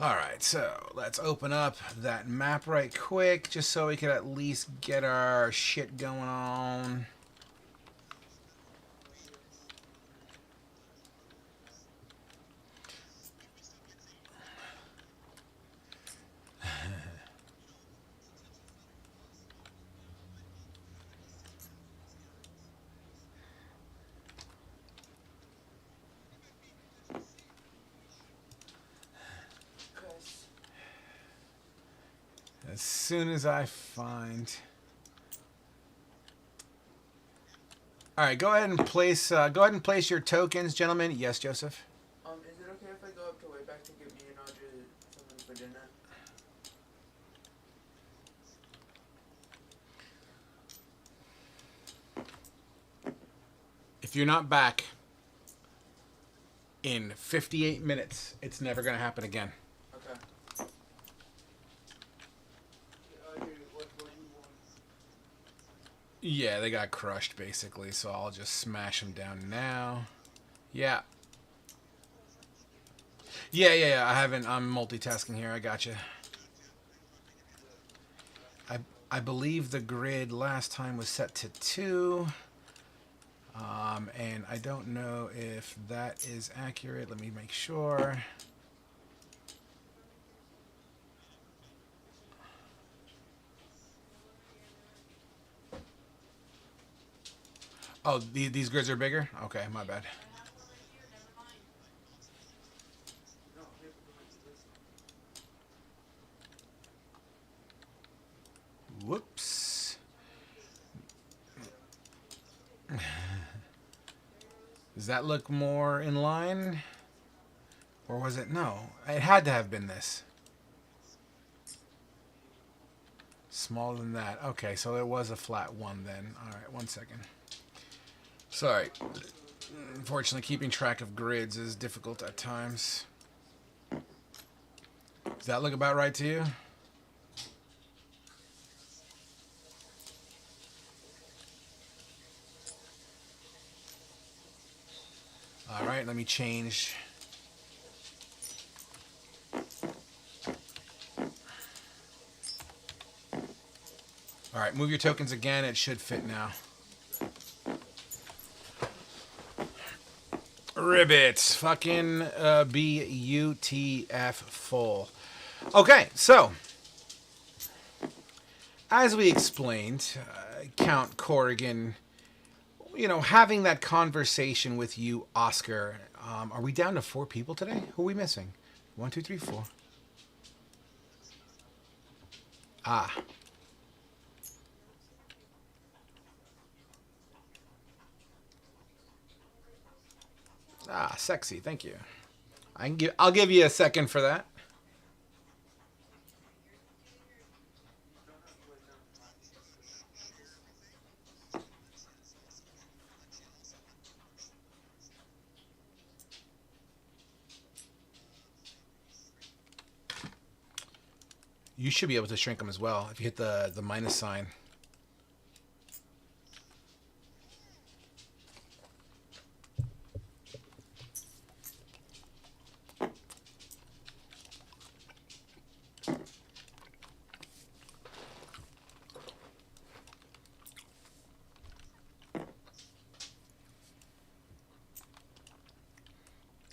Alright, so let's open up that map right quick, just so we can at least get our shit going on. As soon as I find... Alright, go ahead and place your tokens, gentlemen. Yes, Joseph? Is it okay if I go up to way back to get me and Audrey something for dinner? If you're not back in 58 minutes, it's never going to happen again. Okay. Audrey, what do you want? Yeah, they got crushed, basically, so I'll just smash them down now. Yeah. Yeah, I haven't... I'm multitasking here, I gotcha. I believe the grid last time was set to 2. And I don't know if that is accurate. Let me make sure. Oh, these grids are bigger? Okay, my bad. Whoops. Does that look more in line? Or was it? No. It had to have been this. Smaller than that. Okay, so it was a flat 1 then. Alright, 1 second. Sorry. Unfortunately, keeping track of grids is difficult at times. Does that look about right to you? Alright, let me change. Alright, move your tokens again. It should fit now. Ribbits. Fucking BUTF full. Okay, so as we explained, Count Corrigan, you know, having that conversation with you, Oscar. Are we down to 4 people today? Who are we missing? 1, 2, 3, 4. Ah. Ah, sexy. Thank you. I'll give you a second for that. You should be able to shrink them as well if you hit the minus sign.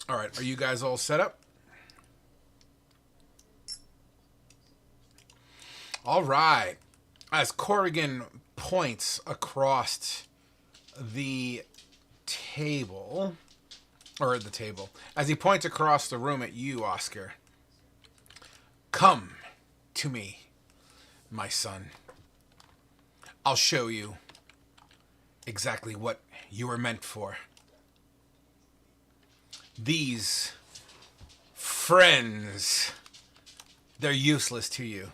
All right, are you guys all set up? All right. As Corrigan points across the table, as he points across the room at you, Oscar, come to me, my son. I'll show you exactly what you were meant for. These friends, they're useless to you.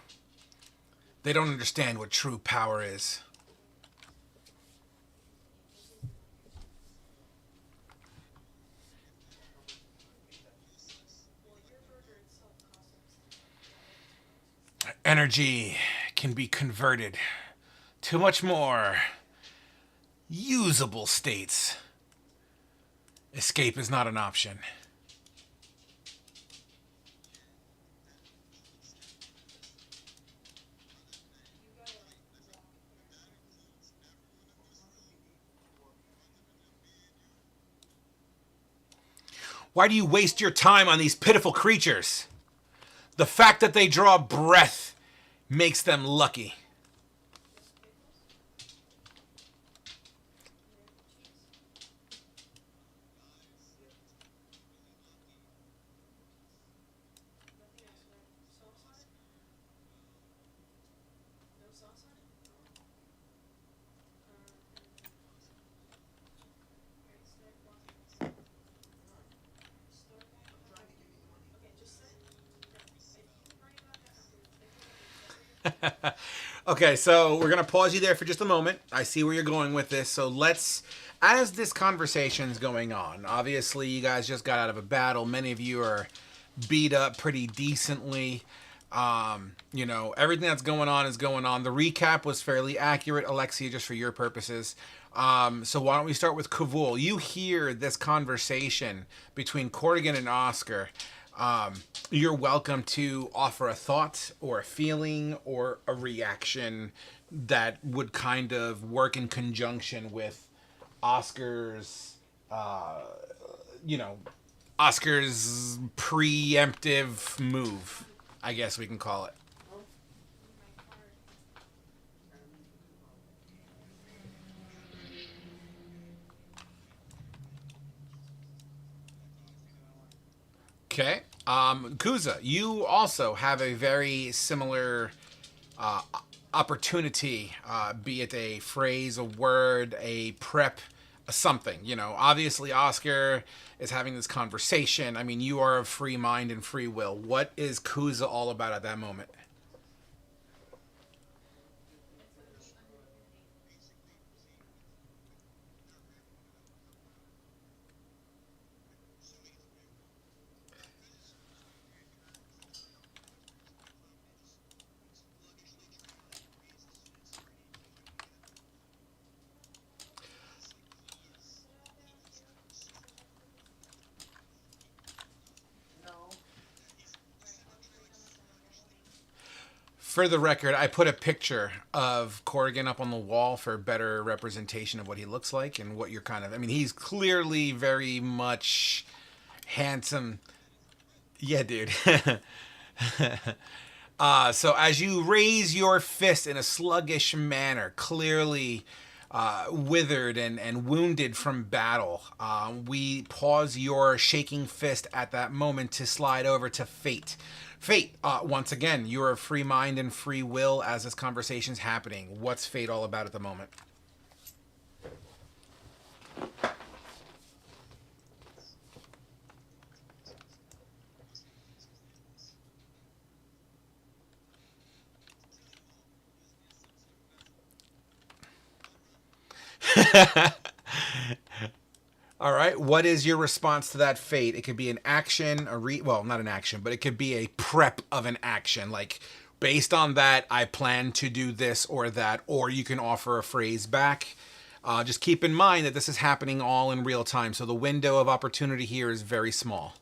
They don't understand what true power is. Energy can be converted to much more usable states. Escape is not an option. Why do you waste your time on these pitiful creatures? The fact that they draw breath makes them lucky. Okay, so we're going to pause you there for just a moment. I see where you're going with this. So let's, as this conversation's going on, obviously you guys just got out of a battle. Many of you are beat up pretty decently. You know, everything that's going on is going on. The recap was fairly accurate, Alexia, just for your purposes. So why don't we start with Kavul? You hear this conversation between Corrigan and Oscar. You're welcome to offer a thought or a feeling or a reaction that would kind of work in conjunction with Oscar's, you know, Oscar's preemptive move, I guess we can call it. Okay. Kuza, you also have a very similar opportunity, be it a phrase, a word, a prep, a something. You know, obviously Oscar is having this conversation. I mean, you are of free mind and free will. What is Kuza all about at that moment? No. For the record, I put a picture of Corrigan up on the wall for better representation of what he looks like and what you're kind of. I mean, he's clearly very much handsome. Yeah, dude. So as you raise your fist in a sluggish manner, clearly withered and wounded from battle, we pause your shaking fist at that moment to slide over to Fate. Fate, once again, you're a free mind and free will as this conversation's happening. What's Fate all about at the moment? All right. What is your response to that fate? It could be an action, well, not an action, but it could be a prep of an action. Like, based on that, I plan to do this or that, or you can offer a phrase back. Just keep in mind that this is happening all in real time, so the window of opportunity here is very small.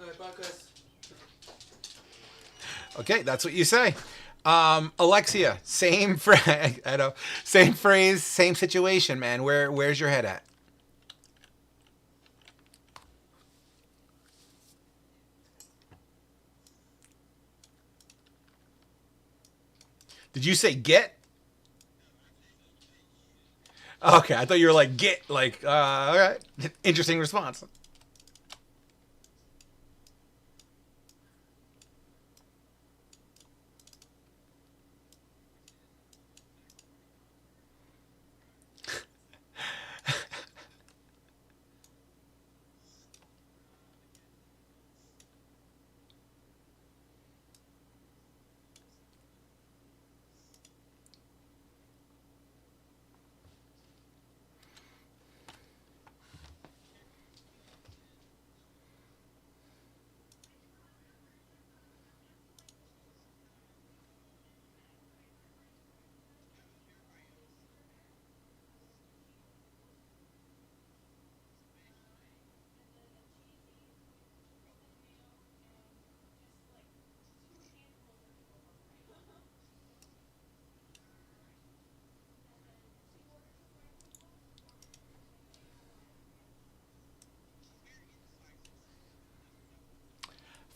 Okay, Buckus. Okay, that's what you say. Alexia, same I know, same phrase, same situation, man. Where's your head at? Did you say get? Okay, I thought you were like get, like all right. Interesting response.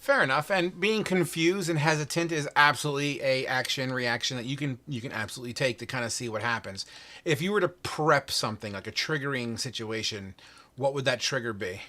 Fair enough. And being confused and hesitant is absolutely a reaction that you can absolutely take to kind of see what happens. If you were to prep something like a triggering situation, what would that trigger be?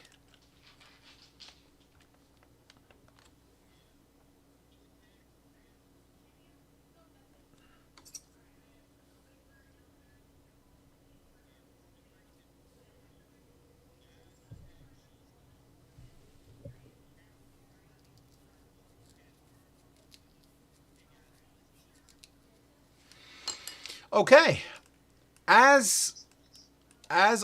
Okay. As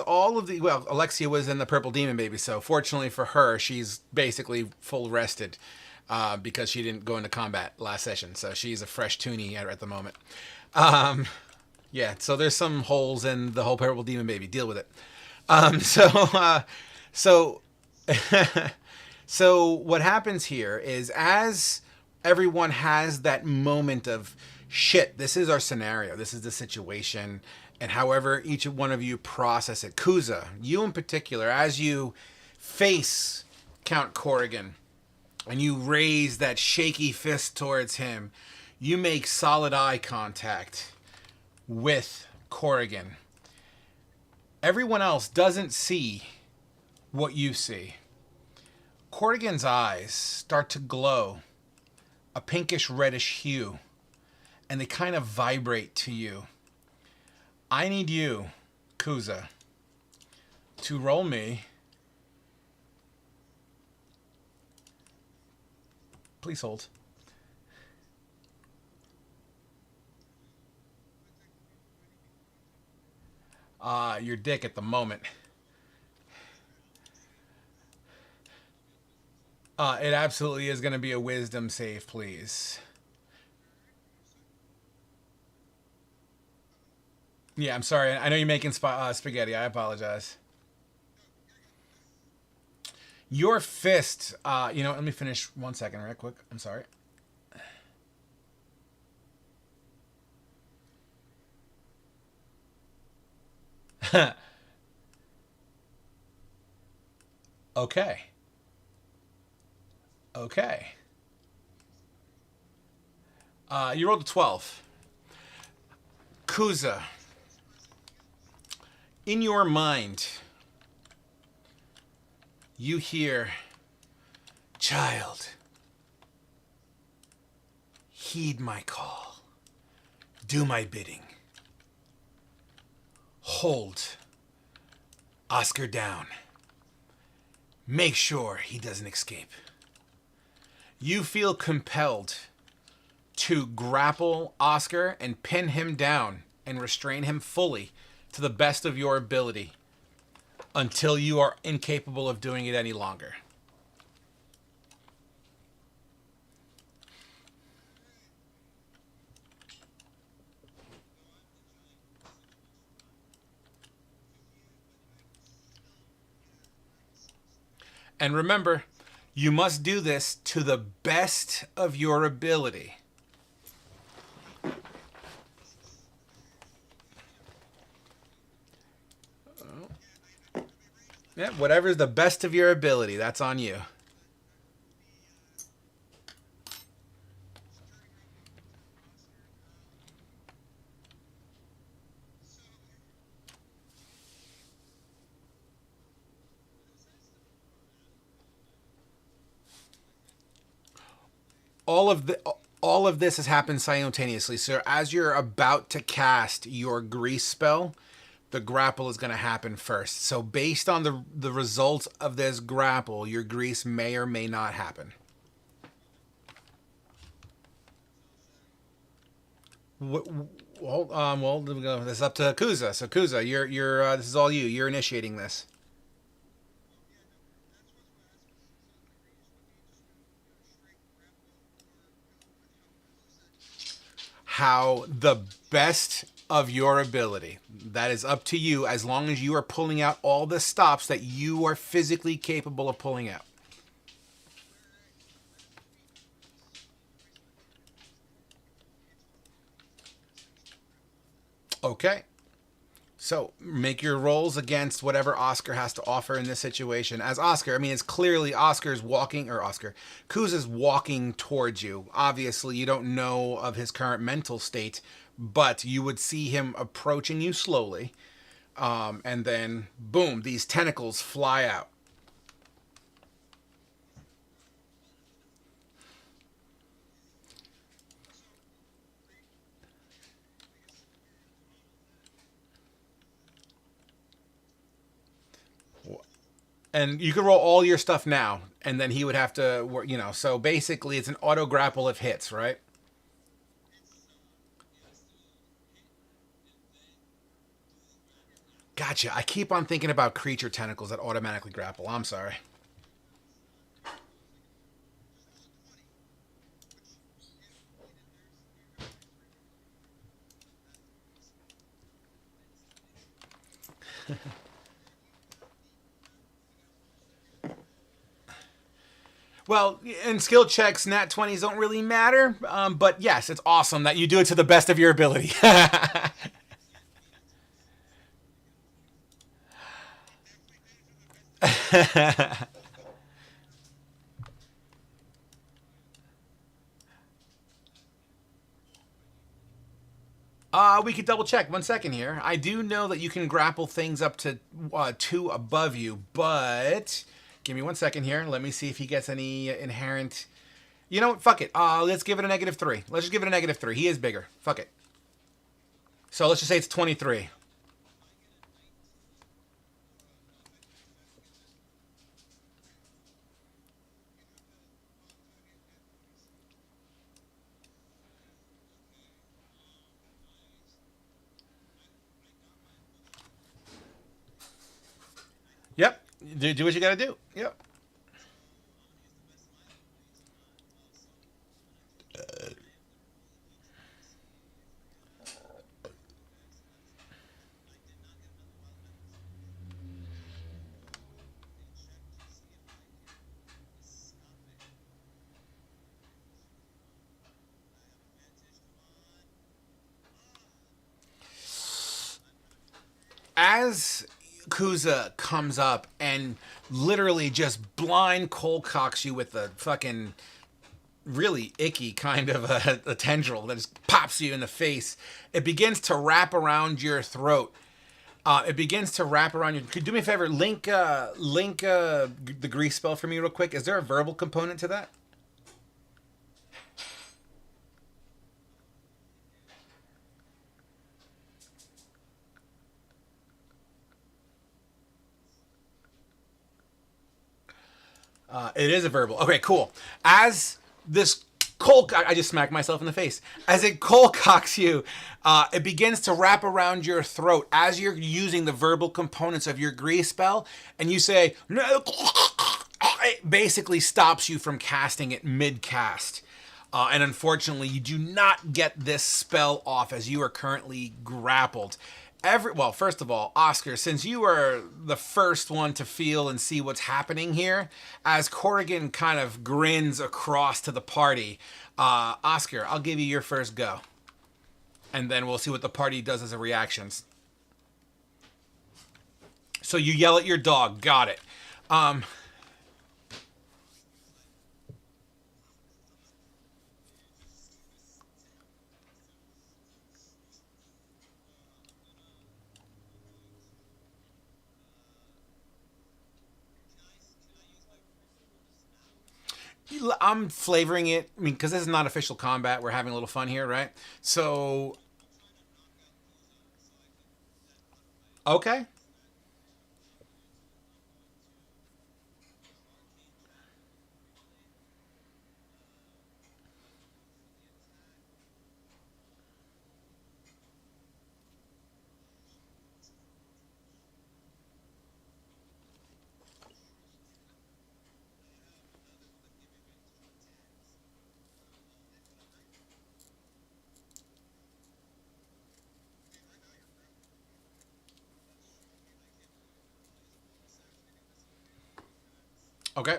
all of the, well, Alexia was in the purple demon baby, so fortunately for her, she's basically full rested because she didn't go into combat last session, so she's a fresh toonie at the moment. Yeah, so there's some holes in the whole purple demon baby. Deal with it. So so so what happens here is as everyone has that moment of shit, this is our scenario, this is the situation, and however each one of you process it. Kuza, you in particular, as you face Count Corrigan and you raise that shaky fist towards him, you make solid eye contact with Corrigan. Everyone else doesn't see what you see. Corrigan's eyes start to glow a pinkish reddish hue, and they kind of vibrate to you. I need you, Kuza, to roll me. Please hold. Your dick at the moment. It absolutely is going to be a wisdom save, please. Yeah, I'm sorry. I know you're making spaghetti. I apologize. Your fist, let me finish 1 second right quick. I'm sorry. Okay. Okay. You rolled a 12. Kuza, in your mind, you hear, "Child, heed my call. Do my bidding. Hold Oscar down. Make sure he doesn't escape." You feel compelled to grapple Oscar and pin him down and restrain him fully to the best of your ability until you are incapable of doing it any longer. And remember, you must do this to the best of your ability. Yeah, whatever's the best of your ability, that's on you. All of this has happened simultaneously. So as you're about to cast your grease spell, the grapple is going to happen first. So based on the results of this grapple, your grease may or may not happen. Well, this is up to Kuza. So Kuza, you're this is all you. You're initiating this. How the best of your ability. That is up to you as long as you are pulling out all the stops that you are physically capable of pulling out. Okay. So make your rolls against whatever Oscar has to offer in this situation. As Oscar, I mean, it's clearly Oscar's walking, or Oscar, Kuz is walking towards you. Obviously, you don't know of his current mental state, but you would see him approaching you slowly. And then, boom, these tentacles fly out. And you can roll all your stuff now, and then he would have to, you know. So basically, it's an auto grapple if hits, right? Gotcha. I keep on thinking about creature tentacles that automatically grapple. I'm sorry. Well, in skill checks, nat 20s don't really matter. But yes, it's awesome that you do it to the best of your ability. We could double check. 1 second here. I do know that you can grapple things up to 2 above you, but give me 1 second here. Let me see if he gets any inherent. You know what? Fuck it. Let's give it a -3. Let's just give it a -3. He is bigger. Fuck it. So let's just say it's 23. Yep. Do what you gotta do. Yep. As Kuza comes up and literally just blind cold cocks you with a fucking really icky kind of a tendril that just pops you in the face, it begins to wrap around your throat. It begins to wrap around your. Could you do me a favor? Link the grease spell for me real quick. Is there a verbal component to that? It is a verbal. Okay, cool. As this I just smacked myself in the face. As it cold cocks you, it begins to wrap around your throat as you're using the verbal components of your grease spell, and you say, no, it basically stops you from casting it mid-cast. And unfortunately, you do not get this spell off as you are currently grappled. Well, first of all, Oscar, since you are the first one to feel and see what's happening here, as Corrigan kind of grins across to the party, Oscar, I'll give you your first go. And then we'll see what the party does as a reactions. So you yell at your dog. Got it. I'm flavoring it. I mean, because this is not official combat. We're having a little fun here, right? So, okay. Okay.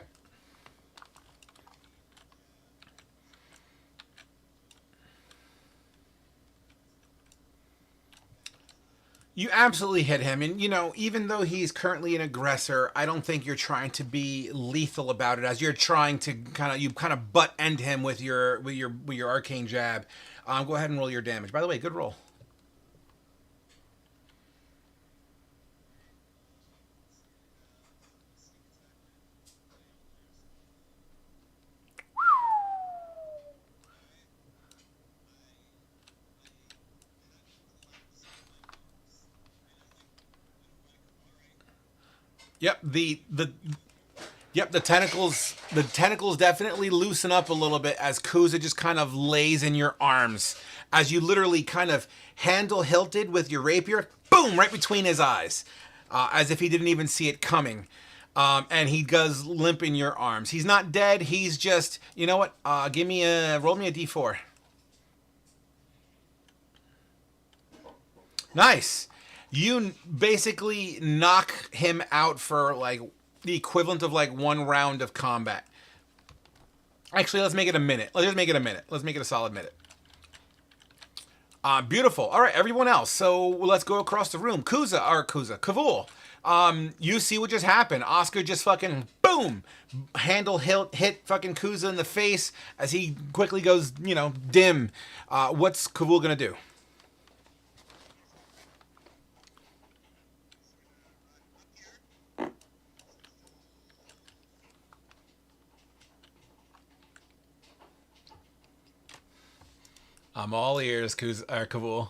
You absolutely hit him, and even though he's currently an aggressor, I don't think you're trying to be lethal about it. As you're trying to kind of butt end him with your arcane jab. Go ahead and roll your damage. By the way, good roll. Yep, the tentacles definitely loosen up a little bit as Kuza just kind of lays in your arms as you literally kind of handle hilted with your rapier, boom, right between his eyes, as if he didn't even see it coming. And he does limp in your arms. He's not dead. He's just, you know what? Roll me a d4. Nice. You basically knock him out for like the equivalent of like one round of combat. Actually, let's make it a minute. Let's just make it a minute. Let's make it a solid minute. Beautiful. All right, everyone else. So let's go across the room. Kavul. You see what just happened. Oscar just fucking boom, handle hit fucking Kuza in the face as he quickly goes, dim. What's Kavul gonna do? I'm all ears, Kavul.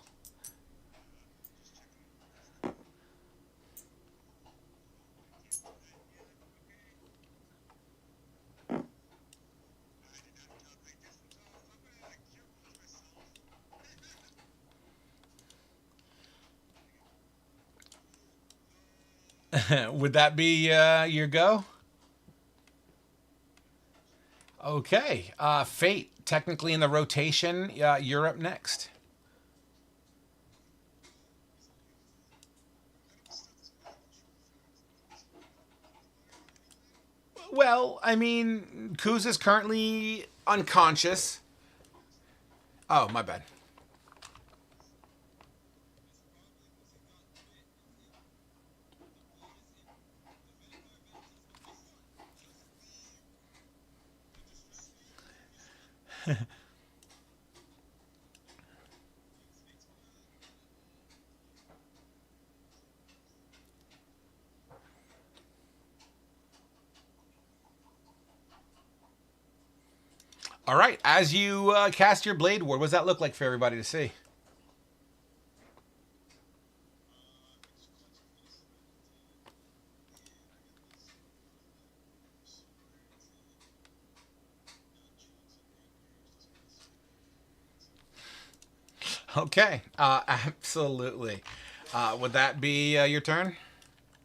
Would that be your go? Okay. Fate, technically in the rotation, you're up next. Well, I mean, Kuz is currently unconscious. Oh, my bad. All right. As you cast your Blade Ward, what does that look like for everybody to see? Okay. Absolutely. Would that be your turn?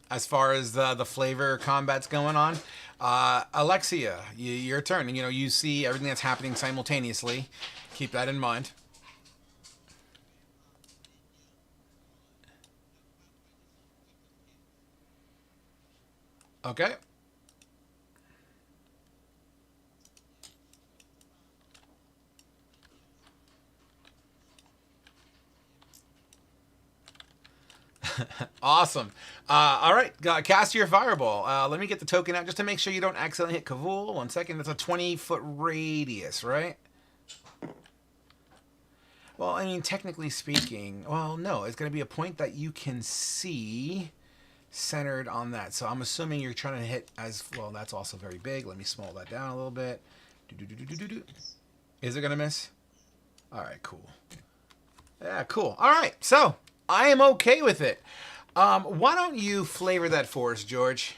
As far as the flavor combat's going on. Alexia, your turn. You see everything that's happening simultaneously. Keep that in mind. Okay. Awesome. All right, cast your fireball. Let me get the token out just to make sure you don't accidentally hit Kavul. 1 second. That's a 20-foot radius, right? Well, I mean, technically speaking, well, no, it's going to be a point that you can see centered on that. So I'm assuming you're trying to hit as well. That's also very big. Let me small that down a little bit. Is it going to miss? All right, cool. Yeah, cool. All right, so I am okay with it. Why don't you flavor that for us, George?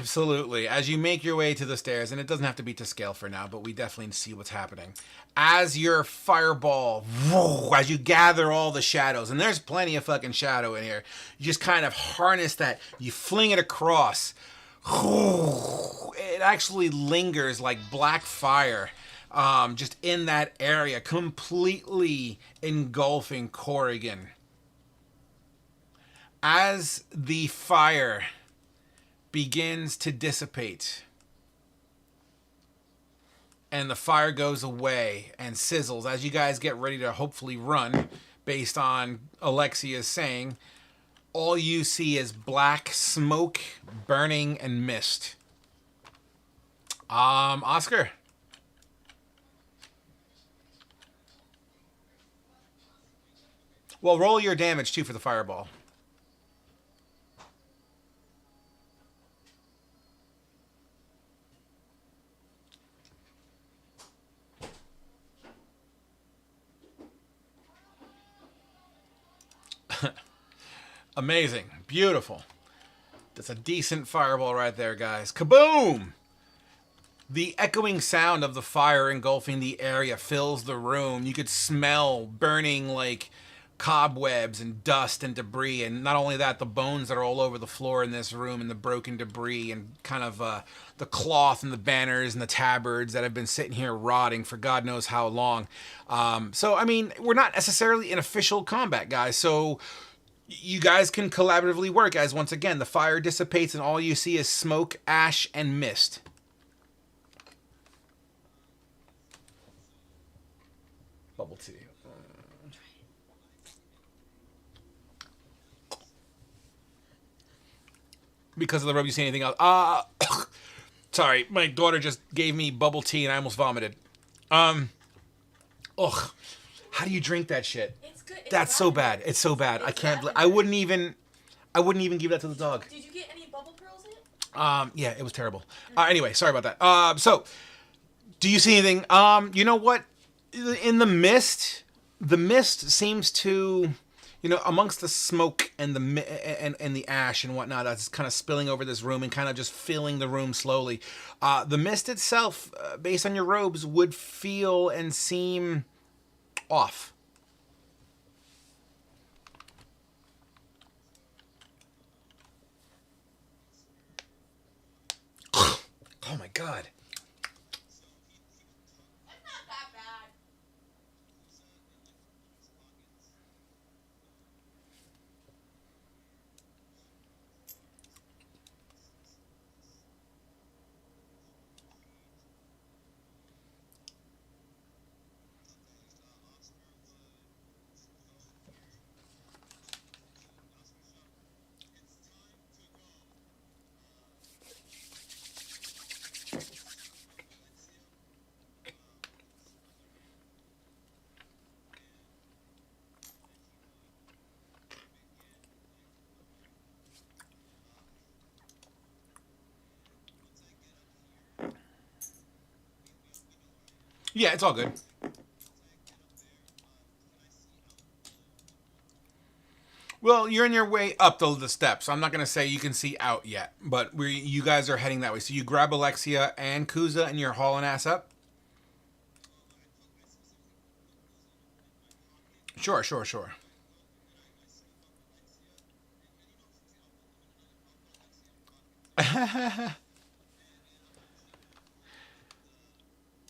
Absolutely. As you make your way to the stairs, and it doesn't have to be to scale for now, but we definitely see what's happening. As your fireball, as you gather all the shadows, and there's plenty of fucking shadow in here, you just kind of harness that, you fling it across. It actually lingers like black fire, just in that area, completely engulfing Corrigan. As the fire begins to dissipate and the fire goes away and sizzles as you guys get ready to hopefully run, based on Alexia's saying, all you see is black smoke, burning, and mist. Oscar. Well, roll your damage too for the fireball. Amazing. Beautiful. That's a decent fireball right there, guys. Kaboom! The echoing sound of the fire engulfing the area fills the room. You could smell burning like cobwebs and dust and debris. And not only that, the bones that are all over the floor in this room and the broken debris and kind of the cloth and the banners and the tabards that have been sitting here rotting for God knows how long. So, I mean, we're not necessarily in official combat, guys. So you guys can collaboratively work as, once again, the fire dissipates and all you see is smoke, ash, and mist. Bubble tea. Because of the rub, you see anything else? Sorry, my daughter just gave me bubble tea and I almost vomited. Ugh. How do you drink that shit? It's good. It's That's so bad. It's so bad. I can't. I wouldn't even give that to the dog. Did you get any bubble pearls in it? Yeah, it was terrible. Anyway, sorry about that. So, do you see anything? You know what? In the mist seems to, amongst the smoke and the ash and whatnot, that's kind of spilling over this room and kind of just filling the room slowly. The mist itself, based on your robes, would feel and seem off. Oh my God. That's not that bad. Yeah, it's all good. Well, you're on your way up the steps. I'm not going to say you can see out yet, but you guys are heading that way. So you grab Alexia and Kuza and you're hauling ass up? Sure.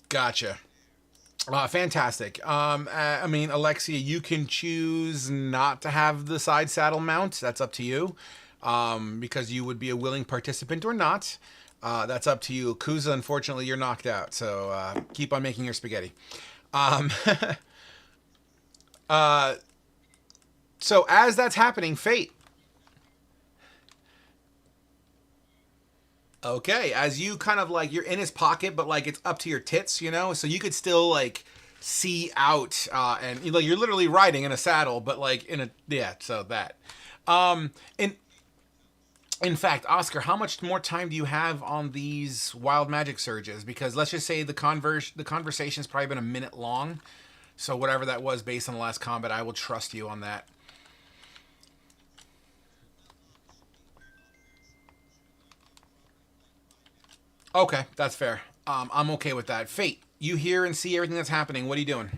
Gotcha. Fantastic. I mean, Alexia, you can choose not to have the side saddle mount. That's up to you. Because you would be a willing participant or not. That's up to you. Kuza, unfortunately, you're knocked out. So keep on making your spaghetti. So as that's happening, Fate. Okay, as you kind of like, you're in his pocket, but like it's up to your tits, so you could still like see out, and you're literally riding in a saddle, but like so that. In fact, Oscar, how much more time do you have on these wild magic surges? Because let's just say the conversation's probably been a minute long, so whatever that was based on the last combat, I will trust you on that. Okay, that's fair. I'm okay with that. Fate, you hear and see everything that's happening. What are you doing?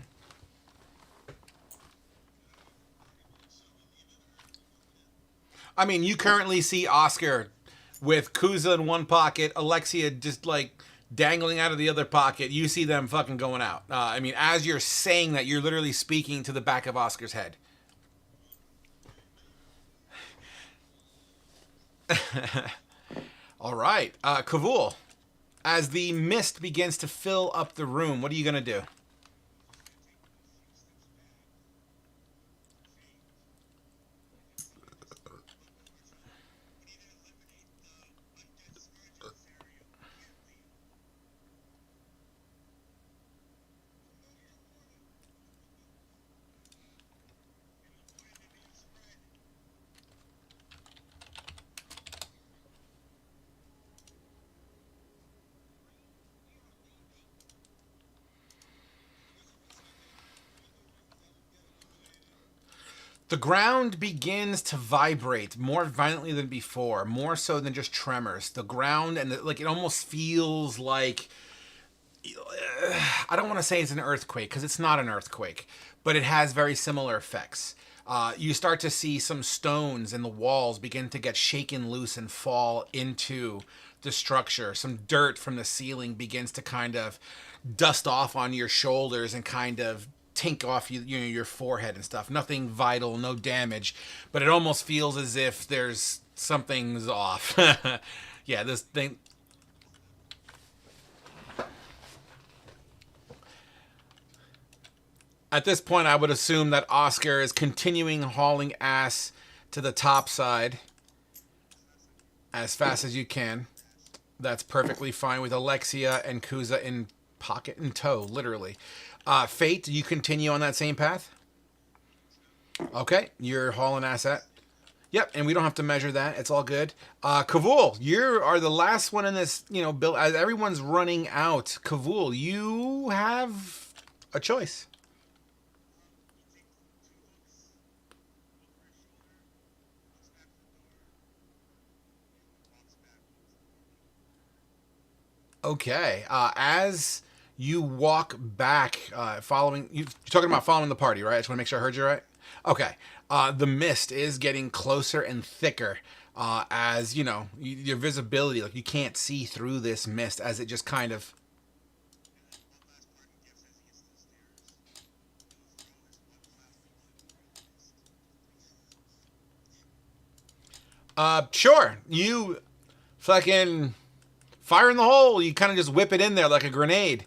I mean, you currently see Oscar with Kuza in one pocket, Alexia just like dangling out of the other pocket. You see them fucking going out. I mean, as you're saying that, you're literally speaking to the back of Oscar's head. All right, Kavul. As the mist begins to fill up the room, what are you gonna do? The ground begins to vibrate more violently than before, more so than just tremors. The ground and like it almost feels like I don't want to say it's an earthquake because it's not an earthquake, but it has very similar effects. You start to see some stones in the walls begin to get shaken loose and fall into the structure. Some dirt from the ceiling begins to kind of dust off on your shoulders and kind of tink off your forehead and stuff. Nothing vital, no damage, but it almost feels as if there's something's off. Yeah, this thing. At this point, I would assume that Oscar is continuing hauling ass to the top side as fast as you can. That's perfectly fine with Alexia and Kuza in pocket and tow, literally. Fate, do you continue on that same path? Okay, you're hauling ass at. Yep, and we don't have to measure that. It's all good. Kavul, you are the last one in this, build. As everyone's running out, Kavul, you have a choice. Okay. As you walk back, following, you're talking about following the party, right? I just want to make sure I heard you right. Okay. The mist is getting closer and thicker. As your visibility, like you can't see through this mist as it just kind of. Sure. You fucking fire in the hole. You kind of just whip it in there like a grenade.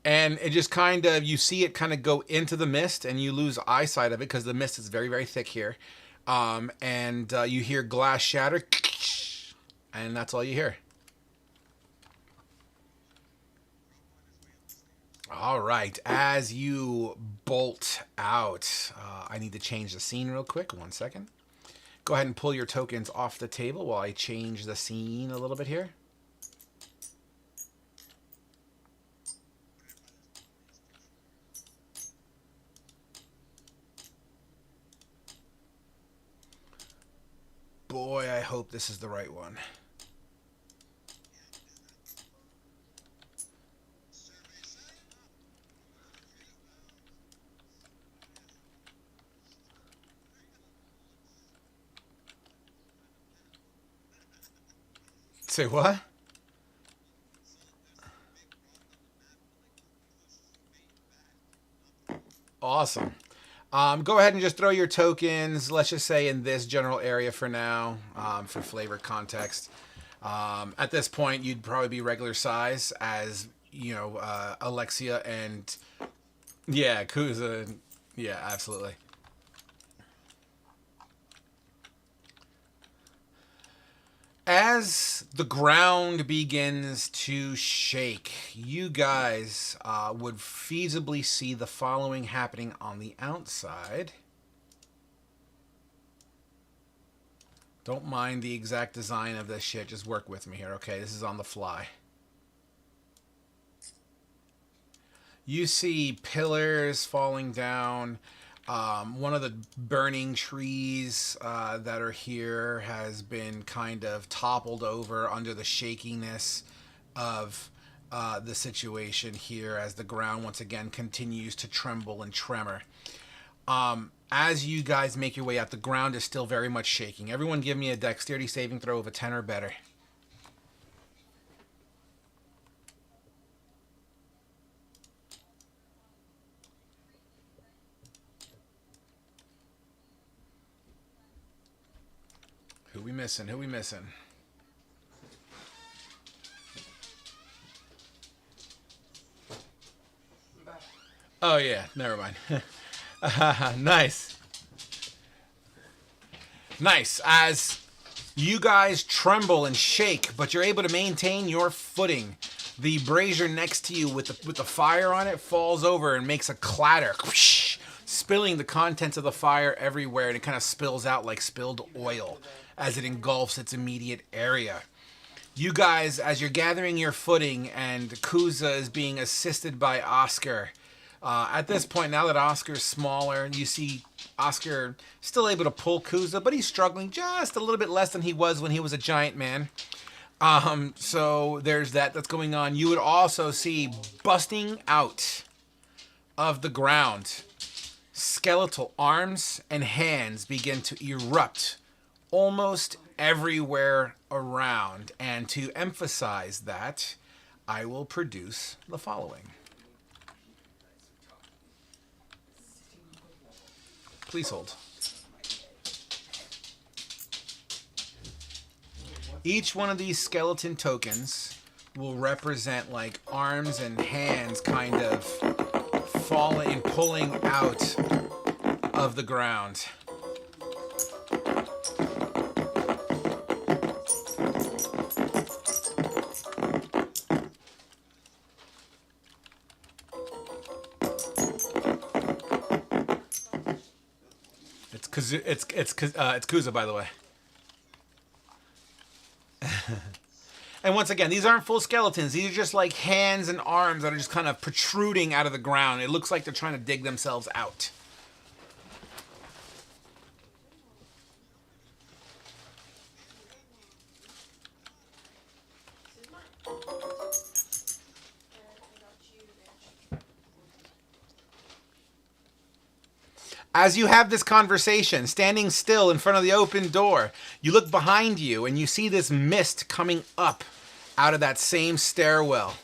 And it just kind of, you see it kind of go into the mist and you lose eyesight of it because the mist is very, very thick here. And you hear glass shatter. And that's all you hear. All right. As you bolt out, I need to change the scene real quick. 1 second. Go ahead and pull your tokens off the table while I change the scene a little bit here. Boy, I hope this is the right one. Say what? Awesome. Go ahead and just throw your tokens, let's just say in this general area for now, for flavor context. At this point, you'd probably be regular size as, Alexia and, yeah, Kuza. Yeah, absolutely. As the ground begins to shake, you guys would feasibly see the following happening on the outside. Don't mind the exact design of this shit. Just work with me here, okay? This is on the fly. You see pillars falling down. One of the burning trees that are here has been kind of toppled over under the shakiness of the situation here as the ground once again continues to tremble and tremor. As you guys make your way out, the ground is still very much shaking. Everyone give me a dexterity saving throw of a 10 or better. Who we missing? Who we missing? Oh, yeah. Never mind. Nice. Nice. As you guys tremble and shake, but you're able to maintain your footing. The brazier next to you with the fire on it falls over and makes a clatter, whoosh, spilling the contents of the fire everywhere, and it kind of spills out like spilled oil as it engulfs its immediate area. You guys, as you're gathering your footing, and Kuza is being assisted by Oscar. At this point, now that Oscar's smaller, you see Oscar still able to pull Kuza, but he's struggling just a little bit less than he was when he was a giant man. So there's that's going on. You would also see busting out of the ground, skeletal arms and hands begin to erupt almost everywhere around. And to emphasize that, I will produce the following. Please hold. Each one of these skeleton tokens will represent like arms and hands kind of falling and pulling out of the ground. It's Kuza, by the way. And once again, these aren't full skeletons. These are just like hands and arms that are just kind of protruding out of the ground. It looks like they're trying to dig themselves out. As you have this conversation, standing still in front of the open door, you look behind you and you see this mist coming up out of that same stairwell.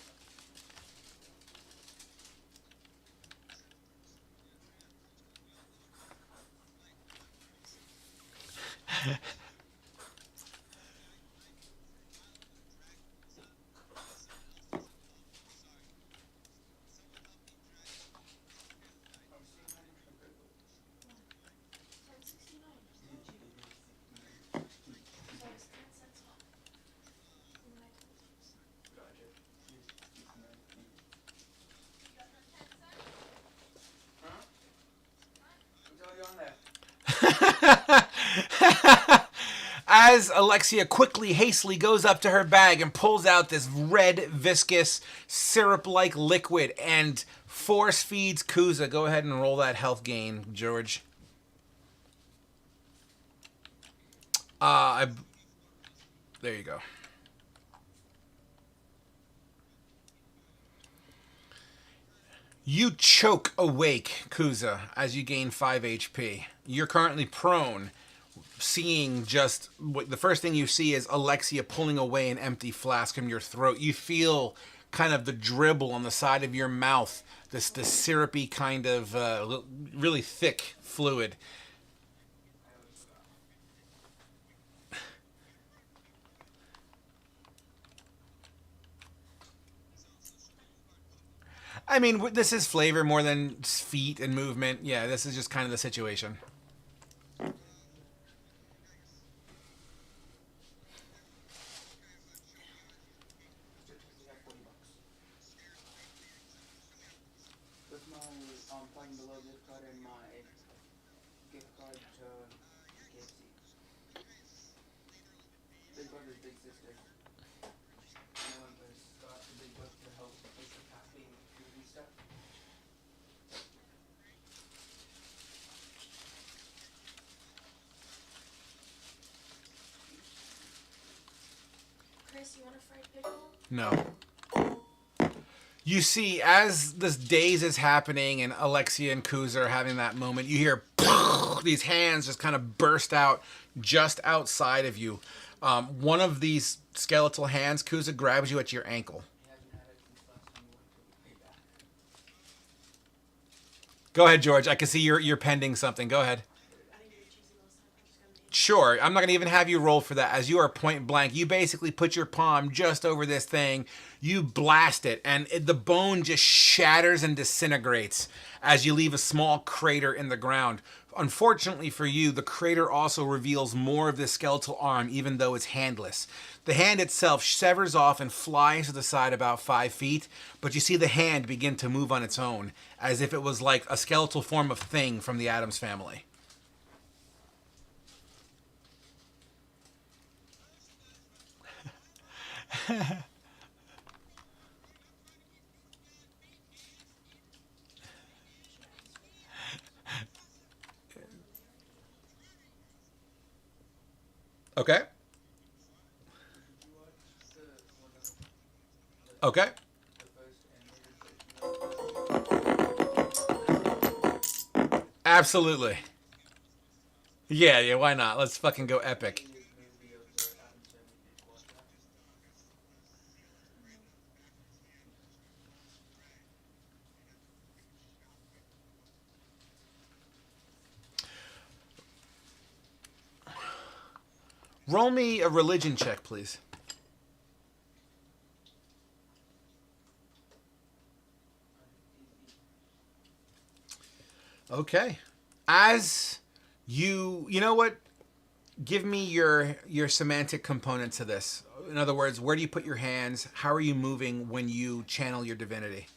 As Alexia quickly, hastily goes up to her bag and pulls out this red, viscous, syrup-like liquid and force feeds Kuza. Go ahead and roll that health gain, George. There you go. You choke awake, Kuza, as you gain 5 HP. You're currently prone, seeing just the first thing you see is Alexia pulling away an empty flask from your throat. You feel kind of the dribble on the side of your mouth, this syrupy kind of really thick fluid. I mean, this is flavor more than feet and movement. Yeah, this is just kind of the situation. Chris, you want a fried pickle? No. You see, as this daze is happening and Alexia and Kuz are having that moment, you hear these hands just kind of burst out just outside of you. One of these skeletal hands, Kuza, grabs you at your ankle. Go ahead, George. I can see you're pending something. Go ahead. Sure, I'm not going to even have you roll for that. As you are point blank, you basically put your palm just over this thing, you blast it, and the bone just shatters and disintegrates as you leave a small crater in the ground. Unfortunately for you, the crater also reveals more of this skeletal arm, even though it's handless. The hand itself severs off and flies to the side about 5 feet, but you see the hand begin to move on its own, as if it was like a skeletal form of thing from the Addams family. Okay. Okay. Absolutely. Yeah, why not? Let's fucking go epic. Roll me a religion check, please. Okay. As you know what? Give me your semantic component to this. In other words, where do you put your hands? How are you moving when you channel your divinity?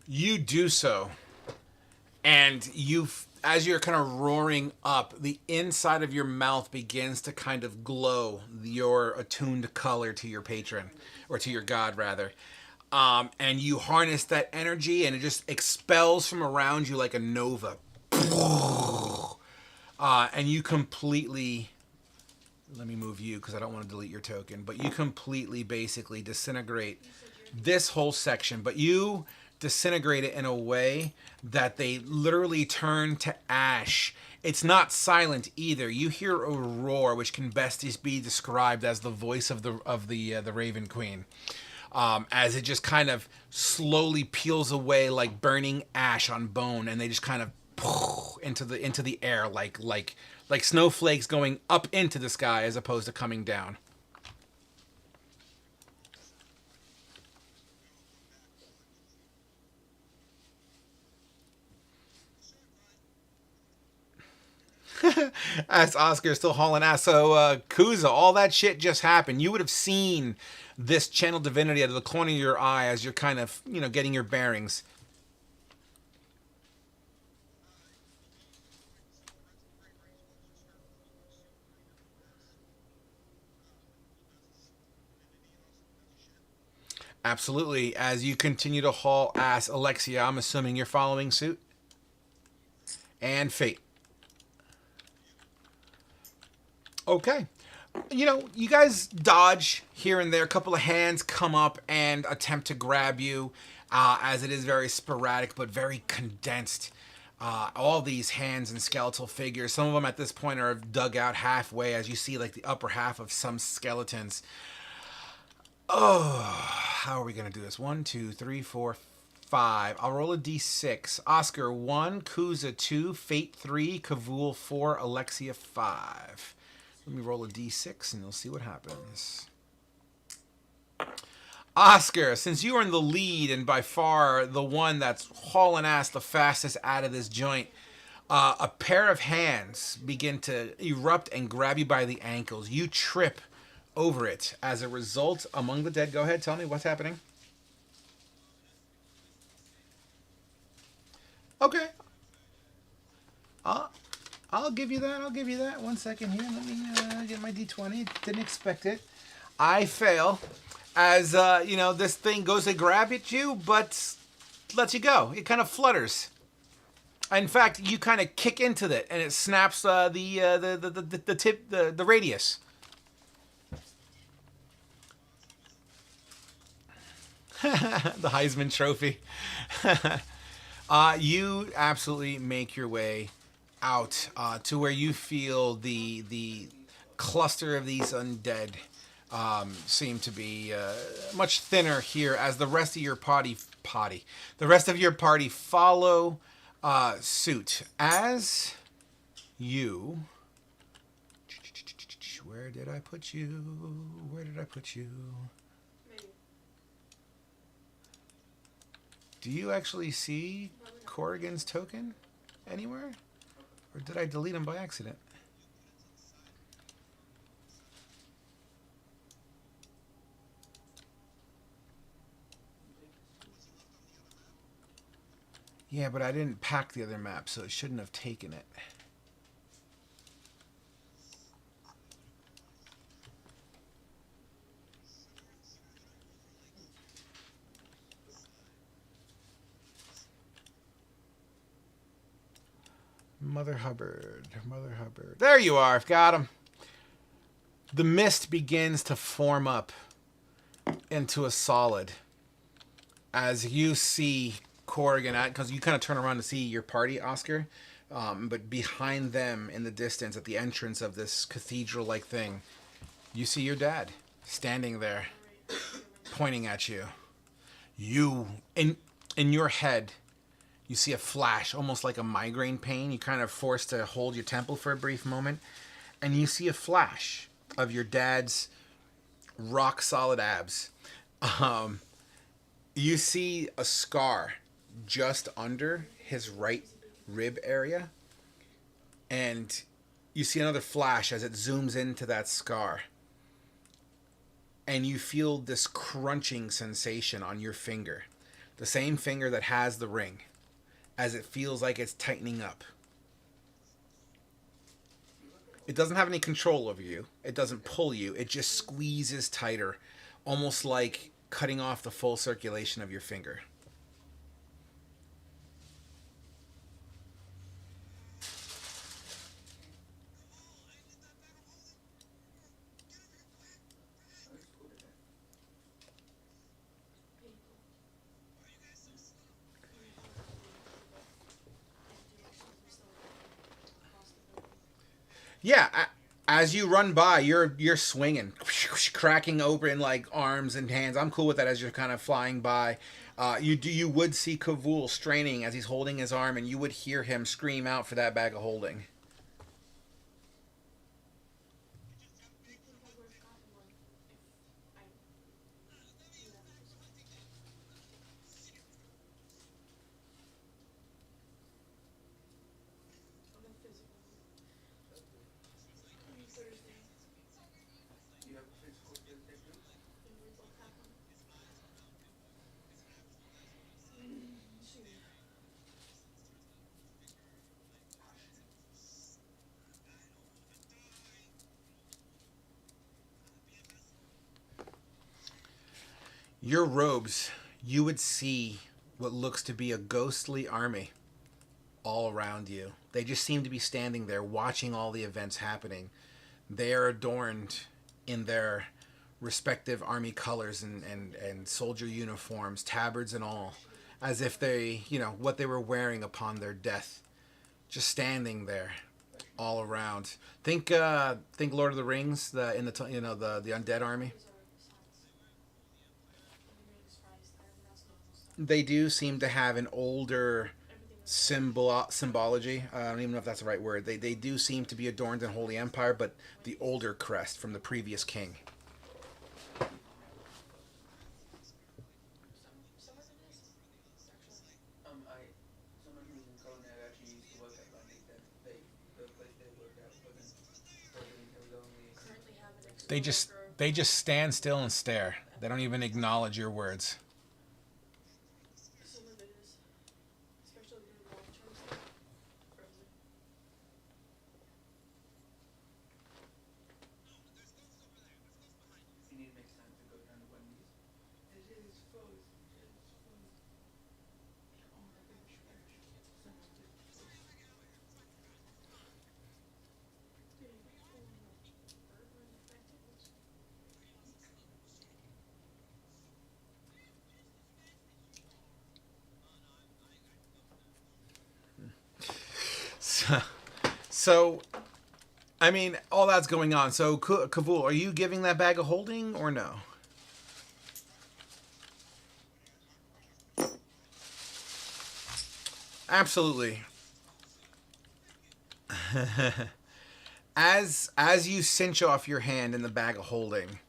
You do so, and as you're kind of roaring up, the inside of your mouth begins to kind of glow your attuned color to your patron, or to your god rather, and you harness that energy, and it just expels from around you like a nova, and you completely. Let me move you because I don't want to delete your token, but you completely basically disintegrate this whole section, but you disintegrate it in a way that they literally turn to ash. It's not silent either. You hear a roar, which can best be described as the voice of the Raven Queen, as it just kind of slowly peels away like burning ash on bone, and they just kind of into the air like snowflakes going up into the sky as opposed to coming down. As Oscar's still hauling ass. So, Kuza, all that shit just happened. You would have seen this channel divinity out of the corner of your eye as you're kind of, getting your bearings. Absolutely. As you continue to haul ass, Alexia, I'm assuming you're following suit. And Fate. Okay. You guys dodge here and there. A couple of hands come up and attempt to grab you, as it is very sporadic but very condensed. All these hands and skeletal figures. Some of them at this point are dug out halfway, as you see like the upper half of some skeletons. Oh, how are we going to do this? 1, 2, 3, 4, 5. I'll roll a d6. Oscar 1, Kuza 2, Fate 3, Kavul 4, Alexia 5. Let me roll a d6 and you'll see what happens. Oscar, since you are in the lead and by far the one that's hauling ass the fastest out of this joint, a pair of hands begin to erupt and grab you by the ankles. You trip over it. As a result, among the dead, go ahead, tell me what's happening. Okay. I'll give you that. I'll give you that. 1 second here. Let me get my D20. Didn't expect it. I fail. As, this thing goes to grab at you, but lets you go. It kind of flutters. In fact, you kind of kick into it, and it snaps the radius. The Heisman Trophy. You absolutely make your way out to where you feel the cluster of these undead seem to be much thinner here as the rest of your party follow suit. As you... Where did I put you? Where did I put you? Do you actually see Corrigan's token anywhere? Or did I delete him by accident? Yeah, but I didn't pack the other map, so it shouldn't have taken it. Mother Hubbard. There you are. I've got him. The mist begins to form up into a solid as you see Corrigan, because you kind of turn around to see your party, Oscar, but behind them in the distance at the entrance of this cathedral-like thing, you see your dad standing there pointing at you. You, in your head, you see a flash, almost like a migraine pain. You kind of forced to hold your temple for a brief moment. And you see a flash of your dad's rock-solid abs. You see a scar just under his right rib area. And you see another flash as it zooms into that scar. And you feel this crunching sensation on your finger. The same finger that has the ring. As it feels like it's tightening up. It doesn't have any control over you. It doesn't pull you. It just squeezes tighter, almost like cutting off the full circulation of your finger. Yeah, as you run by, you're swinging, cracking open like arms and hands. I'm cool with that as you're kind of flying by. You would see Kavul straining as he's holding his arm, and you would hear him scream out for that bag of holding. Your robes, you would see what looks to be a ghostly army all around you. They just seem to be standing there watching all the events happening. They are adorned in their respective army colors and soldier uniforms, tabards and all, as if they, what they were wearing upon their death. Just standing there all around. Think Lord of the Rings, the undead army. They do seem to have an older symbology. I don't even know if that's the right word. They do seem to be adorned in Holy Empire, but the older crest from the previous king. They just stand still and stare. They don't even acknowledge your words. So, I mean, all that's going on. So, Kavul, are you giving that bag of holding or no? Absolutely. As you cinch off your hand in the bag of holding,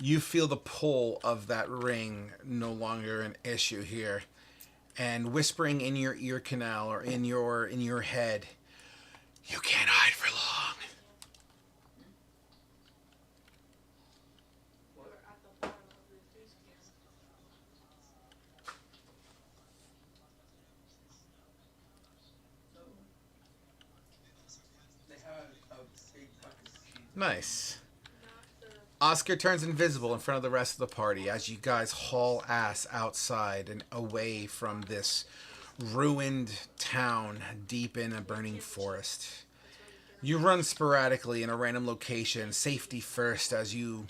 you feel the pull of that ring no longer an issue here. And whispering in your ear canal or in your head, you can't hide for long. We're at the bottom of the juice can. They have a big bucket of cheese. Nice. Not the. Oscar turns invisible in front of the rest of the party as you guys haul ass outside and away from this ruined town deep in a burning forest. You run sporadically in a random location, safety first, as you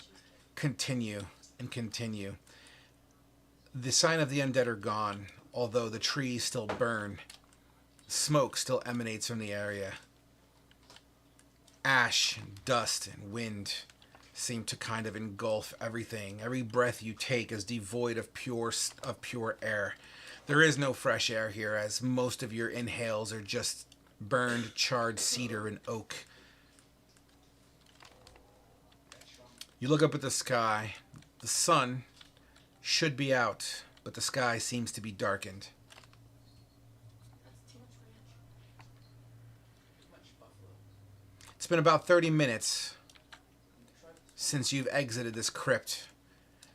continue and continue. The sign of the undead are gone, although the trees still burn. Smoke still emanates from the area. Ash, and dust, and wind seem to kind of engulf everything. Every breath you take is devoid of pure air. There is no fresh air here, as most of your inhales are just burned, charred cedar and oak. You look up at the sky. The sun should be out, but the sky seems to be darkened. That's too much ranch. Too much buffalo. It's been about 30 minutes since you've exited this crypt.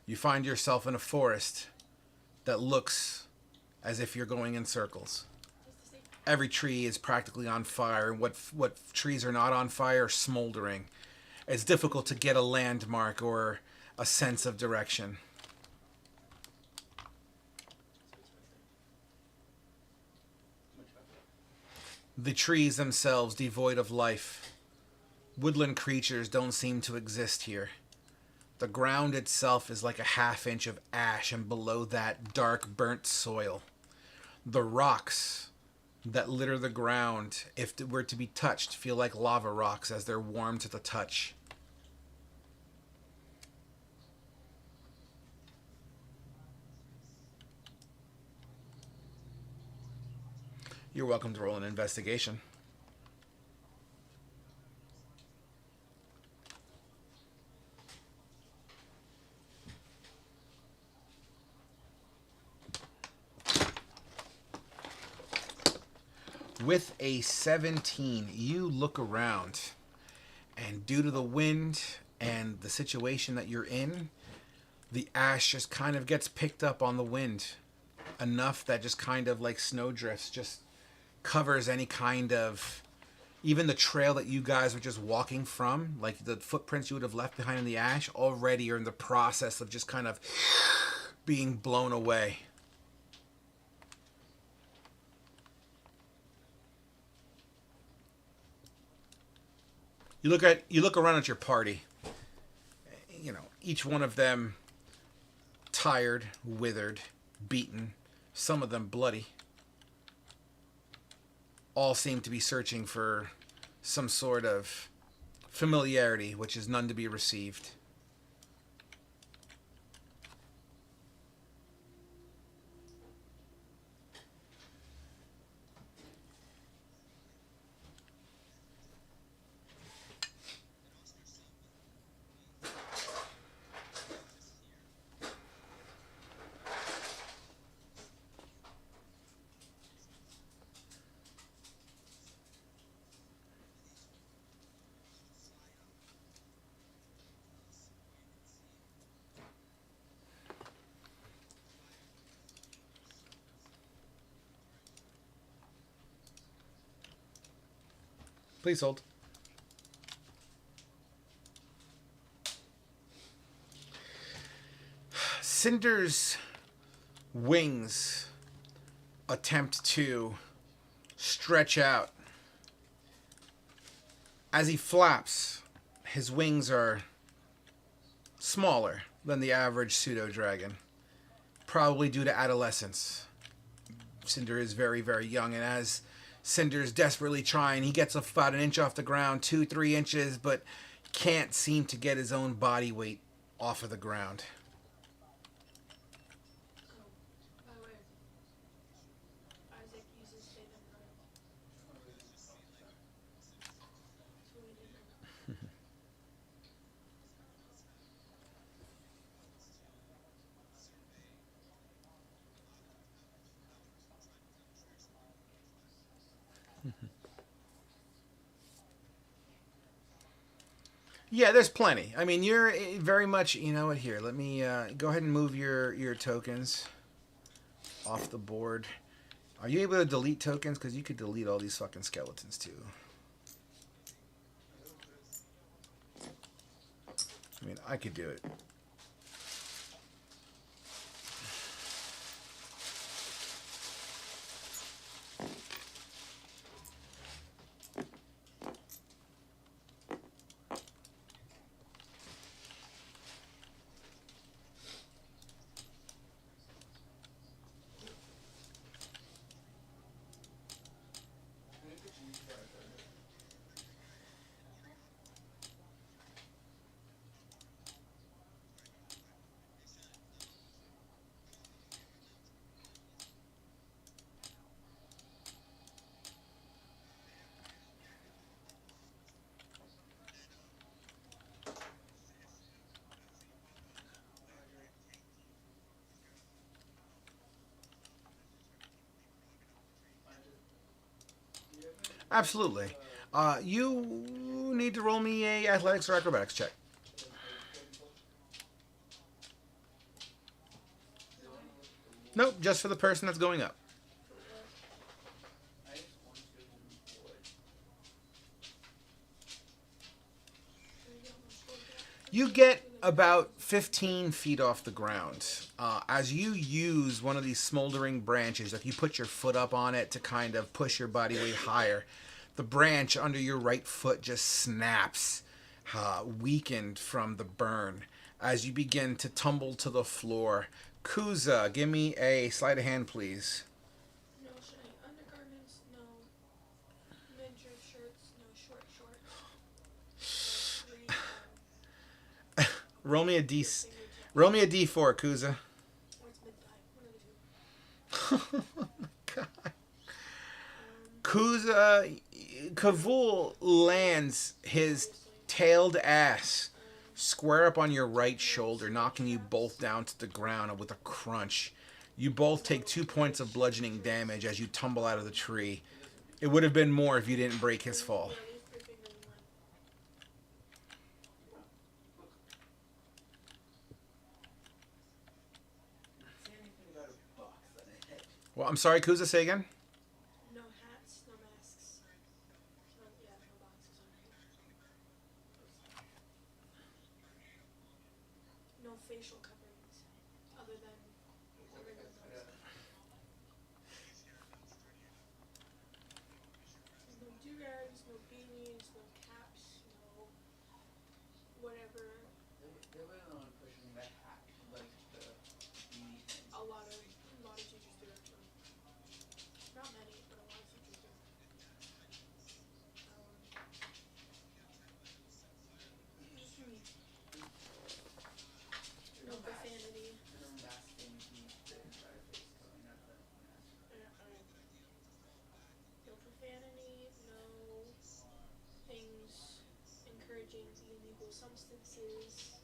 You find yourself in a forest that looks as if you're going in circles. Just the same. Every tree is practically on fire, and what trees are not on fire are smoldering. It's difficult to get a landmark or a sense of direction. The trees themselves devoid of life. Woodland creatures don't seem to exist here. The ground itself is like a half-inch of ash, and below that, dark, burnt soil. The rocks that litter the ground, if it were to be touched, feel like lava rocks as they're warm to the touch. You're welcome to roll an investigation. With a 17, you look around, and due to the wind and the situation that you're in, the ash just kind of gets picked up on the wind enough that just kind of like snowdrifts just covers any kind of, even the trail that you guys were just walking from, like the footprints you would have left behind in the ash already are in the process of just kind of being blown away. You look around at your party. You know, each one of them tired, withered, beaten, some of them bloody. All seem to be searching for some sort of familiarity, which is none to be received. Please hold. Cinder's wings attempt to stretch out. As he flaps, his wings are smaller than the average pseudo-dragon, probably due to adolescence. Cinder is very, very young, and as Cinder's desperately trying. He gets about an inch off the ground, 2-3 inches, but can't seem to get his own body weight off of the ground. Oh, by the way, Isaac uses state and right. That's what we need now. Yeah, there's plenty. I mean, you're very much, you know what, here, let me go ahead and move your tokens off the board. Are you able to delete tokens? Because you could delete all these fucking skeletons, too. I mean, I could do it. Absolutely. You need to roll me a athletics or acrobatics check. Nope, just for the person that's going up. You get about 15 feet off the ground. As you use one of these smoldering branches, if you put your foot up on it to kind of push your body weight higher, the branch under your right foot just snaps, weakened from the burn. As you begin to tumble to the floor, Kuza, give me a sleight of hand, please. No shiny undergarments, no mid-dress shirts, no short shorts. No 3 Roll me a D. finger jacket. Roll me a D4, Kuza. Or it's mid-thigh. One of the two. Oh my god. Kuza, Kavul lands his tailed ass square up on your right shoulder, knocking you both down to the ground with a crunch. You both take 2 points of bludgeoning damage as you tumble out of the tree. It would have been more if you didn't break his fall. Yeah, leave 3 fingers in line. Well, I'm sorry, Kuza, say again? No hats, no masks. No, yeah, no boxes on here. No facial coverings, other than the regular ones. No do-rags, no beanies, no caps, no whatever. They were the one pushing the hat, like the beanie thing. A lot of teachers do actually. Not many, but a lot of teachers do. No profanity. No masking the entire face covering, not the mask. No profanity, no things encouraging illegal substances,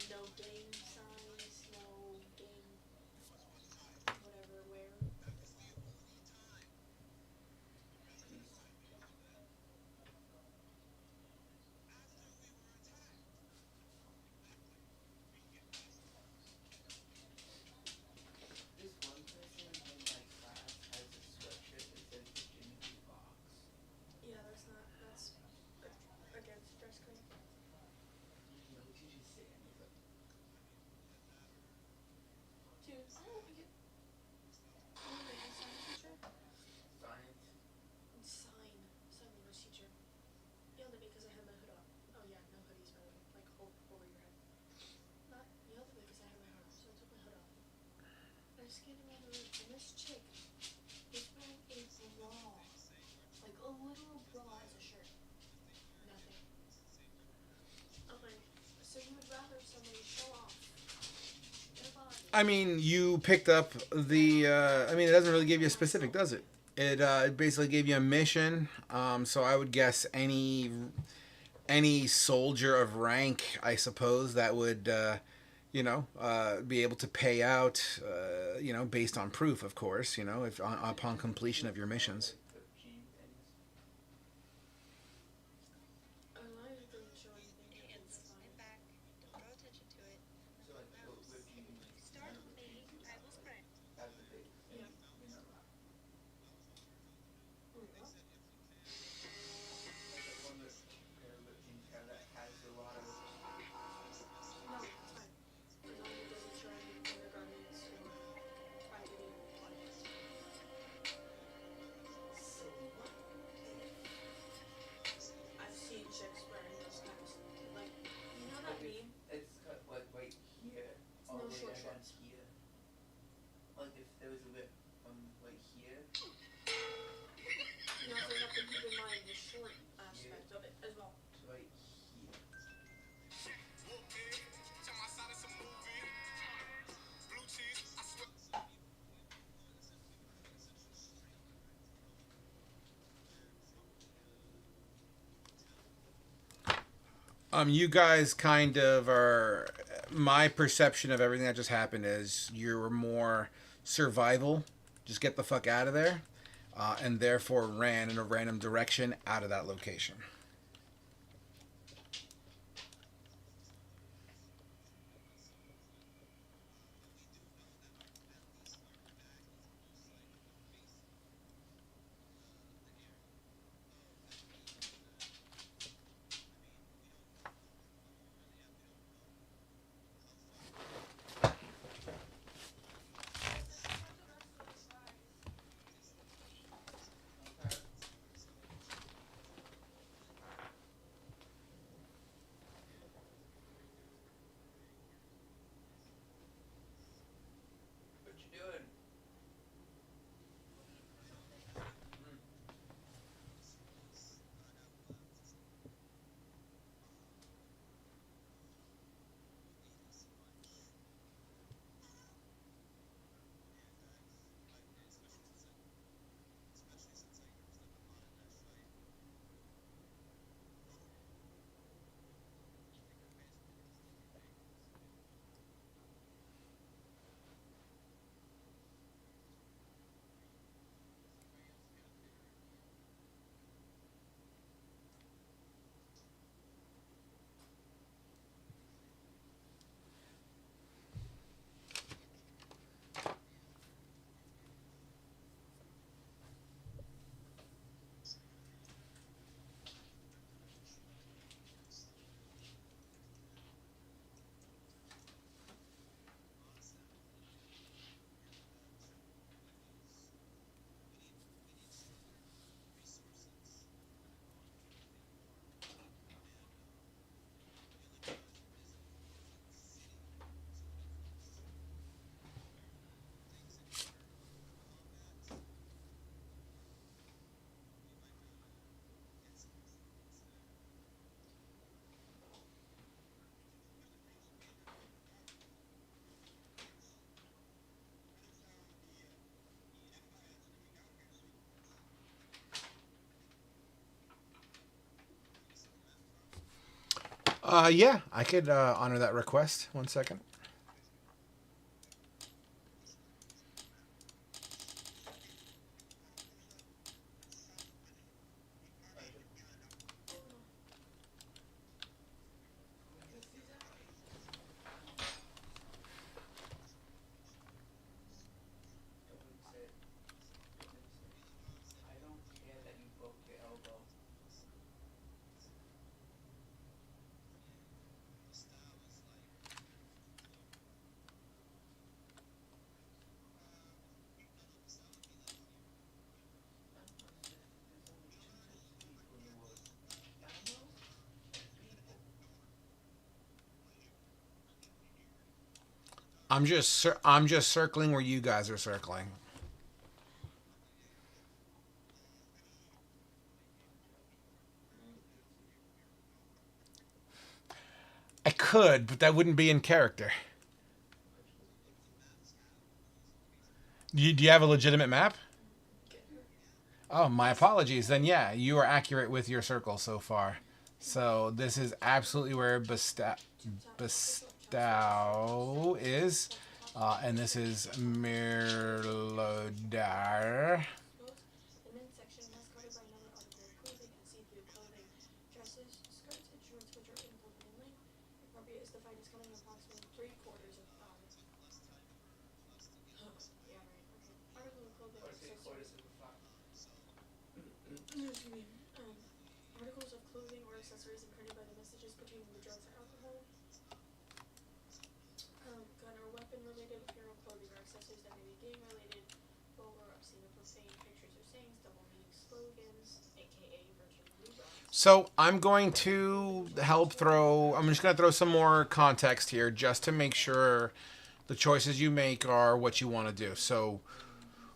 no gang signs, no gang whatever where. This one person in my class has a sweatshirt that says Virginity Box. Yeah, that's against dress code. What did you just say? Dude, oh, we get. Oh, wait, a science teacher? Science. Sign language teacher. Yelled at me because I had my hood up. Oh yeah, no hoodies by the way, like over your head. Not yelled at me because I had my hood up, so I took my hood off. I was skating around the room, and this chick was wearing a I mean, you picked up the. I mean, it doesn't really give you a specific, does it? It basically gave you a mission. So I would guess any soldier of rank, I suppose, that would, be able to pay out, based on proof, of course, if upon completion of your missions. Like the gene things. Online didn't show anything that didn't Hands define and it. back. Don't draw attention to it. And So then like mouse. with gene, If you start that's a big, moving, I will sprint. that's a big thing, Yeah. you know. Oh, well. Like the one that genes have that has a lot of. No, it's fine. As long as it doesn't show any undergarments or activity on it. So what if? I've seen chicks wearing those kind of like, you know that Like meme? it's cut like right here, It's all no the way short down shorts. here. Like if there was a bit from right here, You also have to keep in mind the short aspect of it as well. to right here. You guys kind of are. My perception of everything that just happened is you're more survival, just get the fuck out of there, and therefore ran in a random direction out of that location. Okay. What you doing? Mm. Yeah, I could honor that request. One second. I could. Can we just do that? I wouldn't say it. I wouldn't say it. I don't care that you broke your elbow. Animals, there's only two types of people in the world. Animals and people. I'm just circling where you guys are circling. I could, but that wouldn't be in character. Do you have a legitimate map? Get her. Oh, my apologies. Then yeah, you are accurate with your circle so far. So this is absolutely where Bestow is, and this is Mirlodar. Notes. The men's section mascotted by another article of clothing and see-through clothing. Dresses, skirts, and shorts which are imported in length. Appropriate is defined as coming approximately 3/4 of thigh. Yeah, right. Okay. Article of clothing Or or three accessory. quarters of a thigh. Excuse me. Articles of clothing or accessories imprinted by the messages pertaining to drugs or alcohol. Gun or weapon related apparel, clothing or accessories that may be gang related, vulgar, obscene or profane, pictures or sayings, double meaning slogans, aka virtual blue box. So I'm going to help throw. I'm just going to throw some more context here, just to make sure the choices you make are what you want to do. So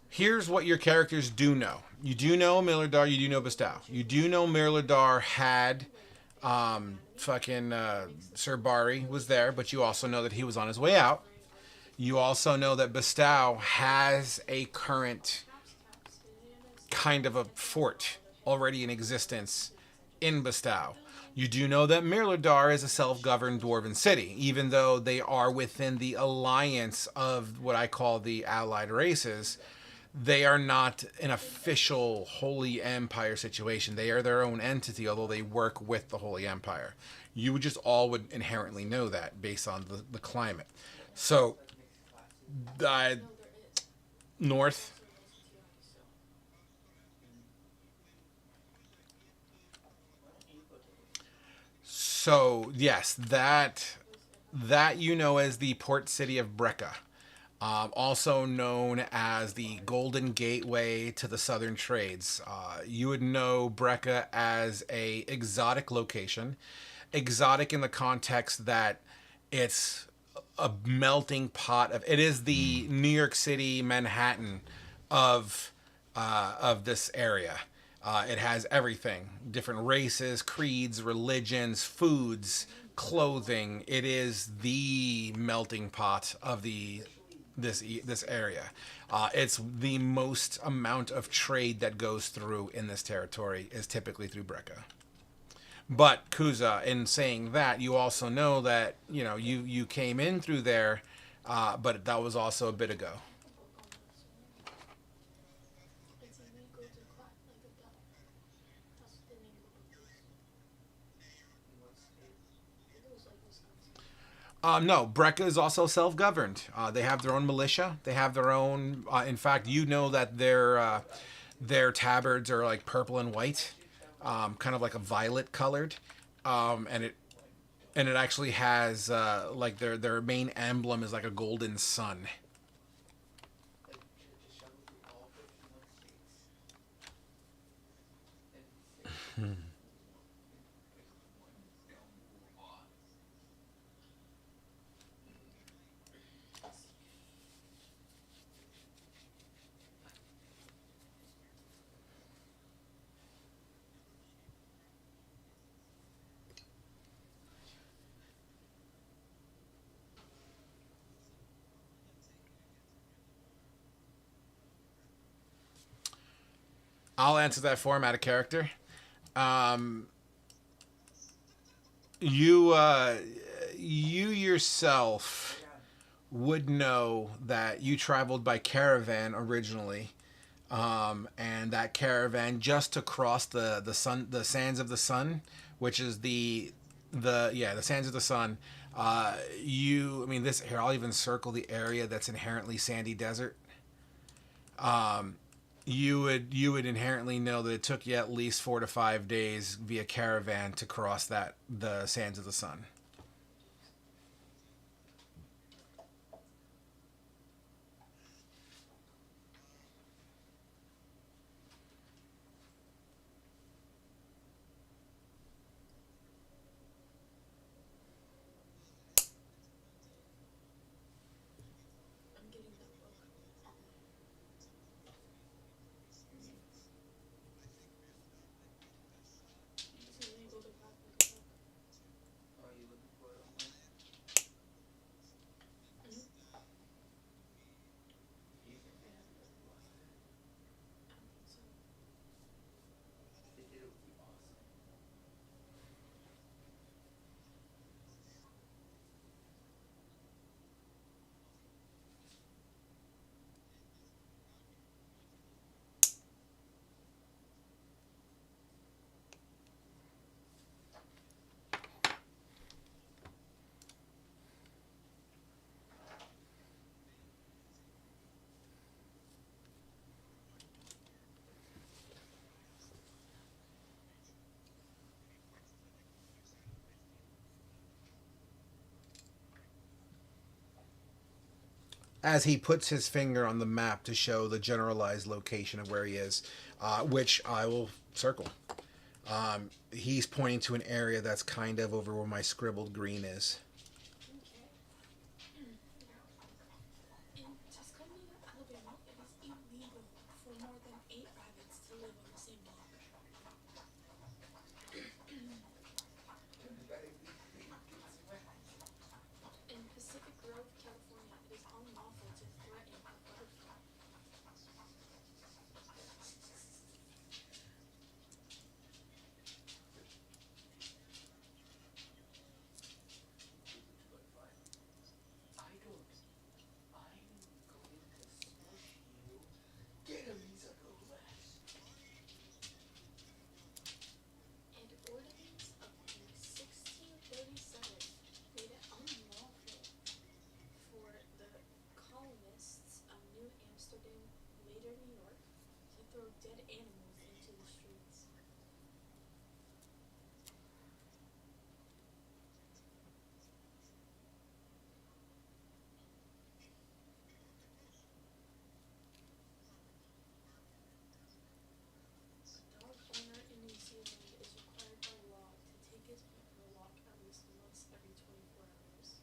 here's what your characters do know. You do know Millardar, you do know Bestow. You do know Millardar had Sir Bari was there, but you also know that he was on his way out. You also know that Bestow has a current kind of a fort already in existence in Bestow. You do know that Mirladar is a self-governed dwarven city, even though they are within the alliance of what I call the allied races. They are not an official Holy Empire situation. They are their own entity, although they work with the Holy Empire. You would just all would inherently know that based on the climate. So, north. So yes, that you know as the port city of Brecca, also known as the Golden Gateway to the Southern Trades. You would know Brecca as a exotic location, exotic in the context that it's a melting pot of. It is the New York City, Manhattan of this area. It has everything: different races, creeds, religions, foods, clothing. It is the melting pot of this area. It's the most amount of trade that goes through in this territory is typically through Brecca. But Kuza, in saying that, you also know that you came in through there, but that was also a bit ago. It's illegal to clap like a duck. That's the name of the place. In what state? I think it was like Wisconsin. No, Brecca is also self-governed. They have their own militia. They have their own. In fact, you know that their tabards are like purple and white, kind of like a violet colored, and it actually has like their main emblem is like a golden sun. Like, just travel through all 51 states. I'll answer that for him out of character. You you yourself would know that you traveled by caravan originally, and that caravan just to cross the sands of the sun, which is the sands of the sun. I mean, this here. I'll even circle the area that's inherently sandy desert. You would inherently know that it took you at least 4 to 5 days via caravan to cross the sands of the sun. I'm getting that book. It's illegal to clap like a duck. Are you looking as he puts his finger on the map to show the generalized location of where he is, which I will circle. He's pointing to an area that's kind of over where my scribbled green is. Okay. In Tuscaloosa, Alabama, it is illegal for more than 8 rabbits to live on the same block. In Pacific Grove, California, it is unlawful to threaten a butterfly. I don't. I'm going to smush you. Get him, he's a go last. And ordinance of 1637 made it unlawful for the colonists of New Amsterdam, later New York, to throw dead animals into the streets. A dog owner in New Zealand is required by law to take his pet for a walk at least once every 24 hours.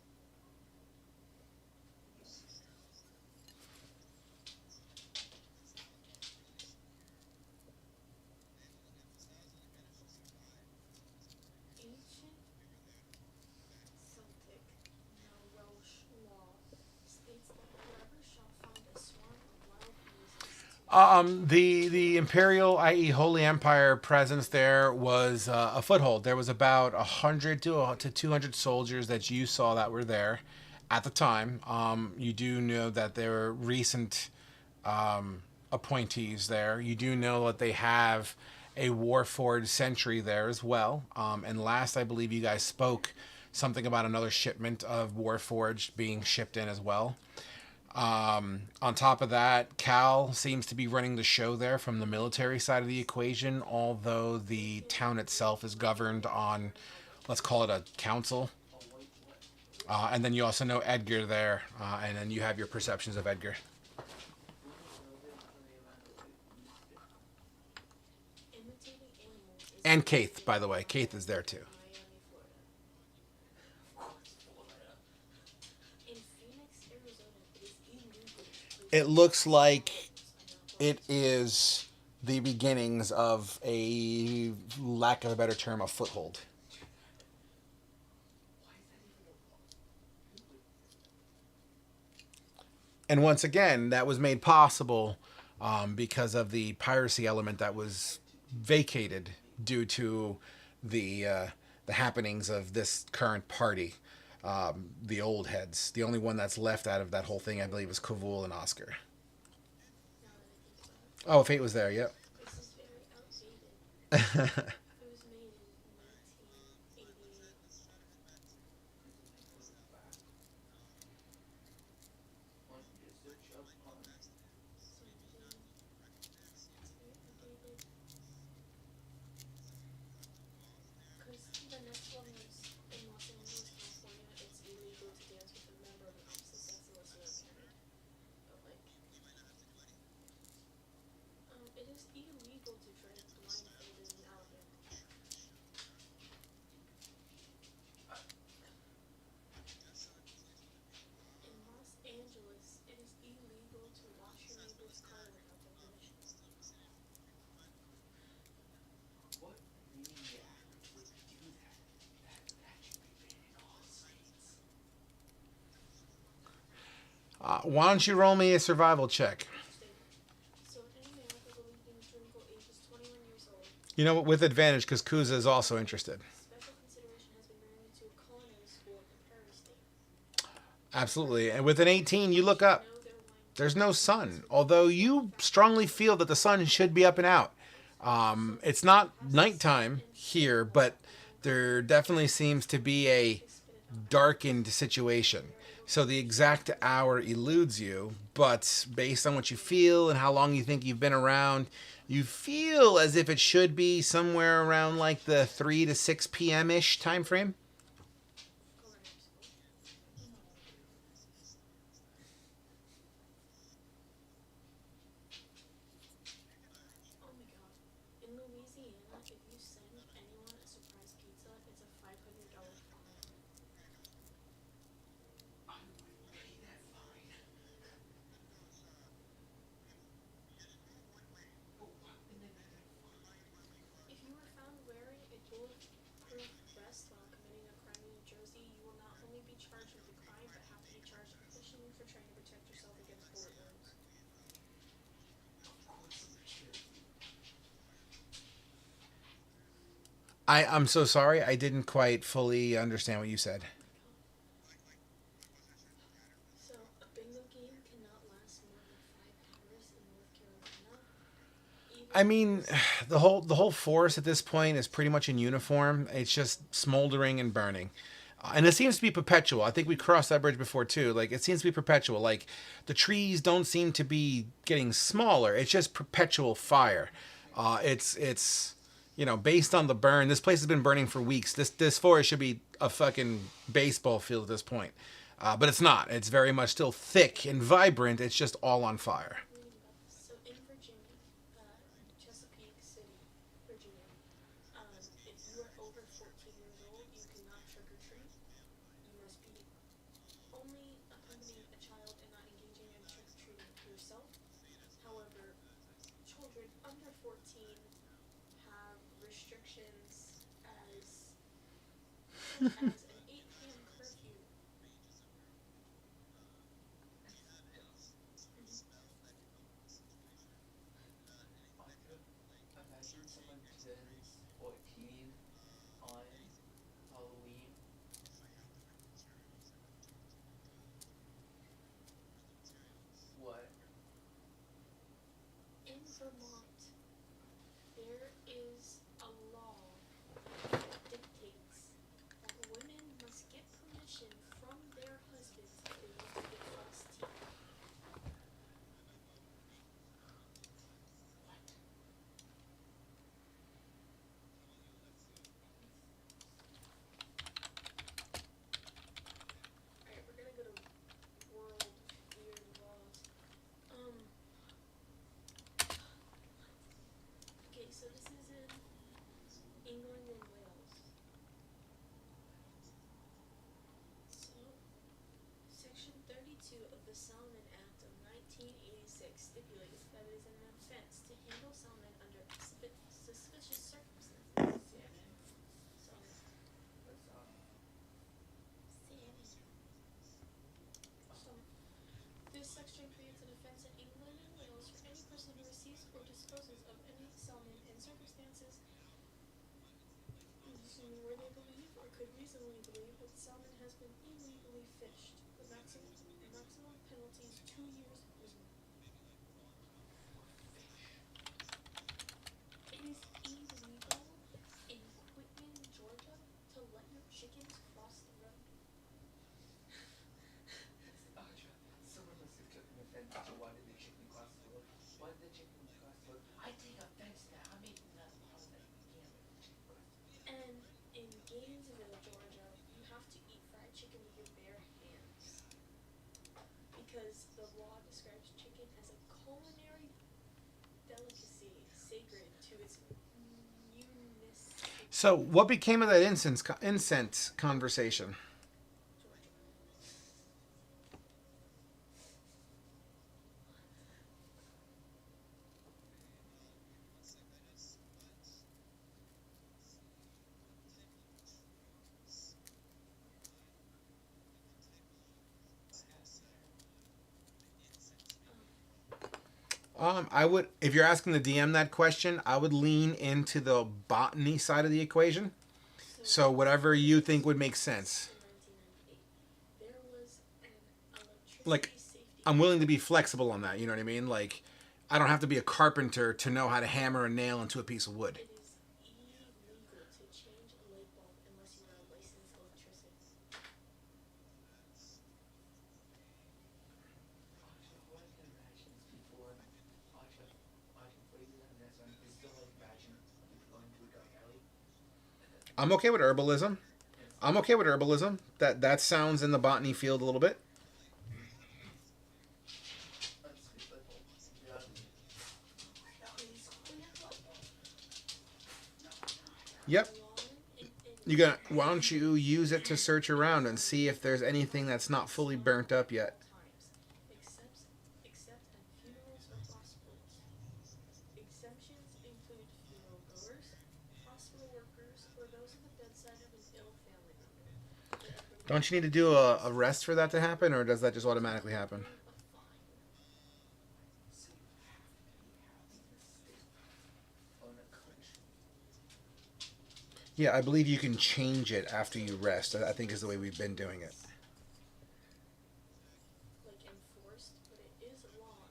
Ancient Celtic Welsh law states that whoever shall find a swarm of wild bees is to The Imperial, i.e., Holy Empire presence there was a foothold. There was about 100 to 200 soldiers that you saw that were there at the time. You do know that there were recent appointees there. You do know that they have a Warforged sentry there as well. And last, I believe you guys spoke something about another shipment of Warforged being shipped in as well. On top of that, Cal seems to be running the show there from the military side of the equation, although the town itself is governed on, let's call it a council. And then you also know Edgar there, and then you have your perceptions of Edgar. imitating animals is And Kaith, by the way. Kaith is there too. Miami, Florida. In Phoenix, Arizona, it is illegal to It looks like it is the beginnings of a, lack of a better term, a foothold. And once again, that was made possible because of the piracy element that was vacated due to the happenings of this current party, the old heads. The only one that's left out of that whole thing, I believe, is Kavul and Oscar. now that I think about it. Oh, Fate was there. Yep. This is very outdated. It was made in 1988. Want me to search up on Something. It's very outdated. Because the next one was in Los Angeles, California. It's illegal to dance with a member of the opposite sex unless you're married. But like, it is illegal to drink blindfolded in Alabama. In Los Angeles, it is illegal to wash your neighbor's car without their permission. what maniac would do that. That should be banned in all states. Why don't you roll me a survival check? So any male who believed in legal age is 21 years old. You know, with advantage because Kuza is also interested. Special consideration has been granted to a culinary school at the Prairie State. Absolutely. And with an 18, you look up. Know their wine. There's no sun, although you strongly feel that the sun should be up and out. It's not nighttime here, but there definitely seems to be a darkened situation. So the exact hour eludes you, but based on what you feel and how long you think you've been around, you feel as if it should be somewhere around like the 3 to 6 p.m.-ish time frame. Culinary school. charged with the crime but have to be charged officially for trying to protect yourself against bullet wounds. Of course I'm a cheerleader. I'm so sorry. I didn't quite fully understand what you said. So, a bingo game cannot last more than 5 hours in North Carolina. I mean, the whole forest at this point is pretty much in uniform. It's just smoldering and burning. And it seems to be perpetual. I think we crossed that bridge before too. Like it seems to be perpetual. Like the trees don't seem to be getting smaller. It's just perpetual fire. It's based on the burn. This place has been burning for weeks. This forest should be a fucking baseball field at this point, but it's not. It's very much still thick and vibrant. It's just all on fire. Reading about this. So, in Virginia, Chesapeake City, Virginia, if you are over 14 years old, you cannot trick or treat. You must be only accompanying a child and not engaging in trick or treating yourself. However, children under 14 have restrictions as an 8 p.m. curfew. Imagine someone turns 14 on Halloween. What? In Vermont, there is a law that dictates that women must get permission from their husbands if they want to get false teeth. What? Alright, we're gonna go to world weird laws. Okay, so this is in England and Wales. So, Section 32 of the Salmon Act of 1986 stipulates that it is an offense to handle salmon under suspicious circumstances. Salmon? Salmon. What's Salmon. So, this section creates an offense in England and Wales for any person who receives or disposes of any salmon in circumstances where they believe or could reasonably believe that the salmon has been illegally fished. The maximum penalty is 2 years imprisonment. It is illegal in Quitman, Georgia, to let your chickens cross the road. Aja, someone must have took an offense to why did the chicken cross the road? Why did the chicken cross the road? I take offense to how many that law that you can't let the chicken cross the road. And in Gainesville, Georgia, you have to eat fried chicken with your bare hands. Because the law describes chicken as a culinary delicacy sacred to its newness. So, what became of that incense conversation? Georgia. I would, if you're asking the DM that question, I would lean into the botany side of the equation. So whatever you think would make sense. In 1998, there was an electricity Like, safety. I'm willing to be flexible on that. You know what I mean? Like, I don't have to be a carpenter to know how to hammer a nail into a piece of wood. It is illegal to change a light bulb unless you are a licensed electrician. Aja, what I can imagine is people in Aja, before you learn this one, is still like imagine people going to a dark alley. I'm okay with herbalism. I'm okay with herbalism. That sounds in the botany field a little bit. Yep. You got. Why don't you use it to search around and see if there's anything that's not fully burnt up yet? Except at funerals or hospitals. Exemptions include funeral goers, hospital workers, or those at the bedside of an ill family member. Don't you need to do a rest for that to happen, or does that just automatically happen? So you have to be having a state on a country. Yeah, I believe you can change it after you rest. I think is the way we've been doing it. like enforced, but it is a law.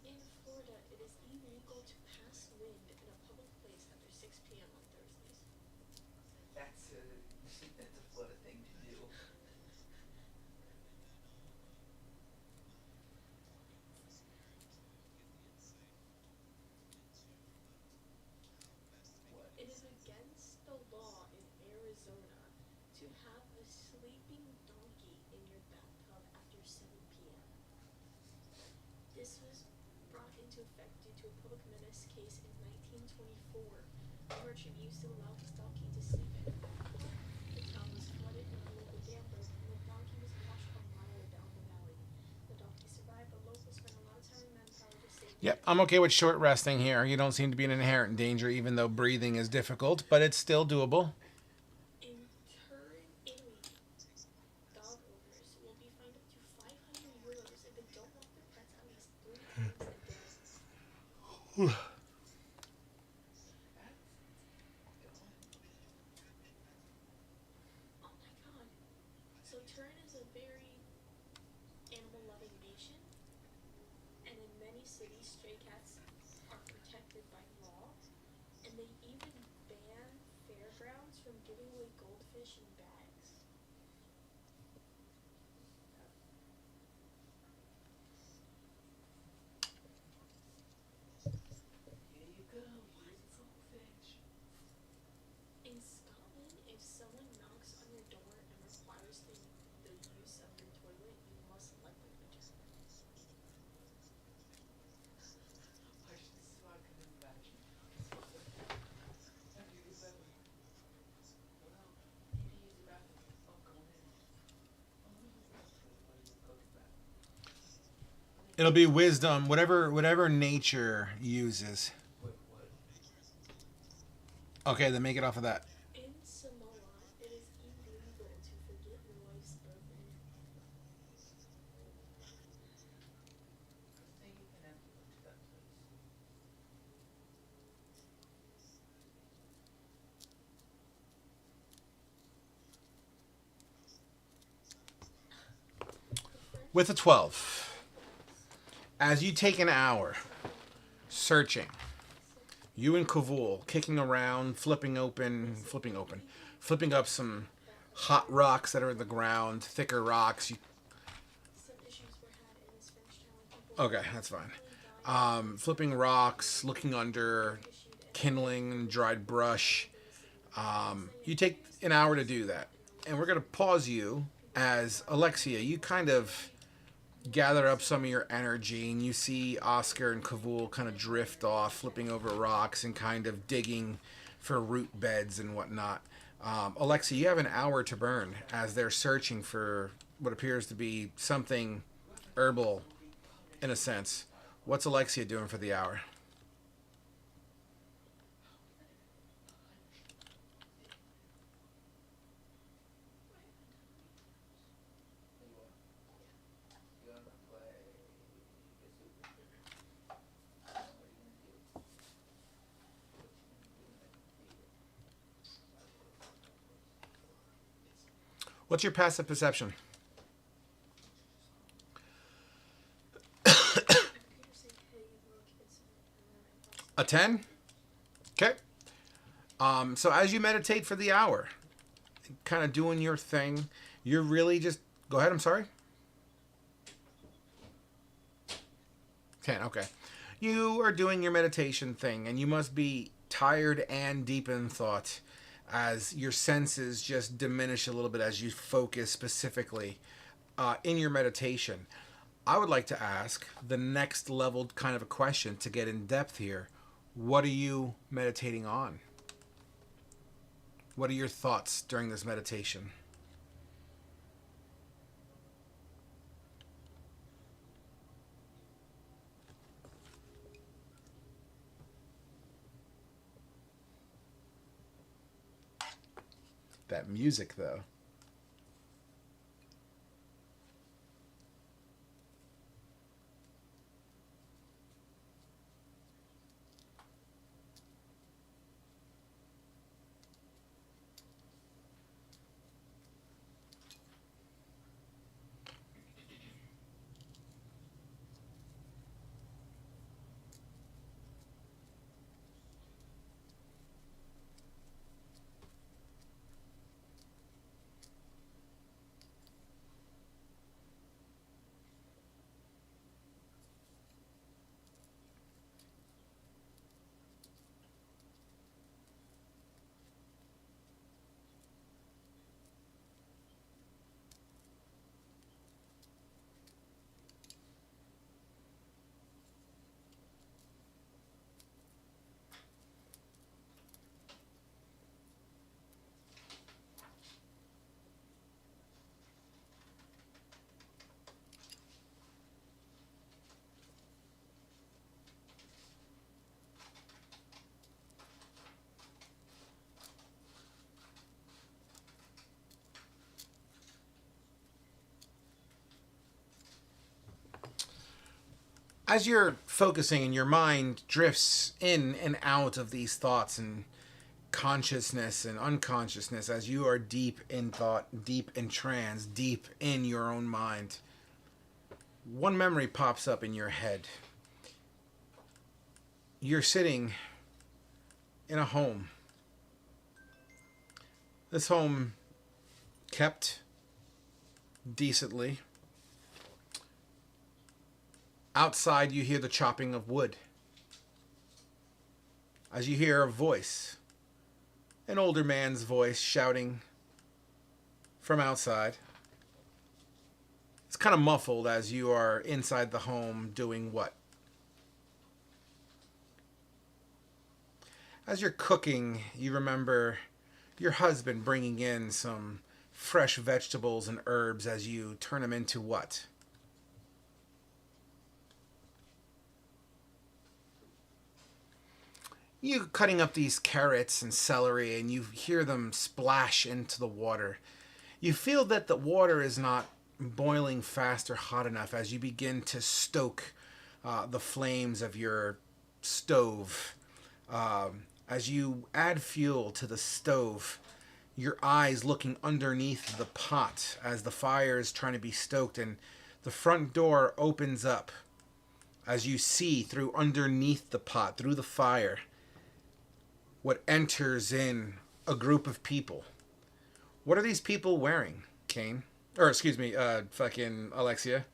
In Florida, it is illegal to pass wind in a public place after 6 p.m. on Thursdays. That's a Florida thing to do. What? It is against the law in Arizona to have a sleeping donkey in your bathtub after 7 p.m. This was brought into effect due to a public menace case in 1924. A merchant used to allow his donkey to sleep in a bathtub. The town was flooded when a local dam broke, and the donkey was washed a mile down the valley. The donkey survived, but locals spent a lot of time and manpower to save it. Yep, I'm okay with short resting here. You don't seem to be in inherent danger, even though breathing is difficult, but it's still doable. In Turin, Italy, dog owners will be fined up to €500 if they don't walk their pets at least 3 times a day. Oh my god. So Turin is a very animal-loving nation, and in many cities, stray cats are protected by law, and they even ban fairgrounds from giving away goldfish in bags. Here you go. Here's a goldfish. In Scotland, if someone knocks on your door and requires the use of your toilet, you must let them enter. This is what I can imagine. How do you use that one? Well, you need to use the bathroom. Oh, go in. Oh, no, everybody will go to the bathroom. It'll be wisdom, whatever nature uses. What? Okay, then make it off of that. In Samoa, it is illegal to forget your wife's birthday. First thing you can have to go to that place. With a 12, as you take an hour searching, you and Kavul kicking around, flipping up some hot rocks that are in the ground, thicker rocks. Some issues were had in this French town. People Okay, that's fine. Flipping rocks, looking under, kindling, dried brush. You take an hour to do that. And we're going to pause you as Alexia, you kind of gather up some of your energy and you see Oscar and Kavul kind of drift off, flipping over rocks and kind of digging for root beds and whatnot. Alexia, you have an hour to burn as they're searching for what appears to be something herbal in a sense. What's Alexia doing for the hour? You wanna play the super? What are you gonna do? What you gonna do? What's your passive perception? Computer said, hey, look, it's impossible. A 10? Okay. So as you meditate for the hour, kind of doing your thing, you're really just... Go ahead, I'm sorry. 10, okay. You are doing your meditation thing, and you must be tired and deep in thought as your senses just diminish a little bit as you focus specifically in your meditation. I would like to ask the next level kind of a question to get in depth here. What are you meditating on? What are your thoughts during this meditation? That music, though. As you're focusing and your mind drifts in and out of these thoughts and consciousness and unconsciousness, as you are deep in thought, deep in trance, deep in your own mind, one memory pops up in your head. You're sitting in a home. This home kept decently. Outside, you hear the chopping of wood. As you hear a voice, an older man's voice shouting from outside. It's kind of muffled as you are inside the home doing what? As you're cooking, you remember your husband bringing in some fresh vegetables and herbs as you turn them into what? You cutting up these carrots and celery and you hear them splash into the water. You feel that the water is not boiling fast or hot enough as you begin to stoke the flames of your stove. As you add fuel to the stove, your eyes looking underneath the pot as the fire is trying to be stoked, and the front door opens up as you see through underneath the pot, through the fire, what enters in a group of people. What are these people wearing, Kane? Or excuse me, fucking Alexia.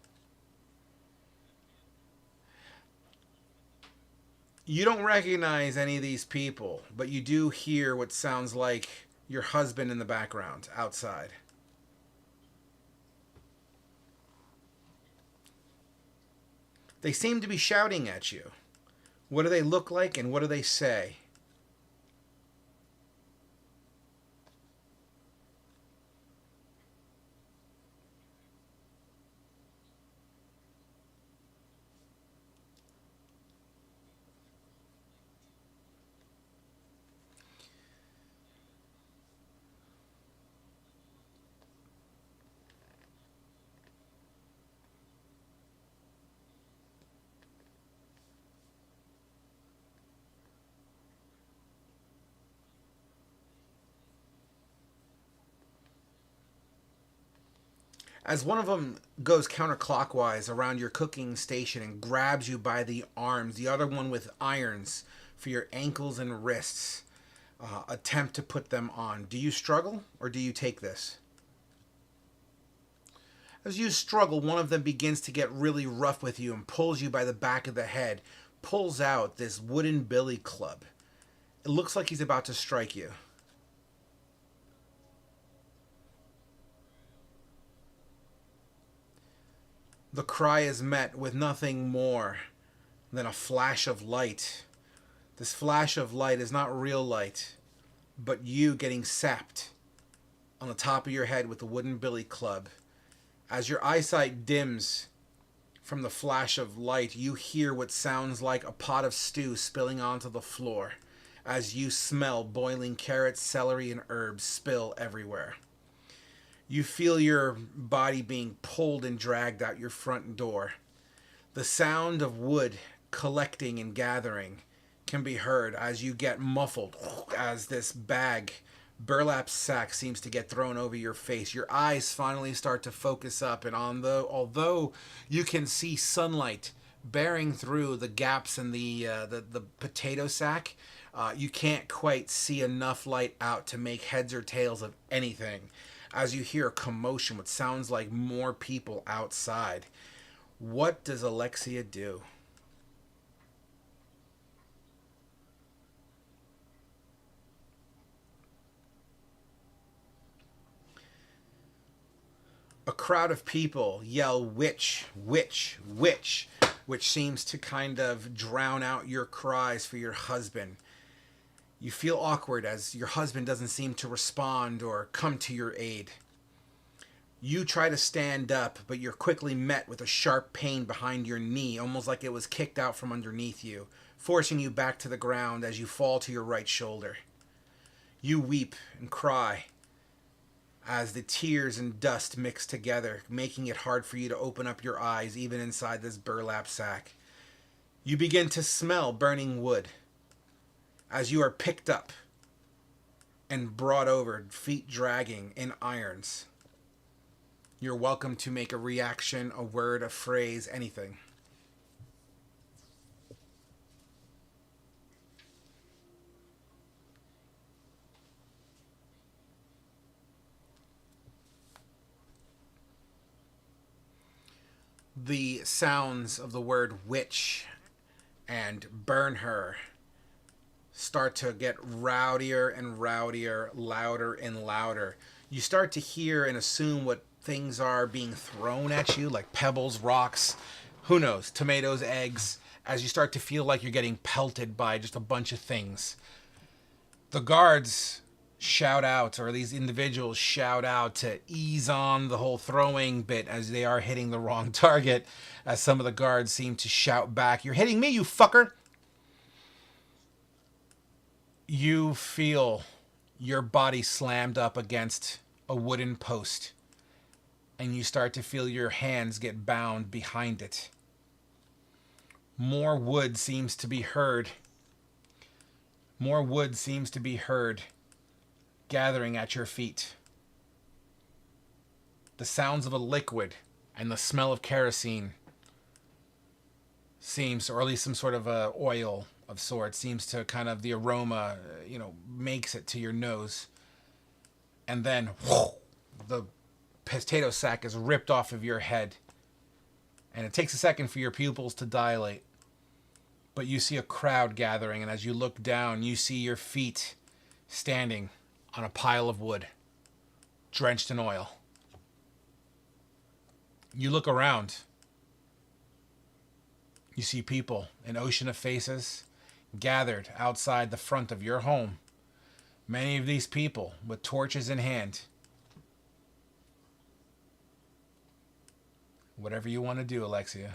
You don't recognize any of these people, but you do hear what sounds like your husband in the background outside. They seem to be shouting at you. What do they look like and what do they say? As one of them goes counterclockwise around your cooking station and grabs you by the arms, the other one with irons for your ankles and wrists, attempt to put them on. Do you struggle or do you take this? As you struggle, one of them begins to get really rough with you and pulls you by the back of the head, pulls out this wooden billy club. It looks like he's about to strike you. The cry is met with nothing more than a flash of light. This flash of light is not real light, but you getting sapped on the top of your head with the wooden billy club. As your eyesight dims from the flash of light, you hear what sounds like a pot of stew spilling onto the floor as you smell boiling carrots, celery, and herbs spill everywhere. You feel your body being pulled and dragged out your front door. The sound of wood collecting and gathering can be heard as you get muffled as this burlap sack seems to get thrown over your face. Your eyes finally start to focus up, and although you can see sunlight bearing through the gaps in the potato sack, you can't quite see enough light out to make heads or tails of anything. As you hear a commotion, what sounds like more people outside. What does Alexia do? A crowd of people yell, "Witch, witch, witch," which seems to kind of drown out your cries for your husband. You feel awkward as your husband doesn't seem to respond or come to your aid. You try to stand up, but you're quickly met with a sharp pain behind your knee, almost like it was kicked out from underneath you, forcing you back to the ground as you fall to your right shoulder. You weep and cry as the tears and dust mix together, making it hard for you to open up your eyes even inside this burlap sack. You begin to smell burning wood as you are picked up and brought over, feet dragging in irons. You're welcome to make a reaction, a word, a phrase, anything. The sounds of the word witch and burn her start to get rowdier and rowdier, louder and louder. You start to hear and assume what things are being thrown at you, like pebbles, rocks, who knows, tomatoes, eggs, as you start to feel like you're getting pelted by just a bunch of things. The guards shout out, or these individuals shout out to ease on the whole throwing bit as they are hitting the wrong target, as some of the guards seem to shout back, "You're hitting me, you fucker!" You feel your body slammed up against a wooden post, and you start to feel your hands get bound behind it. More wood seems to be heard. More wood seems to be heard gathering at your feet. The sounds of a liquid and the smell of kerosene seems, or at least some sort of oil of sorts, seems to kind of, the aroma, makes it to your nose. And then the potato sack is ripped off of your head. And it takes a second for your pupils to dilate. But you see a crowd gathering, and as you look down, you see your feet standing on a pile of wood, drenched in oil. You look around. You see people, an ocean of faces, gathered outside the front of your home. Many of these people with torches in hand. Whatever you want to do, Alexia.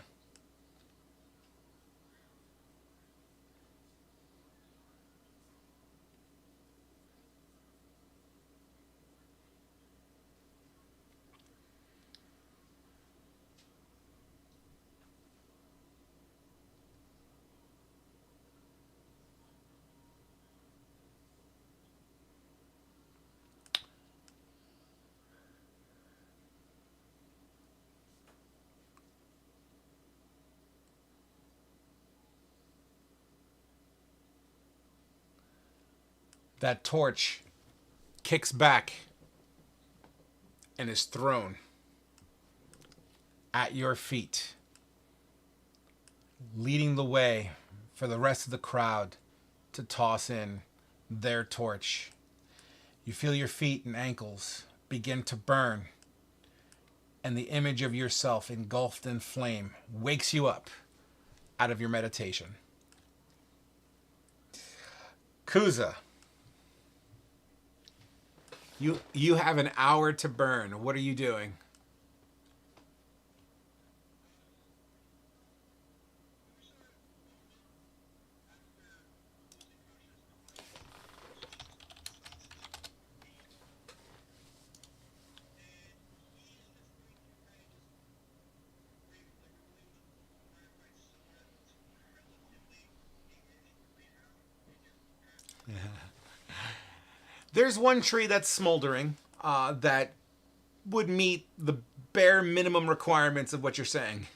That torch kicks back and is thrown at your feet, leading the way for the rest of the crowd to toss in their torch. You feel your feet and ankles begin to burn, and the image of yourself engulfed in flame wakes you up out of your meditation. Kuza. You have an hour to burn. What are you doing? There's one tree that's smoldering that would meet the bare minimum requirements of what you're saying.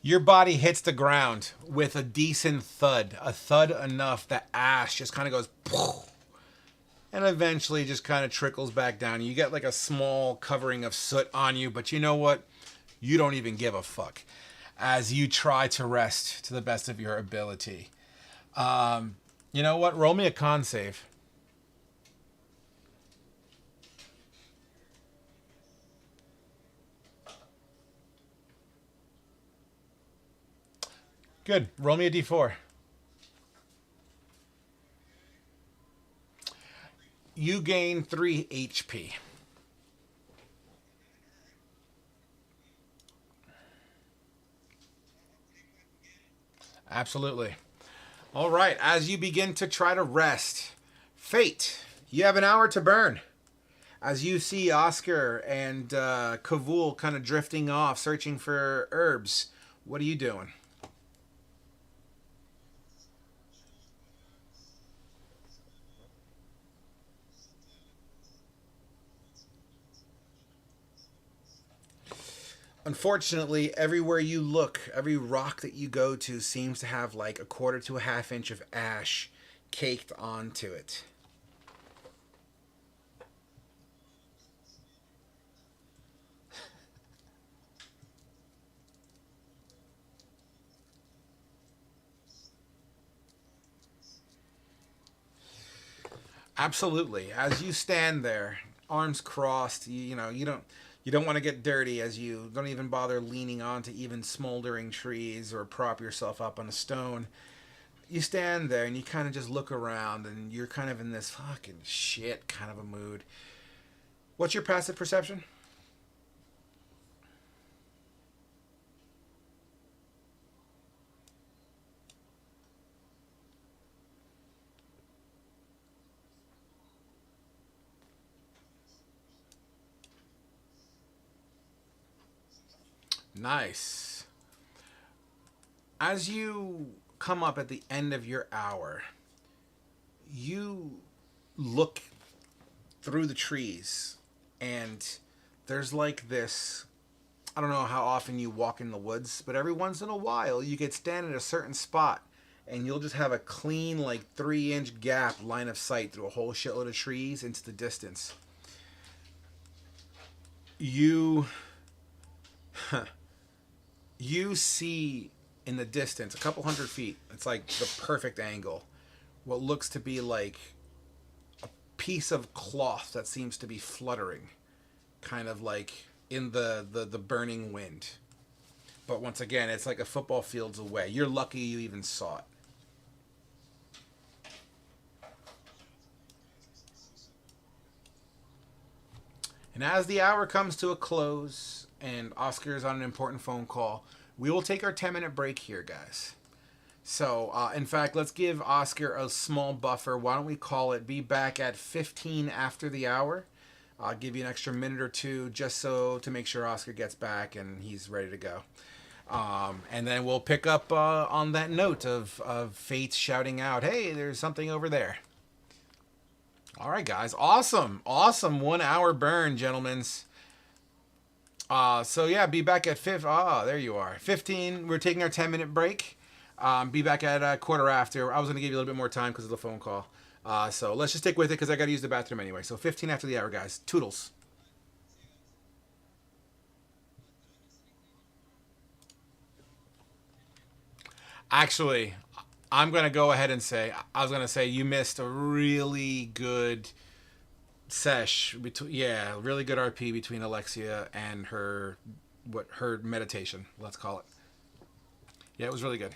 Your body hits the ground with a decent thud. A thud enough that ash just kind of goes poof, and eventually just kind of trickles back down. You get like a small covering of soot on you, but you know what? You don't even give a fuck as you try to rest to the best of your ability. You know what? Roll me a con save. Good. Roll me a d4. You gain 3 HP. Absolutely. All right, as you begin to try to rest, Fate, you have an hour to burn. As you see Oscar and Kavul kind of drifting off, searching for herbs, what are you doing? Unfortunately, everywhere you look, every rock that you go to seems to have like a quarter to a half inch of ash caked onto it. Absolutely. As you stand there, arms crossed, you don't want to get dirty as you don't even bother leaning onto even smoldering trees or prop yourself up on a stone. You stand there and you kind of just look around and you're kind of in this fucking shit kind of a mood. What's your passive perception? Nice. As you come up at the end of your hour, you look through the trees and there's like this. I don't know how often you walk in the woods, but every once in a while you could stand at a certain spot and you'll just have a clean, like 3-inch gap line of sight through a whole shitload of trees into the distance. You you see in the distance, a couple hundred feet, it's like the perfect angle, what looks to be like a piece of cloth that seems to be fluttering, kind of like in the burning wind. But once again, it's like a football field's away. You're lucky you even saw it. And as the hour comes to a close and Oscar is on an important phone call, we will take our 10-minute break here, guys. So, in fact, let's give Oscar a small buffer. Why don't we call it be back at 15 after the hour? I'll give you an extra minute or two just so to make sure Oscar gets back and he's ready to go. And then we'll pick up on that note of Fate shouting out, hey, there's something over there. All right, guys. Awesome. Awesome 1 hour burn, gentlemen. So yeah, be back at there you are. 15. We're taking our 10-minute break. Be back at a quarter after. I was going to give you a little bit more time because of the phone call. So let's just stick with it because I got to use the bathroom anyway. So 15 after the hour, guys. Toodles. Actually, I'm going to go ahead and say, I was going to say you missed a really good sesh between, yeah, really good RP between Alexia and her meditation, let's call it. Yeah, it was really good.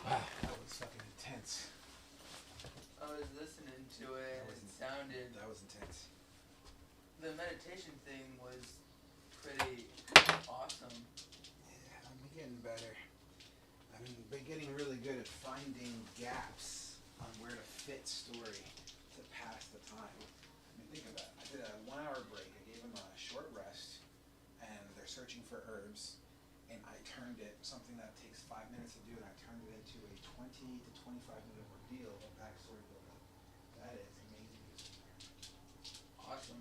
Wow, that was fucking intense. I was listening to it and it sounded. That was intense. The meditation thing was pretty awesome. getting better. I've been getting really good at finding gaps on where to fit story to pass the time. I mean, think about it. I did a 1 hour break. I gave them a short rest, and they're searching for herbs. And I turned it, something that takes 5 minutes to do, and I turned it into a 20 to 25 minute ordeal of backstory buildup. That is amazing. Awesome.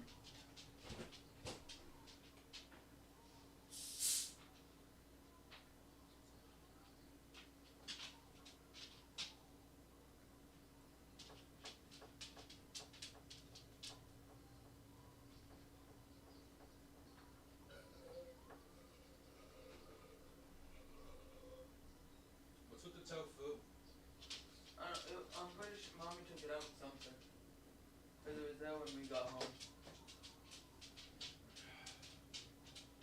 What's with the tofu? I'm pretty sure mommy took it out with something. Cause it was there when we got home.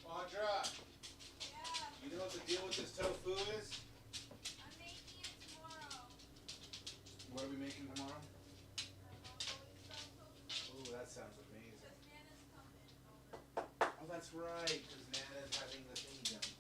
Audra, Yeah, you know what the deal with this tofu is? I'm making it tomorrow. What are we making tomorrow? I'm Oh, that sounds amazing. because Nana's coming over. Oh, that's right, because Nana's having the thingy done.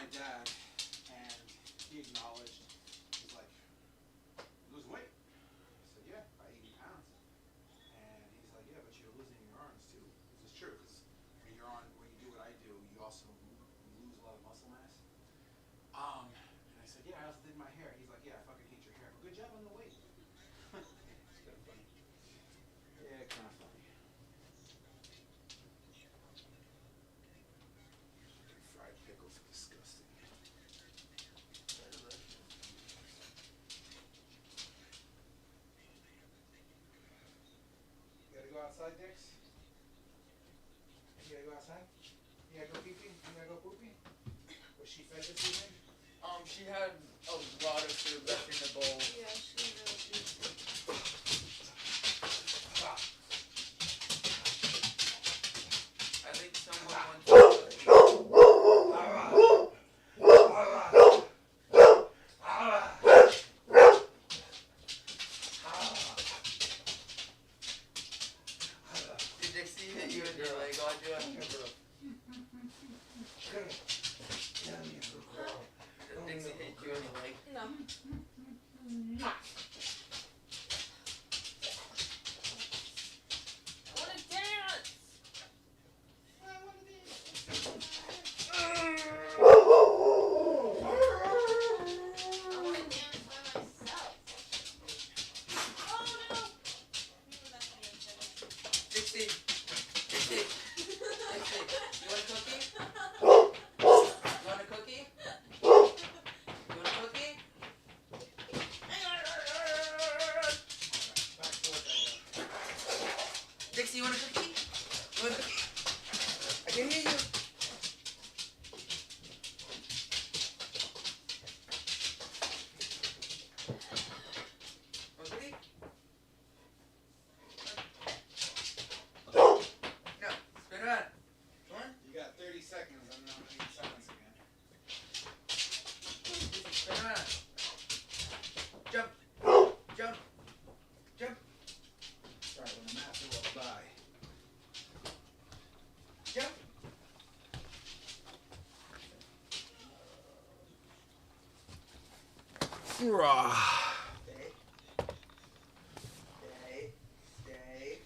my dad, and he acknowledged. He's like, "Lose weight." I said, "Yeah, by 80 pounds." And he's like, "Yeah, but you're losing your arms too." This is true because when you do what I do, you also lose a lot of muscle mass. And I said, "Yeah, I also did my hair." He's like, "Yeah, I fucking hate your hair, but good job on the weight." It's kind of funny. Yeah, kind of funny. Fried pickles are disgusting. You gotta go outside, Dix? You gotta go outside? You gotta go pee-pee? You gotta go poopy? Was she fed this evening? She had a lot of food left in the bowl. Yeah, she really Ah. I think someone wants to Did Dixie hit you in your leg, Audra? Did Dixie hit you in the leg? No. I want to dance! I want to dance by myself. Oh no! Dixie! Dixie! Dixie! You want a cookie? You want a cookie? You want a cookie? Dixie, you want a cookie? You want a cookie? I can hear you. Want a cookie? No, spin around. Come on. You got 30 seconds and then I'm gonna need silence again. Spin around. Jump. Jump. Jump. Alright, when the master walks by. Jump. Rah. Stay. Stay. Stay.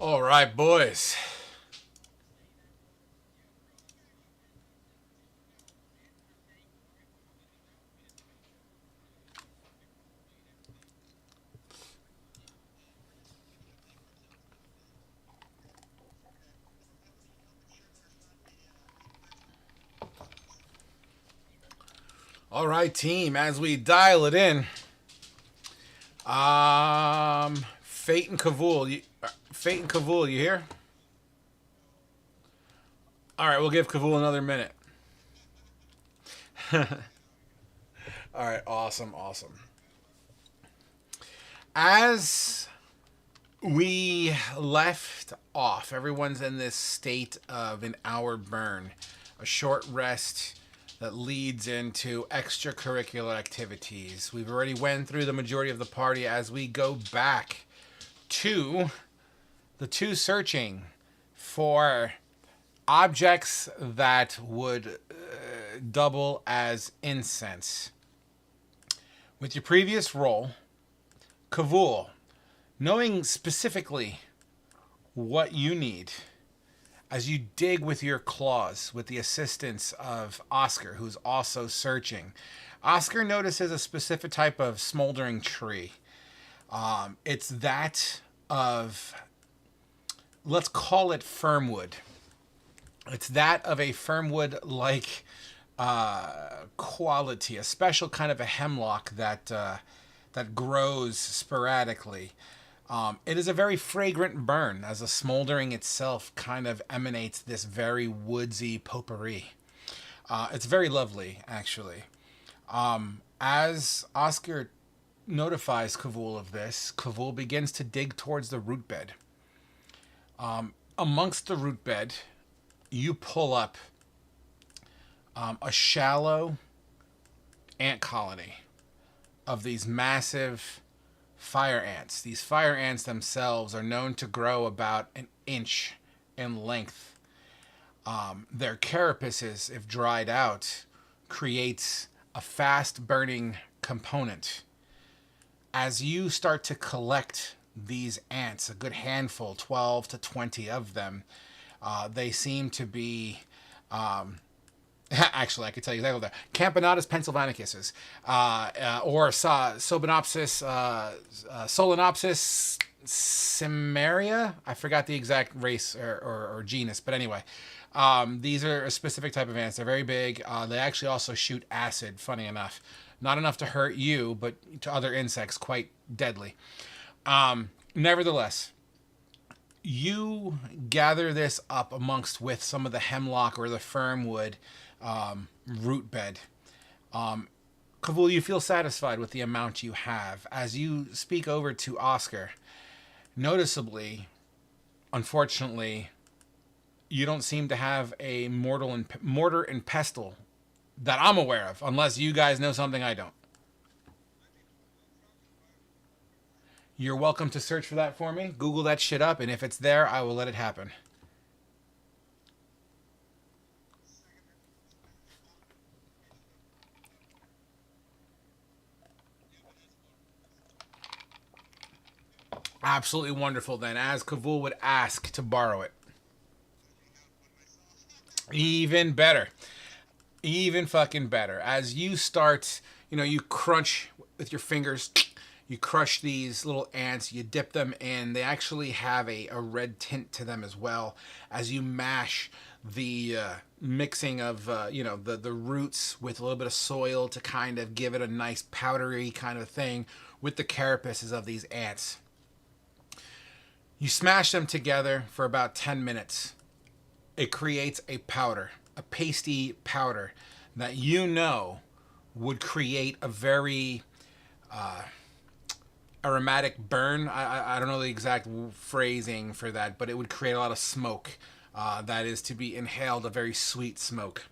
All right, boys. All right, team. As we dial it in, Fate and Kavul, you here? All right, we'll give Kavul another minute. All right, awesome. As we left off, everyone's in this state of an hour burn, a short rest that leads into extracurricular activities. We've already went through the majority of the party as we go back to the two searching for objects that would double as incense. With your previous roll, Kavul, knowing specifically what you need, As you dig with your claws with the assistance of Oscar, who's also searching, Oscar notices a specific type of smoldering tree. It's that of, let's call it firmwood. It's that of a firmwood like quality, a special kind of a hemlock that grows sporadically. It is a very fragrant burn, as the smoldering itself kind of emanates this very woodsy potpourri. It's very lovely, actually. As Oscar notifies Kavul of this, Kavul begins to dig towards the root bed. Amongst the root bed, you pull up a shallow ant colony of these massive fire ants. These fire ants themselves are known to grow about an inch in length. Their carapaces, if dried out, creates a fast burning component. As you start to collect these ants, a good handful, 12 to 20 of them, they seem to be actually, I could tell you exactly what they're. Campanatus pennsylvanicus, or Solenopsis, Solenopsis cimeria. I forgot the exact race or genus, but anyway, these are a specific type of ants. They're very big. They actually also shoot acid, funny enough. Not enough to hurt you, but to other insects, quite deadly. Nevertheless, you gather this up amongst with some of the hemlock or the firmwood root bed. Kavul, you feel satisfied with the amount you have. As you speak over to Oscar, noticeably, unfortunately, you don't seem to have a mortar and pestle that I'm aware of, unless you guys know something I don't. You're welcome to search for that for me. Google that shit up, and if it's there, I will let it happen. Absolutely wonderful, then, as Kavul would ask to borrow it. Even better. Even fucking better. As you start, you crunch with your fingers. You crush these little ants, you dip them in. They actually have a red tint to them as well. As you mash the mixing of, the roots with a little bit of soil to kind of give it a nice powdery kind of thing with the carapaces of these ants. You smash them together for about 10 minutes. It creates a powder, a pasty powder that would create a very aromatic burn. I don't know the exact phrasing for that, but it would create a lot of smoke that is to be inhaled, a very sweet smoke.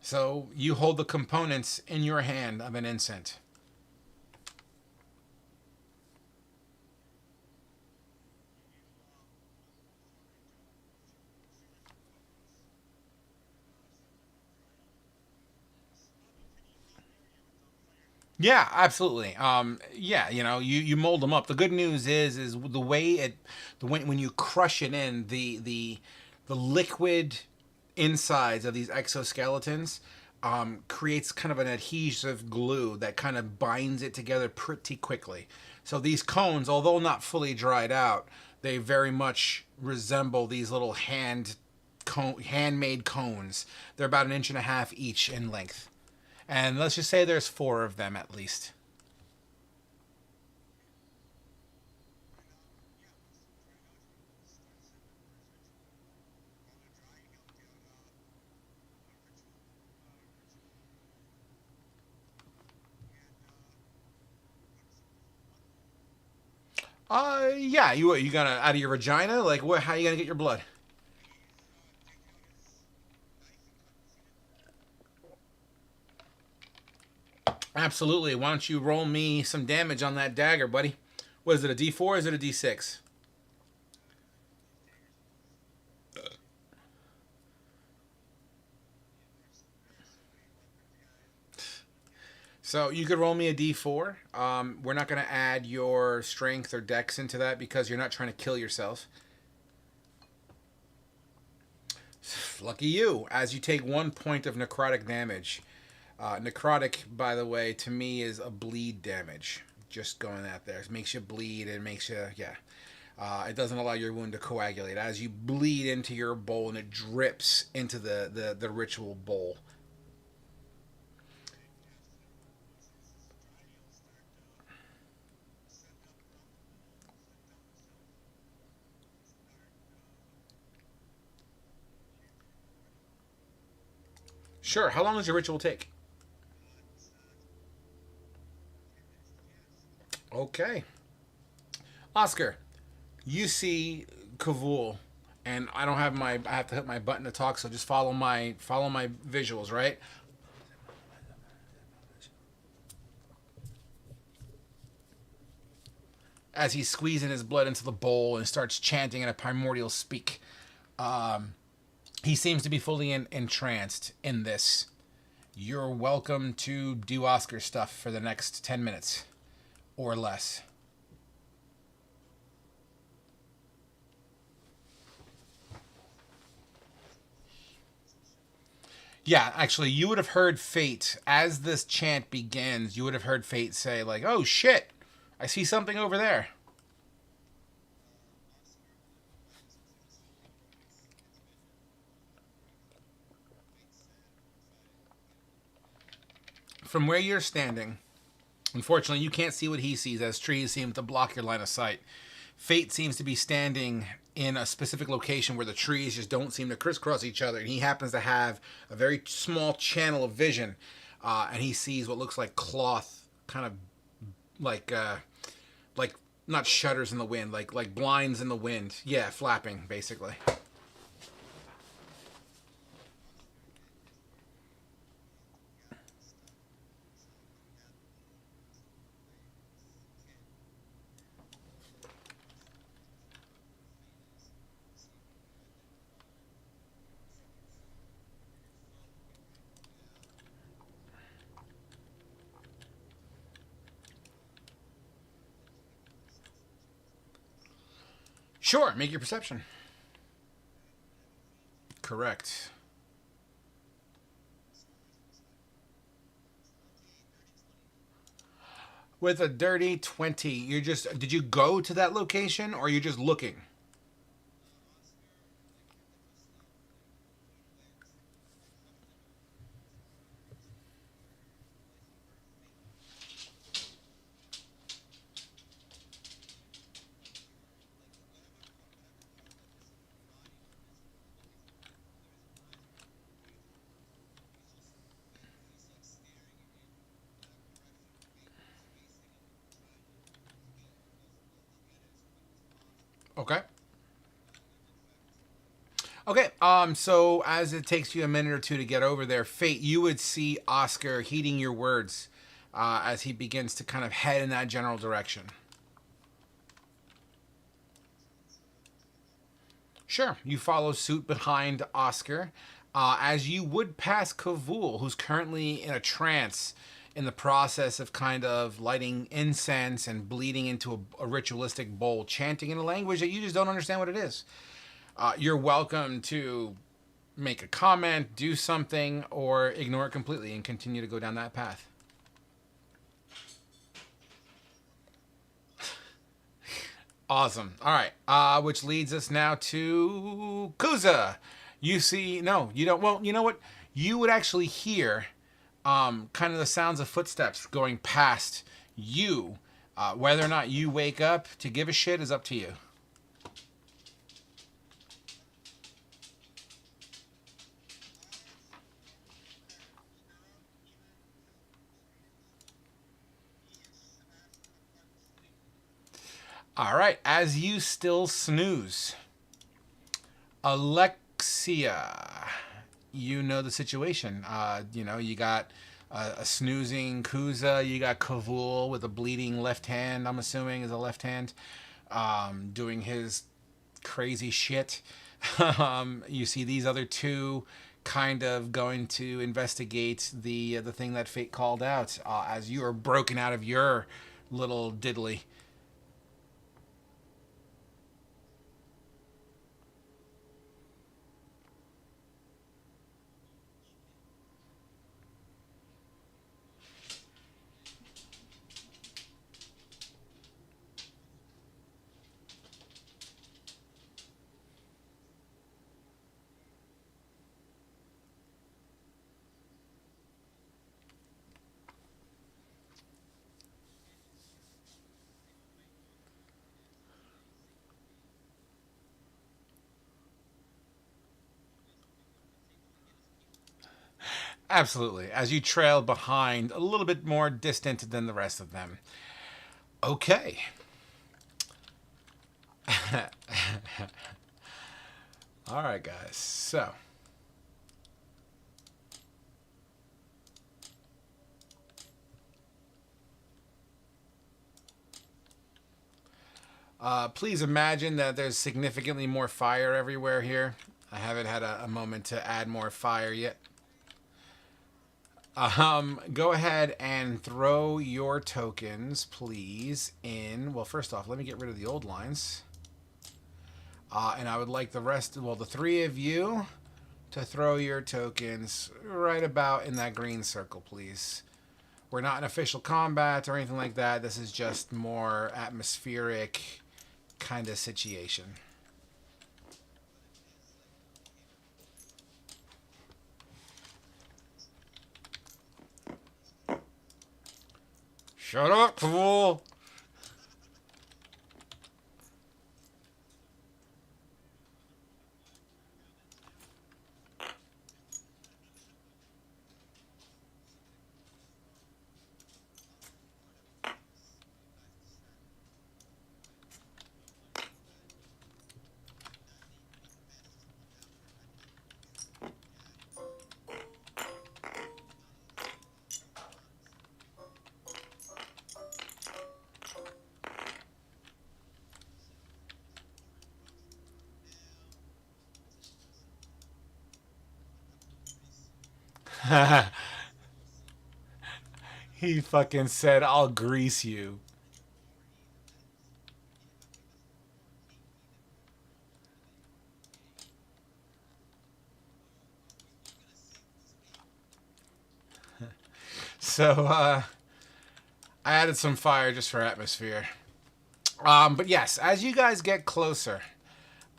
So you hold the components in your hand of an incense. Yeah, absolutely. You mold them up. The good news is the way when you crush it in, the liquid insides of these exoskeletons creates kind of an adhesive glue that kind of binds it together pretty quickly. So these cones, although not fully dried out, they very much resemble these little handmade cones. They're about 1.5 inches each in length. And let's just say there's 4 of them at least. Yeah, you gonna out of your vagina? Like, what? How you gonna get your blood? Absolutely. Why don't you roll me some damage on that dagger, buddy? What is it, a D4 or is it a D6? So you could roll me a D4. We're not going to add your strength or dex into that because you're not trying to kill yourself. Lucky you. As you take 1 point of necrotic damage. Necrotic, by the way, to me is a bleed damage. Just going out there. It makes you bleed and makes you, yeah. It doesn't allow your wound to coagulate. As you bleed into your bowl and it drips into the ritual bowl. Sure. How long does your ritual take? Okay. Oscar, you see Kavul, and I don't have my. I have to hit my button to talk, so just follow my visuals, right? As he's squeezing his blood into the bowl and starts chanting in a primordial speak. He seems to be fully entranced in this. You're welcome to do Oscar stuff for the next 10 minutes or less. Yeah, actually, you would have heard Fate, as this chant begins, you would have heard Fate say, like, oh shit, I see something over there. From where you're standing, unfortunately, you can't see what he sees as trees seem to block your line of sight. Fate seems to be standing in a specific location where the trees just don't seem to crisscross each other, and he happens to have a very small channel of vision, and he sees what looks like cloth, kind of like not shutters in the wind, like blinds in the wind. Yeah, flapping basically. Sure, make your perception. Correct. With a dirty 20, you're just. Did you go to that location or are you just looking? Okay. Okay. So as it takes you a minute or two to get over there, Fate, you would see Oscar heeding your words as he begins to kind of head in that general direction. Sure. You follow suit behind Oscar as you would pass Kavul, who's currently in a trance in the process of kind of lighting incense and bleeding into a ritualistic bowl, chanting in a language that you just don't understand what it is. You're welcome to make a comment, do something, or ignore it completely and continue to go down that path. Awesome. All right. Which leads us now to Kuza. You see, no, you don't. Well, you know what? You would actually hear kind of the sounds of footsteps going past you. Whether or not you wake up to give a shit is up to you. All right. As you still snooze, Alexia, you know the situation. You got a snoozing Kuza. You got Kavul with a bleeding left hand. I'm assuming is a left hand, doing his crazy shit. You see these other two kind of going to investigate the thing that Fate called out as you are broken out of your little diddly. Absolutely. As you trail behind, a little bit more distant than the rest of them. Okay. All right, guys. So. Please imagine that there's significantly more fire everywhere here. I haven't had a moment to add more fire yet. Go ahead and throw your tokens, please, in. Well, first off, let me get rid of the old lines. And I would like the rest, well, the three of you to throw your tokens right about in that green circle, please. We're not in official combat or anything like that. This is just more atmospheric kind of situation. Shut up, fool! He fucking said, I'll grease you. So, I added some fire just for atmosphere. But yes, as you guys get closer,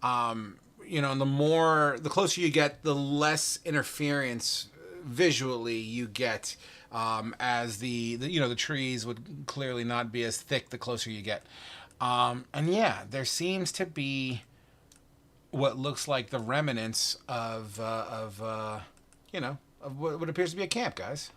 you know, the closer you get, the less interference visually you get. As the trees would clearly not be as thick the closer you get. And yeah, there seems to be what looks like the remnants of what appears to be a camp, guys.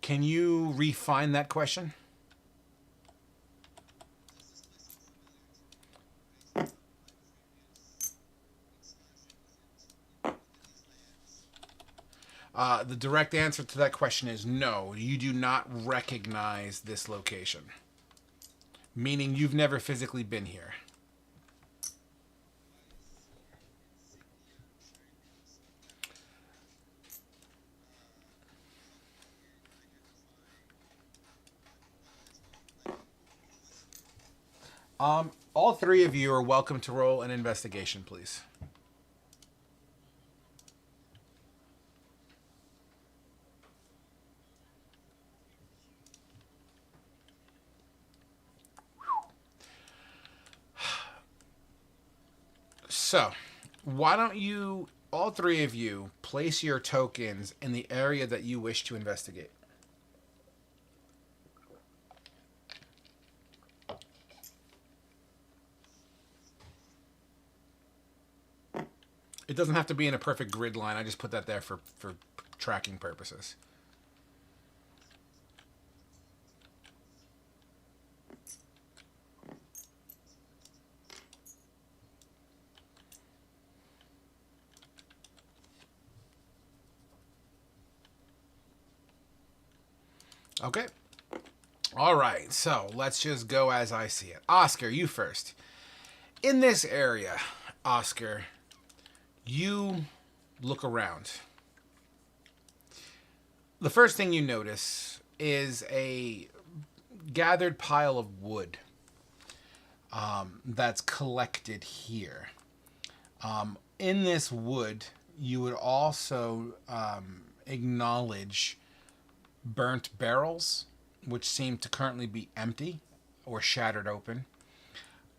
Can you refine that question? The direct answer to that question is no. You do not recognize this location. Meaning you've never physically been here. All three of you are welcome to roll an investigation, please. So, why don't you, all three of you, place your tokens in the area that you wish to investigate? It doesn't have to be in a perfect grid line. I just put that there for tracking purposes. Okay. All right. So let's just go as I see it. Oscar, you first. In this area, Oscar, you look around. The first thing you notice is a gathered pile of wood that's collected here. In this wood, you would also acknowledge burnt barrels, which seem to currently be empty or shattered open.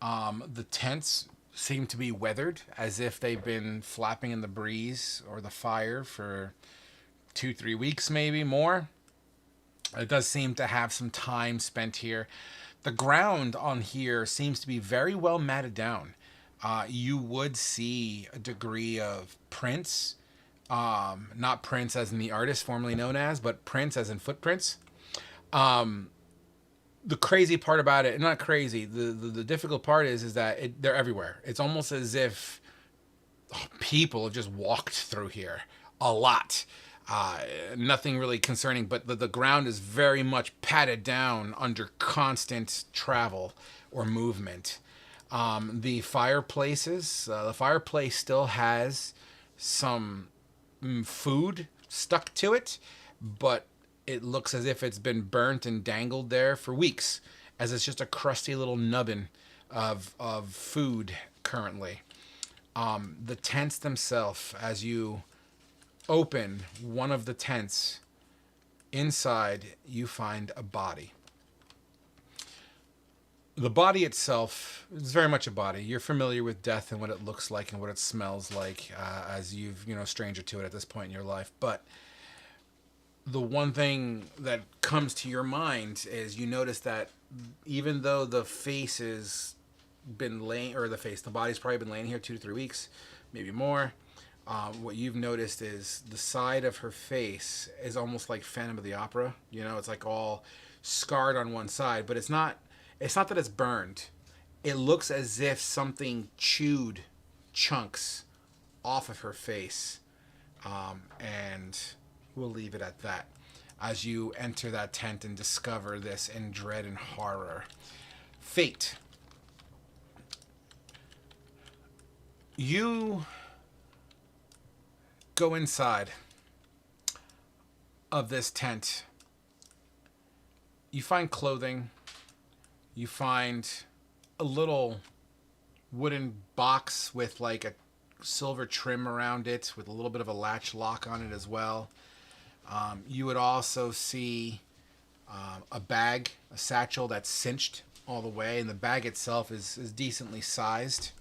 The tents seem to be weathered, as if they've been flapping in the breeze or the fire for 2-3 weeks, maybe more. It does seem to have some time spent here. The ground on here seems to be very well matted down. You would see a degree of prints, not prints as in the artist formerly known as, but prints as in footprints. The crazy part about it, not crazy, the difficult part is that they're everywhere. It's almost as if people have just walked through here a lot. Nothing really concerning, but the ground is very much patted down under constant travel or movement. The fireplaces, the fireplace still has some food stuck to it, but it looks as if it's been burnt and dangled there for weeks, as it's just a crusty little nubbin of food currently. The tents themselves, as you open one of the tents, inside you find a body. The body itself is very much a body. You're familiar with death and what it looks like and what it smells like, as you've, stranger to it at this point in your life. But the one thing that comes to your mind is you notice that even though the face has been laying, or the body's probably been laying here 2 to 3 weeks, maybe more. What you've noticed is the side of her face is almost like Phantom of the Opera. It's like all scarred on one side, but it's not that it's burned. It looks as if something chewed chunks off of her face. And we'll leave it at that as you enter that tent and discover this in dread and horror. Fate. You go inside of this tent. You find clothing. You find a little wooden box with like a silver trim around it with a little bit of a latch lock on it as well. You would also see a bag, a satchel that's cinched all the way, and the bag itself is decently sized.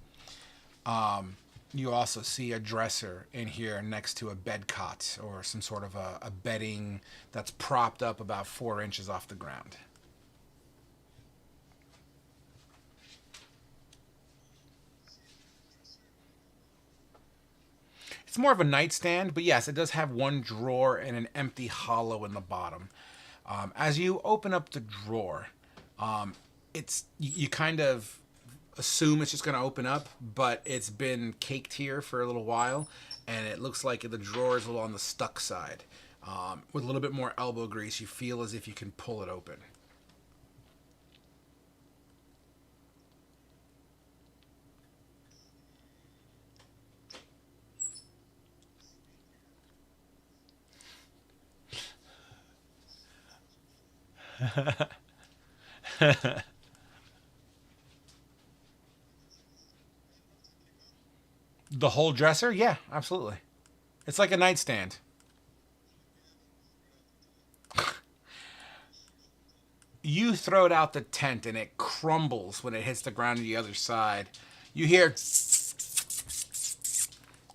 You also see a dresser in here next to a bed cot or some sort of a bedding that's propped up about 4 inches off the ground. It's more of a nightstand, but yes, it does have one drawer and an empty hollow in the bottom. As you open up the drawer, you kind of assume it's just going to open up, but it's been caked here for a little while, and it looks like the drawer is a little on the stuck side. With a little bit more elbow grease, you feel as if you can pull it open. The whole dresser? Yeah, absolutely. It's like a nightstand. You throw it out the tent and it crumbles when it hits the ground on the other side. You hear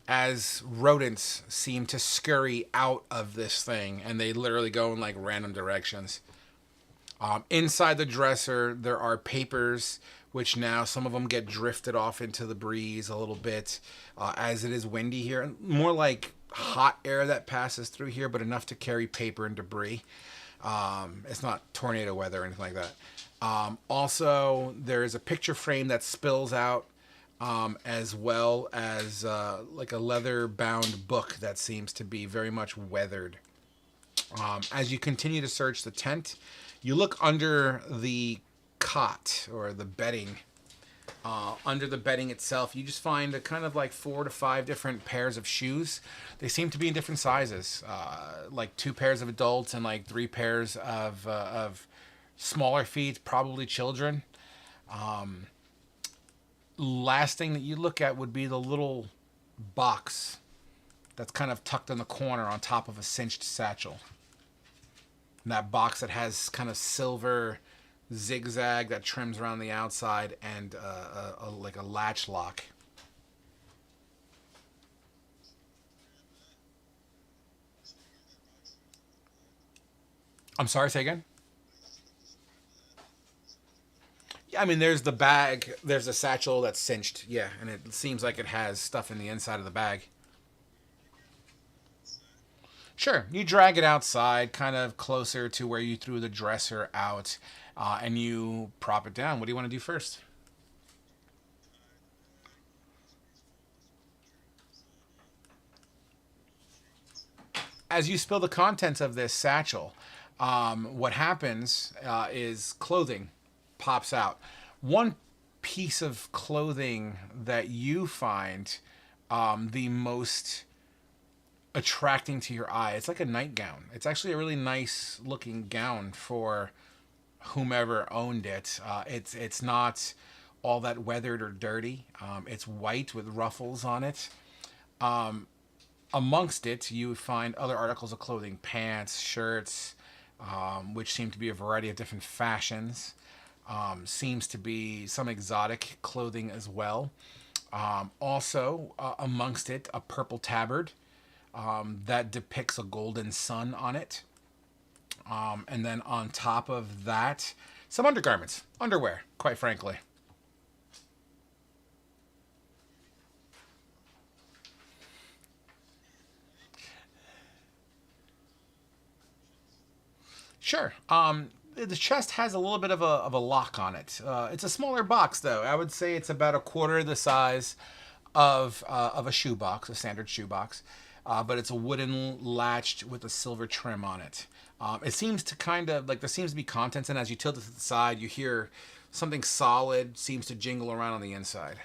as rodents seem to scurry out of this thing, and they literally go in like random directions. Inside the dresser, there are papers, which now some of them get drifted off into the breeze a little bit, as it is windy here. More like hot air that passes through here, but enough to carry paper and debris. It's not tornado weather or anything like that. Also, there is a picture frame that spills out, as well as like a leather-bound book that seems to be very much weathered. As you continue to search the tent, you look under the cot or the bedding. Under the bedding itself, you just find a kind of like 4 to 5 different pairs of shoes. They seem to be in different sizes, like 2 pairs of adults and like 3 pairs of smaller feet, probably children. Last thing that you look at would be the little box that's kind of tucked in the corner on top of a cinched satchel. And that box that has kind of silver zigzag that trims around the outside, and like a latch lock. I'm sorry, say again? Yeah, I mean, there's the bag, there's a satchel that's cinched, yeah, and it seems like it has stuff in the inside of the bag. Sure, you drag it outside, kind of closer to where you threw the dresser out, and you prop it down. What do you want to do first? As you spill the contents of this satchel, what happens is clothing pops out. One piece of clothing that you find the most attracting to your eye. It's like a nightgown. It's actually a really nice looking gown for whomever owned it. It's not all that weathered or dirty. It's white with ruffles on it. Amongst it, you find other articles of clothing, pants, shirts, which seem to be a variety of different fashions. Seems to be some exotic clothing as well. Also, amongst it, a purple tabard that depicts a golden sun on it. And then on top of that, some undergarments, underwear, quite frankly. Sure. The chest has a little bit of a lock on it. It's a smaller box, though. I would say it's about a quarter the size of a shoebox, a standard shoebox. But it's a wooden latched with a silver trim on it. It seems to kind of, like, there seems to be contents, and as you tilt it to the side, you hear something solid seems to jingle around on the inside.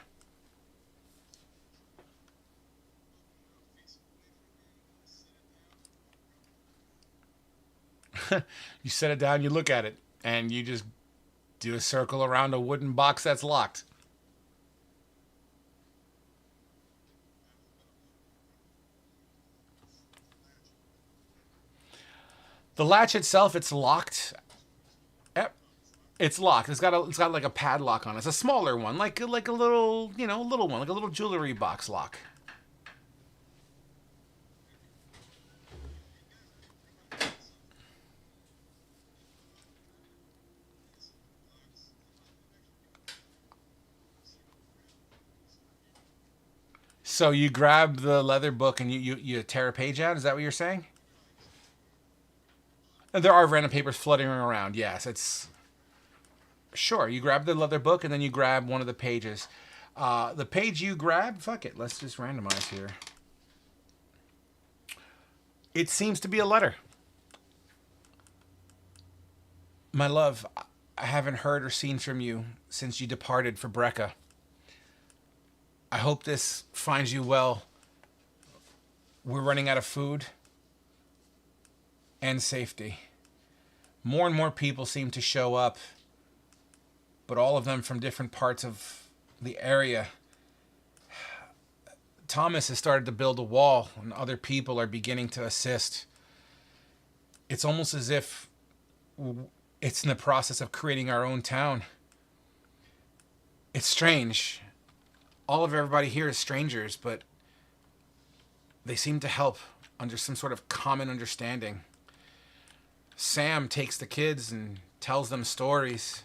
You set it down, you look at it, and you just do a circle around a wooden box that's locked. The latch itself, it's locked. Yep, it's locked. It's got like a padlock on it. It's a smaller one, like a little, little one, like a little jewelry box lock. So you grab the leather book and you tear a page out. Is that what you're saying? And there are random papers fluttering around. Yes, it's sure. You grab the leather book and then you grab one of the pages. The page you grab, fuck it. Let's just randomize here. It seems to be a letter. My love, I haven't heard or seen from you since you departed for Brecca. I hope this finds you well. We're running out of food and safety. More and more people seem to show up, but all of them from different parts of the area. Thomas has started to build a wall, and other people are beginning to assist. It's almost as if it's in the process of creating our own town. It's strange. All of everybody here is strangers, but they seem to help under some sort of common understanding. Sam takes the kids and tells them stories.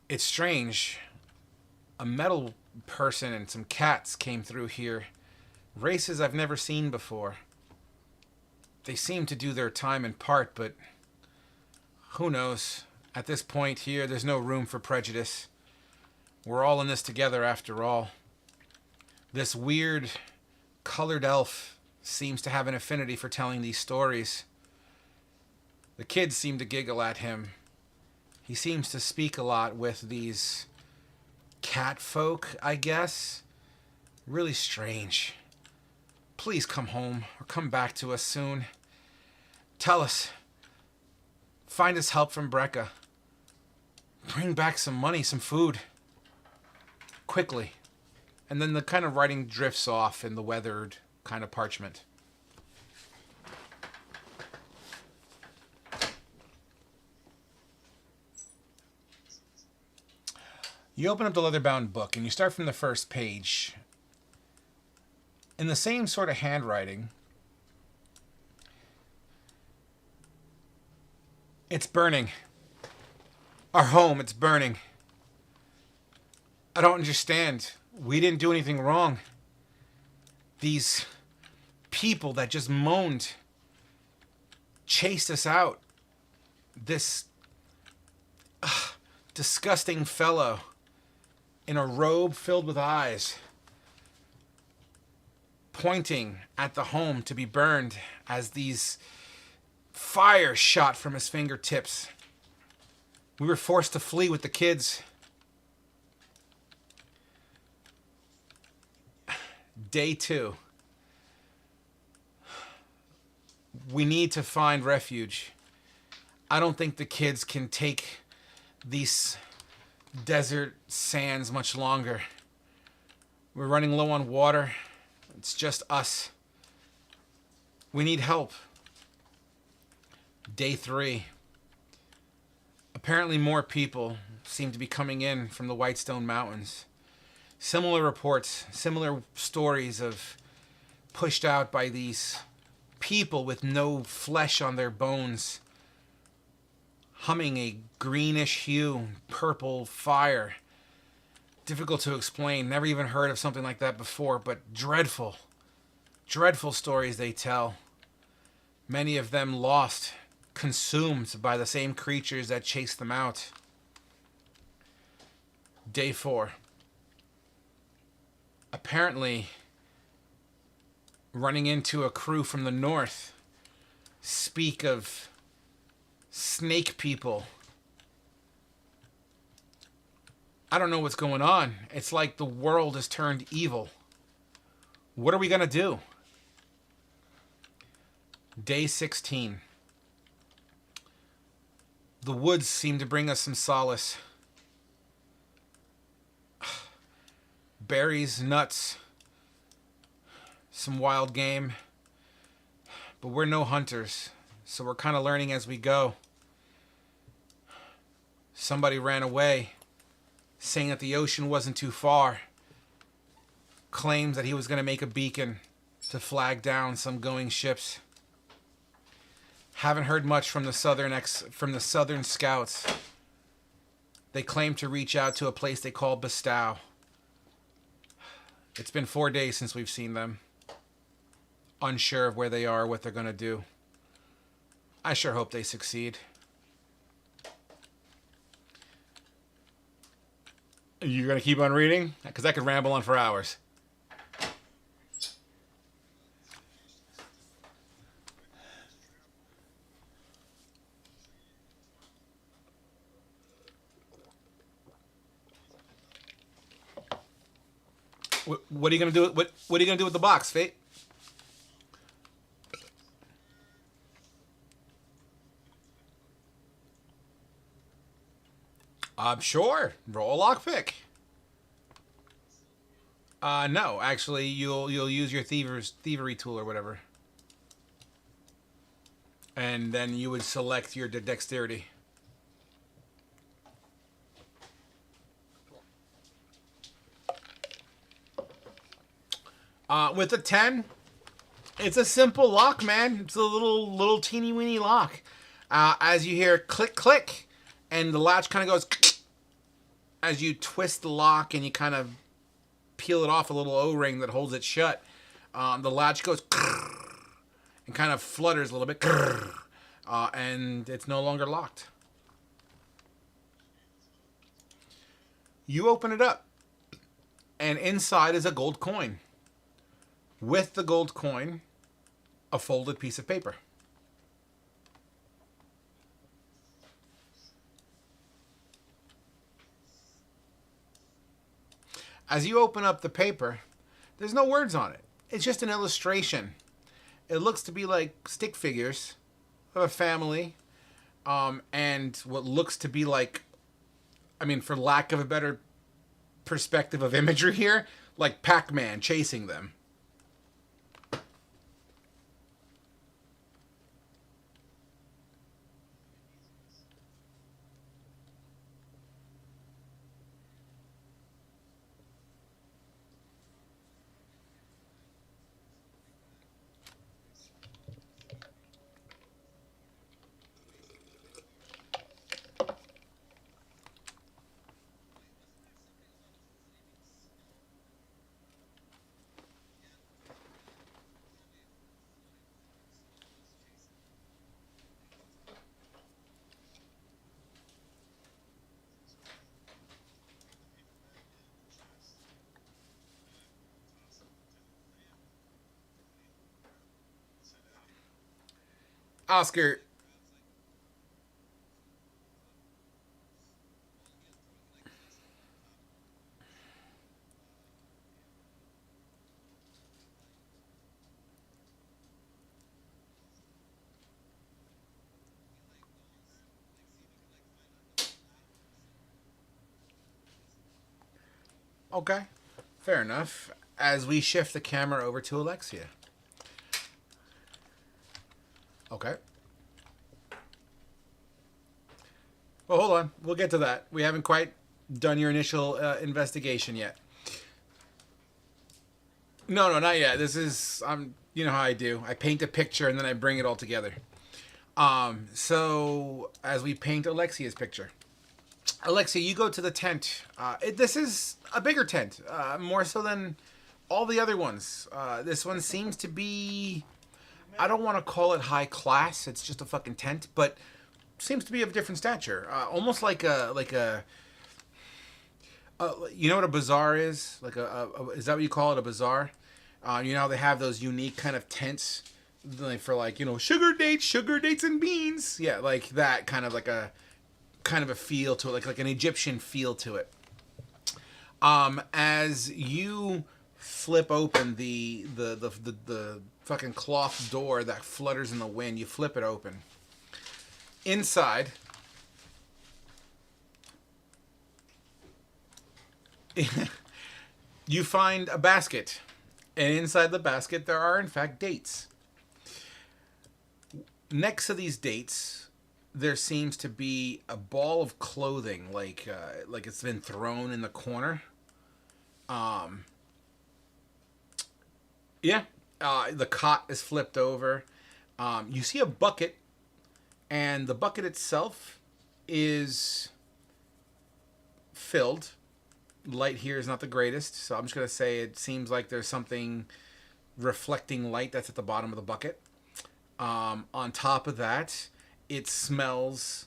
It's strange. A metal person and some cats came through here. Races I've never seen before. They seem to do their time in part, but who knows? At this point here, there's no room for prejudice. We're all in this together after all. This weird colored elf seems to have an affinity for telling these stories. The kids seem to giggle at him. He seems to speak a lot with these cat folk, I guess. Really strange. Please come home or come back to us soon. Tell us. Find us help from Brecca. Bring back some money, some food. Quickly. And then the kind of writing drifts off in the weathered kind of parchment. You open up the leather-bound book and you start from the first page. In the same sort of handwriting, it's burning. Our home, it's burning. I don't understand. We didn't do anything wrong. These people that just moaned chased us out. This disgusting fellow in a robe filled with eyes, pointing at the home to be burned as these fires shot from his fingertips. We were forced to flee with the kids. Day 2. We need to find refuge. I don't think the kids can take these desert sands much longer. We're running low on water. It's just us. We need help. Day 3. Apparently more people seem to be coming in from the Whitestone Mountains. Similar reports, similar stories of pushed out by these people with no flesh on their bones, humming a greenish hue, purple fire. Difficult to explain. Never even heard of something like that before, but dreadful. Dreadful stories they tell. Many of them lost, consumed by the same creatures that chased them out. Day 4. Apparently, running into a crew from the north, speak of snake people. I don't know what's going on. It's like the world has turned evil. What are we going to do? Day 16. The woods seem to bring us some solace. Berries, nuts, some wild game. But we're no hunters, so we're kind of learning as we go. Somebody ran away, saying that the ocean wasn't too far. Claims that he was going to make a beacon to flag down some going ships. Haven't heard much from the southern scouts. They claim to reach out to a place they call Bestow. It's been 4 days since we've seen them. Unsure of where they are, what they're going to do. I sure hope they succeed. You're going to keep on reading? Because I could ramble on for hours. What are you gonna do? What are you gonna do with the box, Fate? Sure. Roll a lockpick. No, actually, you'll use your thievery tool or whatever, and then you would select your dexterity. With a 10, it's a simple lock, man. It's a little teeny weeny lock. As you hear click click, and the latch kind of goes as you twist the lock and you kind of peel it off a little O-ring that holds it shut. The latch goes and kind of flutters a little bit, and it's no longer locked. You open it up, and inside is a gold coin. With the gold coin, a folded piece of paper. As you open up the paper, there's no words on it. It's just an illustration. It looks to be like stick figures of a family, and what looks to be like, I mean, for lack of a better perspective of imagery here, like Pac-Man chasing them. Oscar. Okay, fair enough. As we shift the camera over to Alexia. Okay. Well, hold on. We'll get to that. We haven't quite done your initial investigation yet. No, not yet. This is you know how I do. I paint a picture and then I bring it all together. So as we paint Alexia's picture, Alexia, you go to the tent. This is a bigger tent, more so than all the other ones. This one seems to be, I don't want to call it high class. It's just a fucking tent, but seems to be of different stature. Almost like a. You know what a bazaar is? Like is that what you call it? A bazaar? You know how they have those unique kind of tents, like for like, you know, sugar dates and beans. Yeah, like that kind of like a feel to it, like an Egyptian feel to it. As you flip open the fucking cloth door that flutters in the wind, you flip it open. Inside, you find a basket, and inside the basket there are in fact dates. Next to these dates, there seems to be a ball of clothing, like it's been thrown in the corner. Yeah, the cot is flipped over. You see a bucket, and the bucket itself is filled. Light here is not the greatest, so I'm just gonna say it seems like there's something reflecting light that's at the bottom of the bucket. On top of that, it smells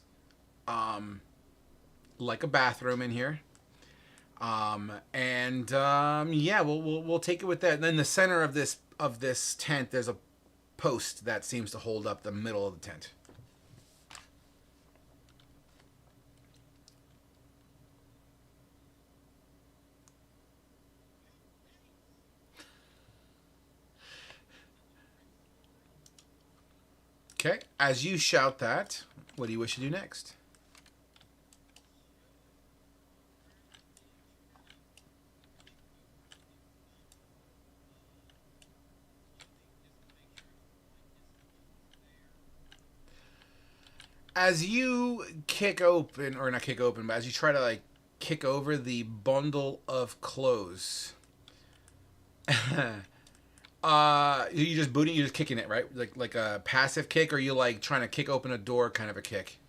like a bathroom in here. Yeah, we'll take it with that. And then in the center of this tent, there's a post that seems to hold up the middle of the tent. Okay, as you shout that, what do you wish to do next? As you kick open, or not kick open, but as you try to like kick over the bundle of clothes, you just booting, you're just kicking it, right? Like a passive kick, or you like trying to kick open a door, kind of a kick.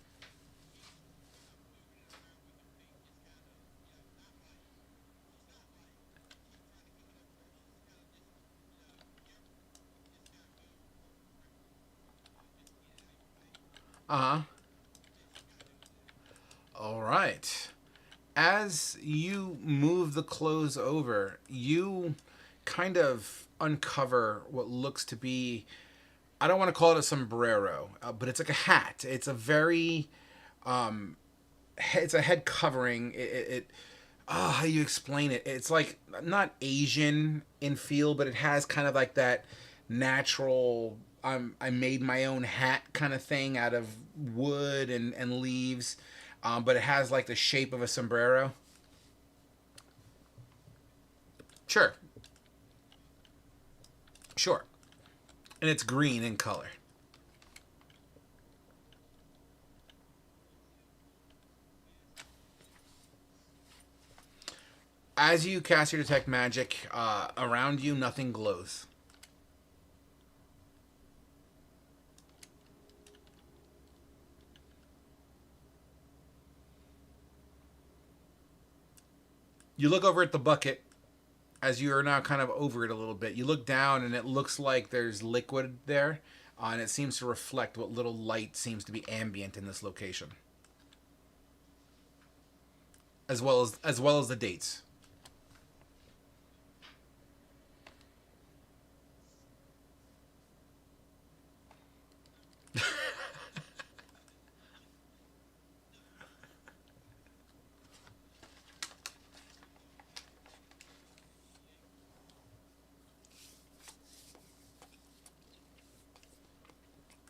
Uh huh. All right. As you move the clothes over, you kind of uncover what looks to be, I don't want to call it a sombrero, but it's like a hat. It's a very, it's a head covering. How do you explain it? It's like not Asian in feel, but it has kind of like that natural. I made my own hat kind of thing out of wood and leaves, but it has like the shape of a sombrero. Sure, sure, and it's green in color. As you cast your detect magic, around you nothing glows. You look over at the bucket as you are now kind of over it a little bit. You look down and it looks like there's liquid there, and it seems to reflect what little light seems to be ambient in this location, as well as the dates.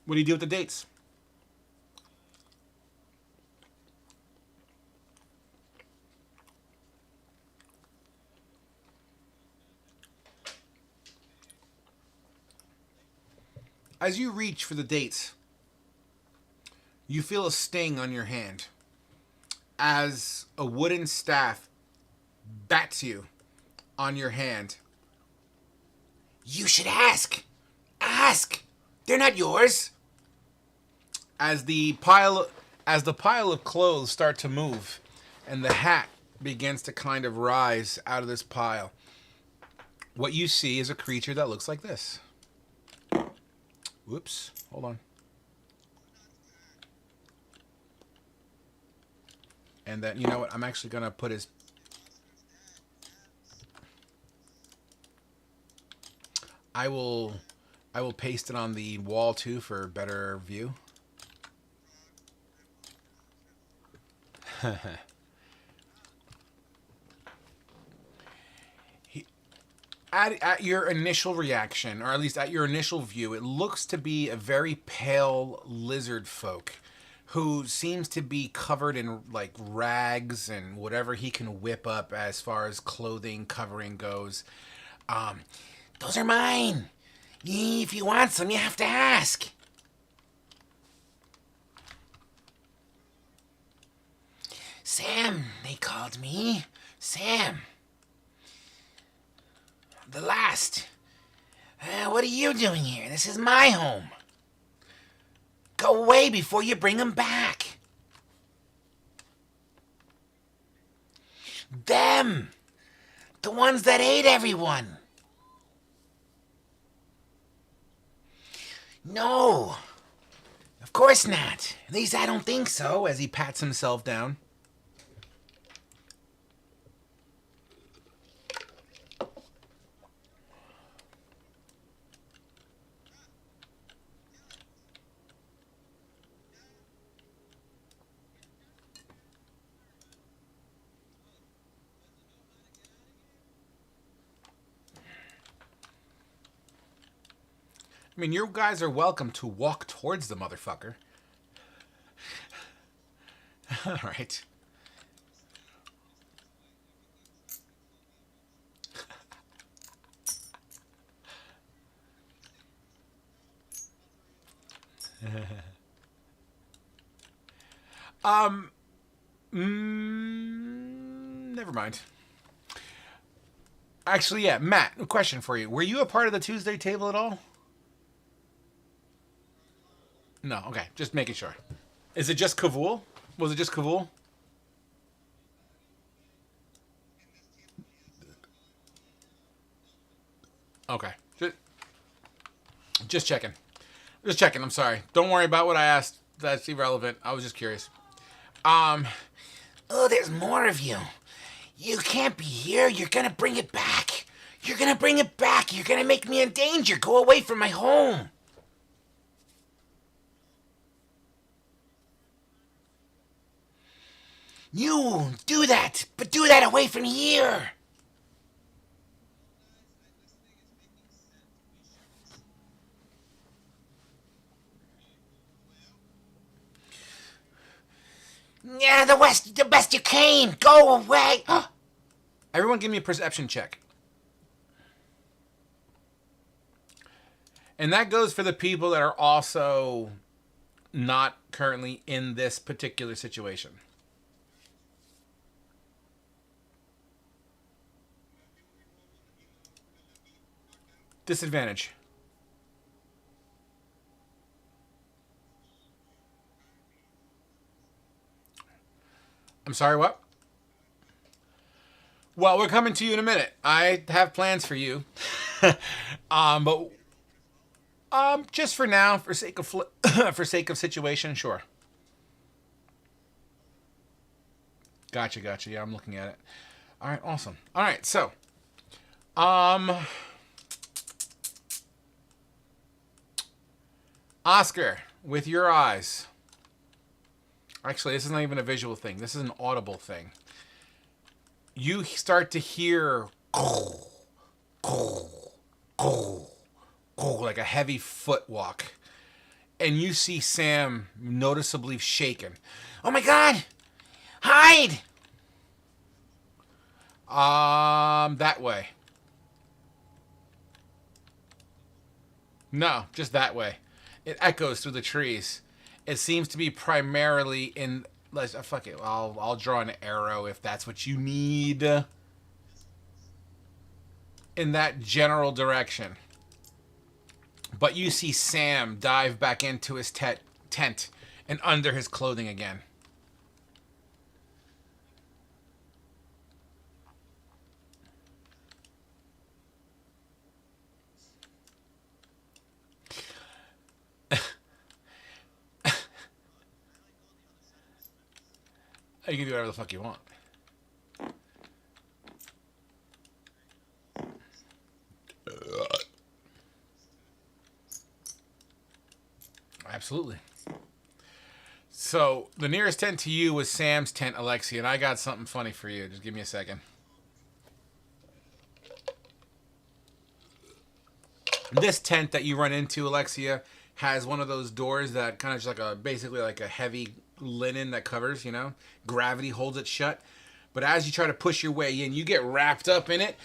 What do you do with the dates? As you reach for the dates, you feel a sting on your hand as a wooden staff bats you on your hand. You should ask. Ask. They're not yours. As the pile of clothes start to move and the hat begins to kind of rise out of this pile, what you see is a creature that looks like this. Whoops. Hold on. And then, you know what? I'm actually going to put his... I will paste it on the wall, too, for a better view. At your initial reaction, or at least at your initial view, it looks to be a very pale lizard folk who seems to be covered in like rags and whatever he can whip up as far as clothing covering goes. Those are mine. If you want some, you have to ask. Sam, they called me. Sam. The last. What are you doing here? This is my home. Go away before you bring them back. Them. The ones that ate everyone. No. Of course not. At least I don't think so, as he pats himself down. I mean, you guys are welcome to walk towards the motherfucker. All right. Never mind. Actually, yeah, Matt, a question for you. Were you a part of the Tuesday table at all? No, okay, just making sure. Is it just Kavul? Was it just Kavul? Okay. Just checking. Just checking, I'm sorry. Don't worry about what I asked. That's irrelevant. I was just curious. Oh, there's more of you. You can't be here. You're gonna bring it back. You're gonna bring it back. You're gonna make me in danger. Go away from my home. You do that, but do that away from here. Yeah, the best you can. Go away. Everyone give me a perception check. And that goes for the people that are also not currently in this particular situation. Disadvantage. I'm sorry, what? Well, we're coming to you in a minute. I have plans for you. But just for now, for sake of for sake of situation, sure. Gotcha. Yeah, I'm looking at it. All right, awesome. All right, so Oscar, with your eyes. Actually, this is not even a visual thing. This is an audible thing. You start to hear like a heavy foot walk. and you see Sam noticeably shaken. Oh my God! Hide! That way. No, just that way. It echoes through the trees. It seems to be primarily in. Let's fuck it. I'll draw an arrow if that's what you need. In that general direction. But you see Sam dive back into his tent and under his clothing again. You can do whatever the fuck you want. Absolutely. So, the nearest tent to you was Sam's tent, Alexia, and I got something funny for you. Just give me a second. This tent that you run into, Alexia, has one of those doors that kind of just like basically like a heavy linen that covers, gravity holds it shut. But as you try to push your way in, you get wrapped up in it,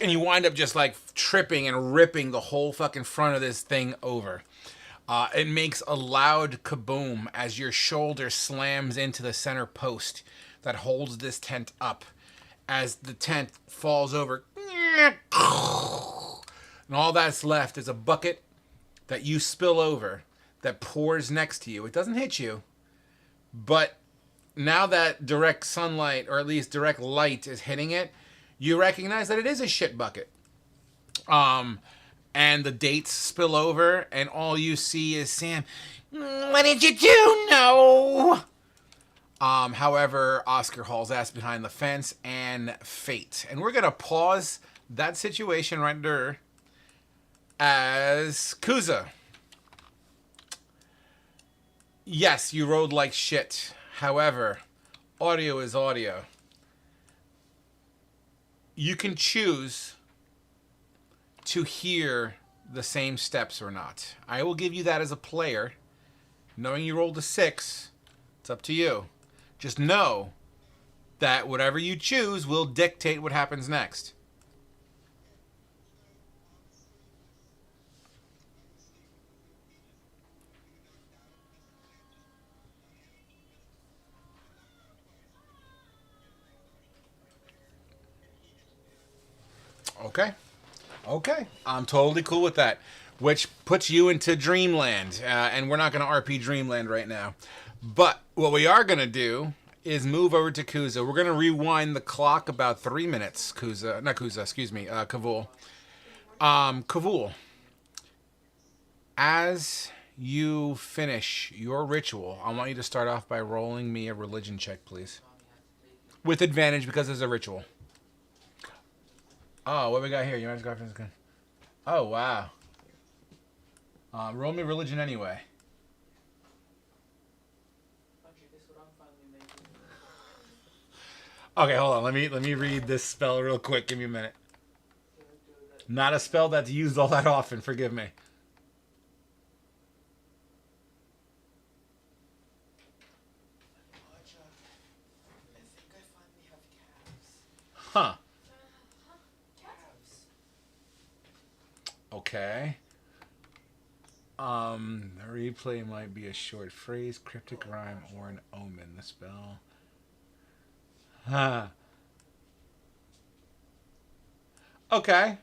and you wind up just like tripping and ripping the whole fucking front of this thing over. It makes a loud kaboom as your shoulder slams into the center post that holds this tent up. As the tent falls over, and all that's left is a bucket that you spill over that pours next to you. It doesn't hit you, but now that direct sunlight, or at least direct light, is hitting it, you recognize that it is a shit bucket. And the dates spill over, and all you see is Sam. What did you do? No. However, Oscar hauls ass behind the fence, and fate. And we're gonna pause that situation right there as Kuza. Yes, you rode like shit. However, audio is audio. You can choose to hear the same steps or not. I will give you that as a player. Knowing you rolled a 6, it's up to you. Just know that whatever you choose will dictate what happens next. Okay. I'm totally cool with that. Which puts you into Dreamland. And we're not going to RP Dreamland right now. But what we are going to do is move over to Kuza. We're going to rewind the clock about 3 minutes, Kavul. Kavul, as you finish your ritual, I want you to start off by rolling me a religion check, please. With advantage because it's a ritual. Oh, what we got here? Your Magic Offense gun. Oh, wow. Roll me religion anyway. Okay, hold on. Let me read this spell real quick. Give me a minute. Not a spell that's used all that often. Forgive me. Huh. Okay. The replay might be a short phrase, cryptic rhyme, or an omen. The spell. Huh. Okay.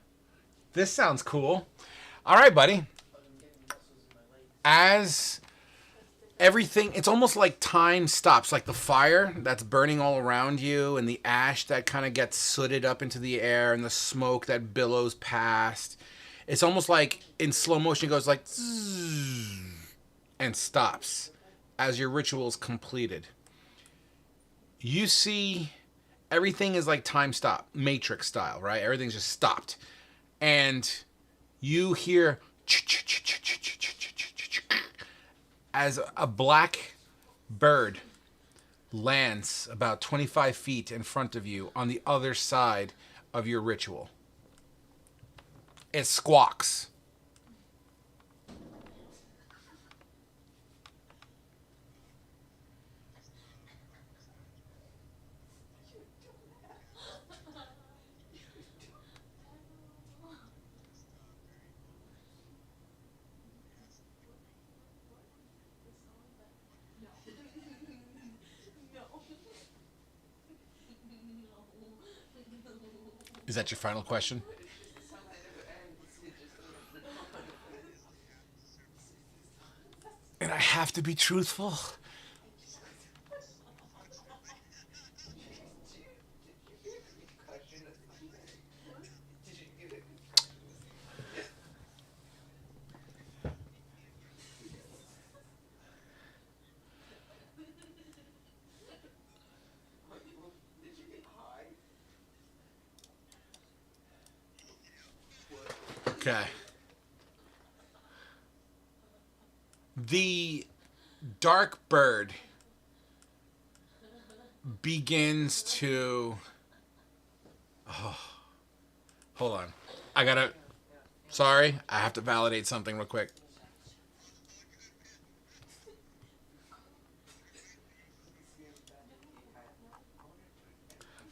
This sounds cool. All right, buddy. As everything, it's almost like time stops, like the fire that's burning all around you and the ash that kind of gets sooted up into the air and the smoke that billows past. It's almost like in slow motion it goes like zzz, and stops as your ritual is completed. You see everything is like time stop, Matrix style, right? Everything's just stopped. And you hear as a black bird lands about 25 feet in front of you on the other side of your ritual. It squawks. Is that your final question? And I have to be truthful. Okay. The dark bird begins to. Oh, hold on. I gotta. Sorry, I have to validate something real quick.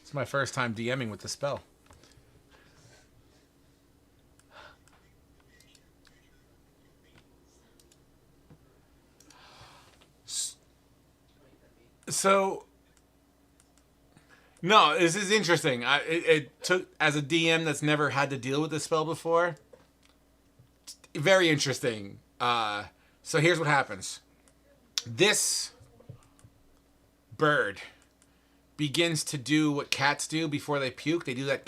It's my first time DMing with the spell. So, no, this is interesting. It took, as a DM that's never had to deal with this spell before, very interesting. So here's what happens. This bird begins to do what cats do before they puke. They do that,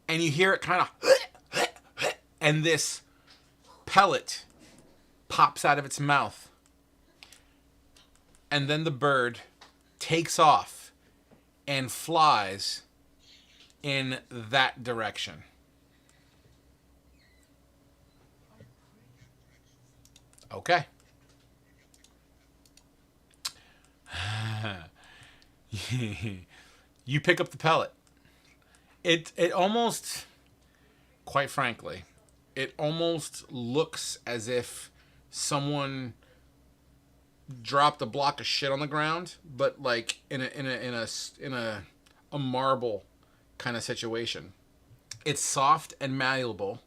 and you hear it kind of, and this pellet pops out of its mouth. And then the bird takes off and flies in that direction. Okay. You pick up the pellet. It almost, quite frankly, it almost looks as if someone dropped a block of shit on the ground, but like in a marble kind of situation. It's soft and malleable,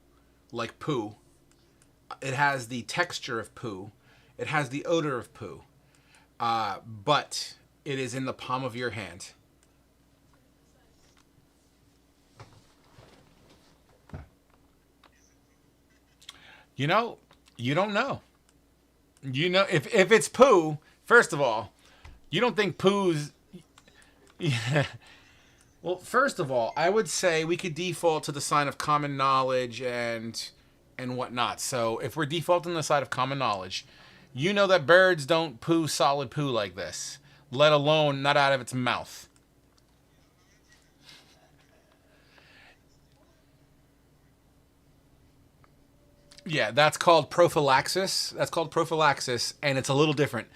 like poo. It has the texture of poo. It has the odor of poo. But it is in the palm of your hand. You know, you don't know. You know, if it's poo, first of all, you don't think poo's... Yeah. Well, first of all, I would say we could default to the sign of common knowledge and whatnot. So if we're defaulting the side of common knowledge, you know that birds don't poo solid poo like this, let alone not out of its mouth. Yeah, that's called prophylaxis. That's called prophylaxis, and it's a little different.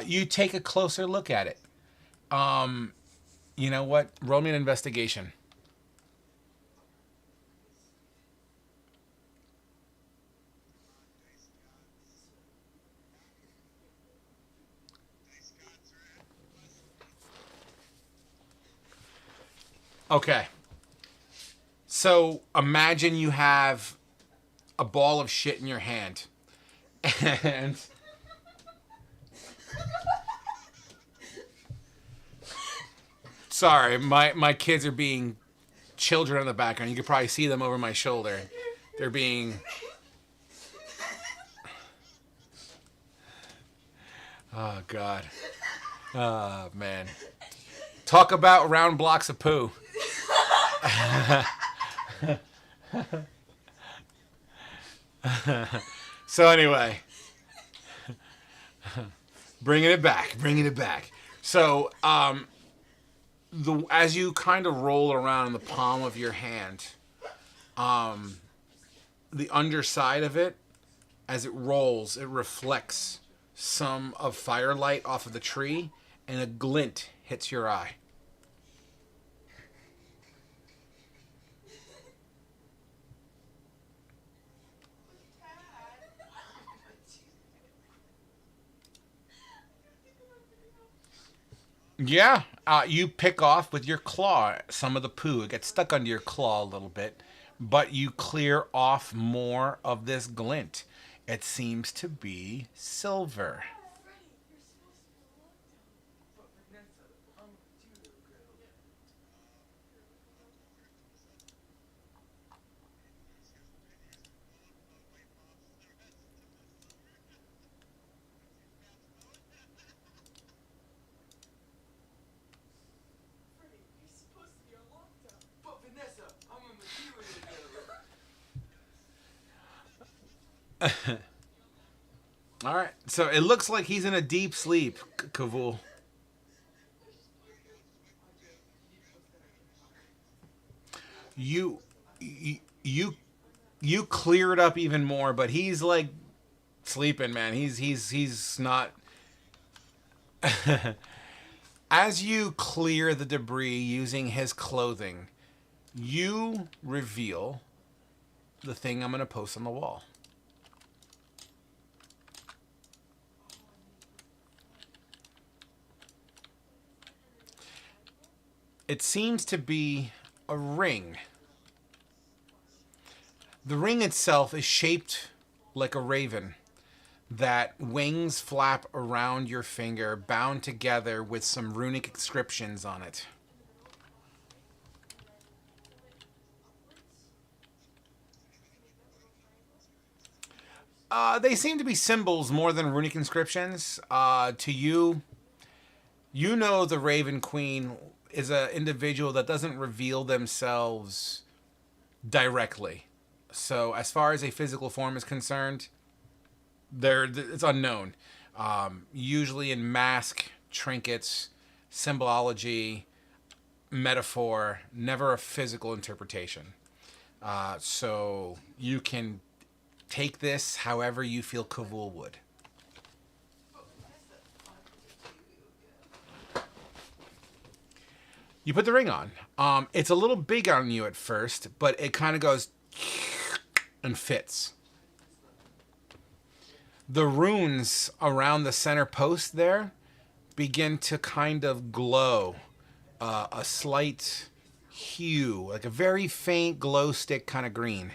You take a closer look at it. You know what? Roll me an investigation. Okay. So imagine you have a ball of shit in your hand. And sorry, my kids are being children in the background. You could probably see them over my shoulder. They're being... Oh, God. Oh, man. Talk about round blocks of poo. So anyway, bringing it back. So, as you kind of roll around in the palm of your hand, the underside of it, as it rolls, it reflects some of firelight off of the tree, and a glint hits your eye. Yeah, you pick off with your claw some of the poo. It gets stuck under your claw a little bit, but you clear off more of this glint. It seems to be silver. All right. So it looks like he's in a deep sleep, Kavul. You, you, you clear it up even more, but he's like sleeping, man. He's not. As you clear the debris using his clothing, you reveal the thing I'm going to post on the wall. It seems to be a ring. The ring itself is shaped like a raven, that wings flap around your finger, bound together with some runic inscriptions on it. They seem to be symbols more than runic inscriptions. To you, you know the Raven Queen is an individual that doesn't reveal themselves directly. So as far as a physical form is concerned, it's unknown. Usually in mask, trinkets, symbology, metaphor, never a physical interpretation. So you can take this however you feel Kavul would. You put the ring on. It's a little big on you at first, but it kind of goes and fits. The runes around the center post there begin to kind of glow a slight hue, like a very faint glow stick kind of green.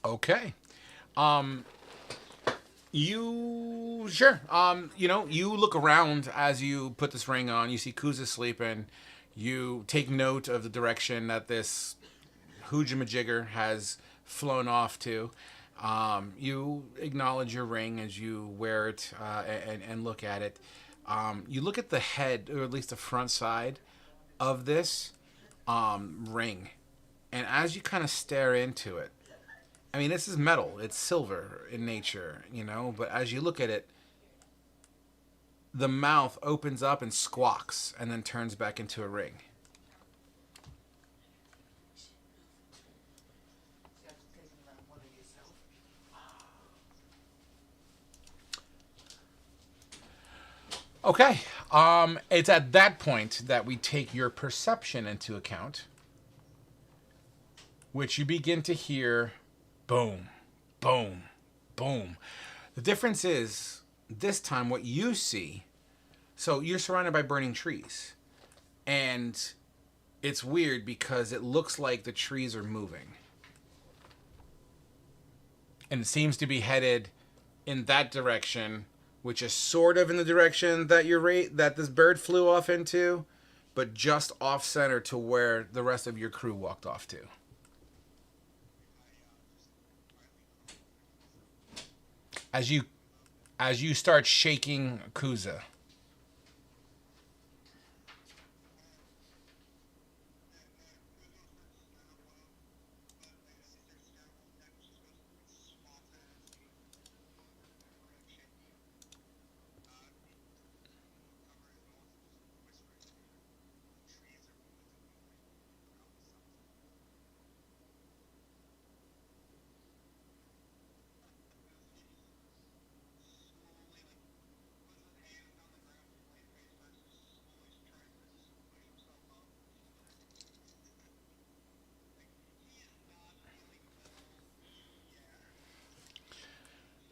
Okay. You sure? You look around as you put this ring on. You see Kuza sleeping. You take note of the direction that this hoojamajigger has flown off to. You acknowledge your ring as you wear it and look at it. You look at the head, or at least the front side of this ring, and as you kind of stare into it, I mean, this is metal. It's silver in nature, but as you look at it, the mouth opens up and squawks and then turns back into a ring. Okay. It's at that point that we take your perception into account, which you begin to hear boom, boom, boom. The difference is, this time what you see, so you're surrounded by burning trees. And it's weird because it looks like the trees are moving. And it seems to be headed in that direction, which is sort of in the direction that that this bird flew off into, but just off center to where the rest of your crew walked off to. As you start shaking Kuza.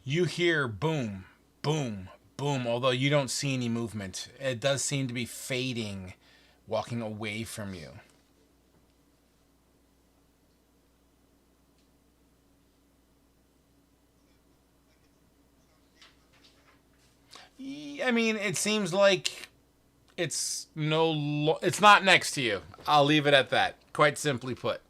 You hear boom, boom, boom, although you don't see any movement. It does seem to be fading, walking away from you. I mean, it seems like it's it's not next to you. I'll leave it at that. Quite simply put.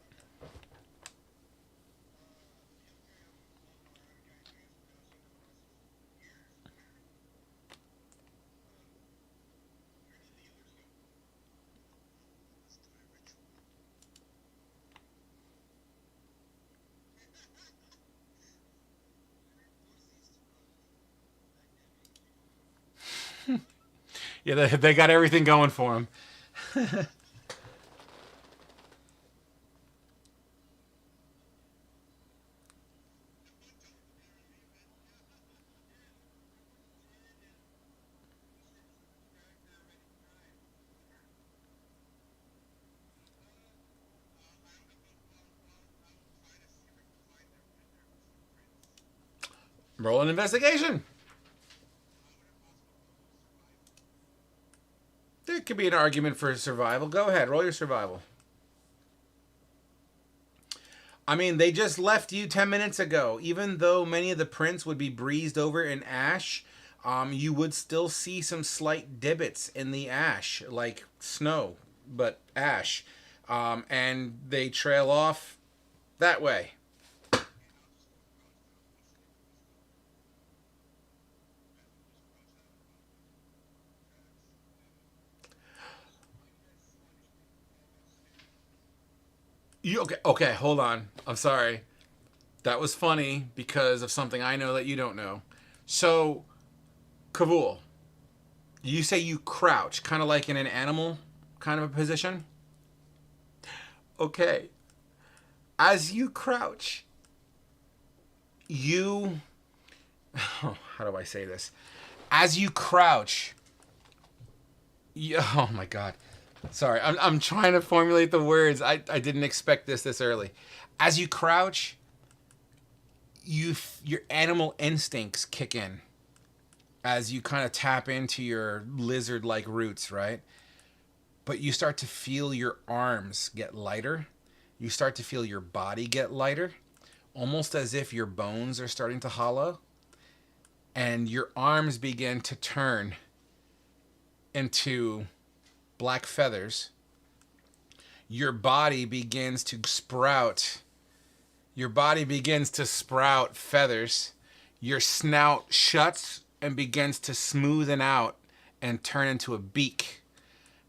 Yeah, they got everything going for them. Roll an investigation. There could be an argument for survival. Go ahead, roll your survival. I mean, they just left you 10 minutes ago. Even though many of the prints would be breezed over in ash, you would still see some slight divots in the ash, like snow, but ash. And they trail off that way. You okay? Okay, hold on. I'm sorry. That was funny because of something I know that you don't know. So, Kavul, you say you crouch, kind of like in an animal kind of a position? Okay. As you crouch, you. Oh, how do I say this? As you crouch, oh my God. Sorry, I'm trying to formulate the words. I didn't expect this early. As you crouch, your animal instincts kick in as you kind of tap into your lizard-like roots, right? But you start to feel your arms get lighter. You start to feel your body get lighter, almost as if your bones are starting to hollow. And your arms begin to turn into black feathers. Your body begins to sprout. Your body begins to sprout feathers. Your snout shuts and begins to smoothen out and turn into a beak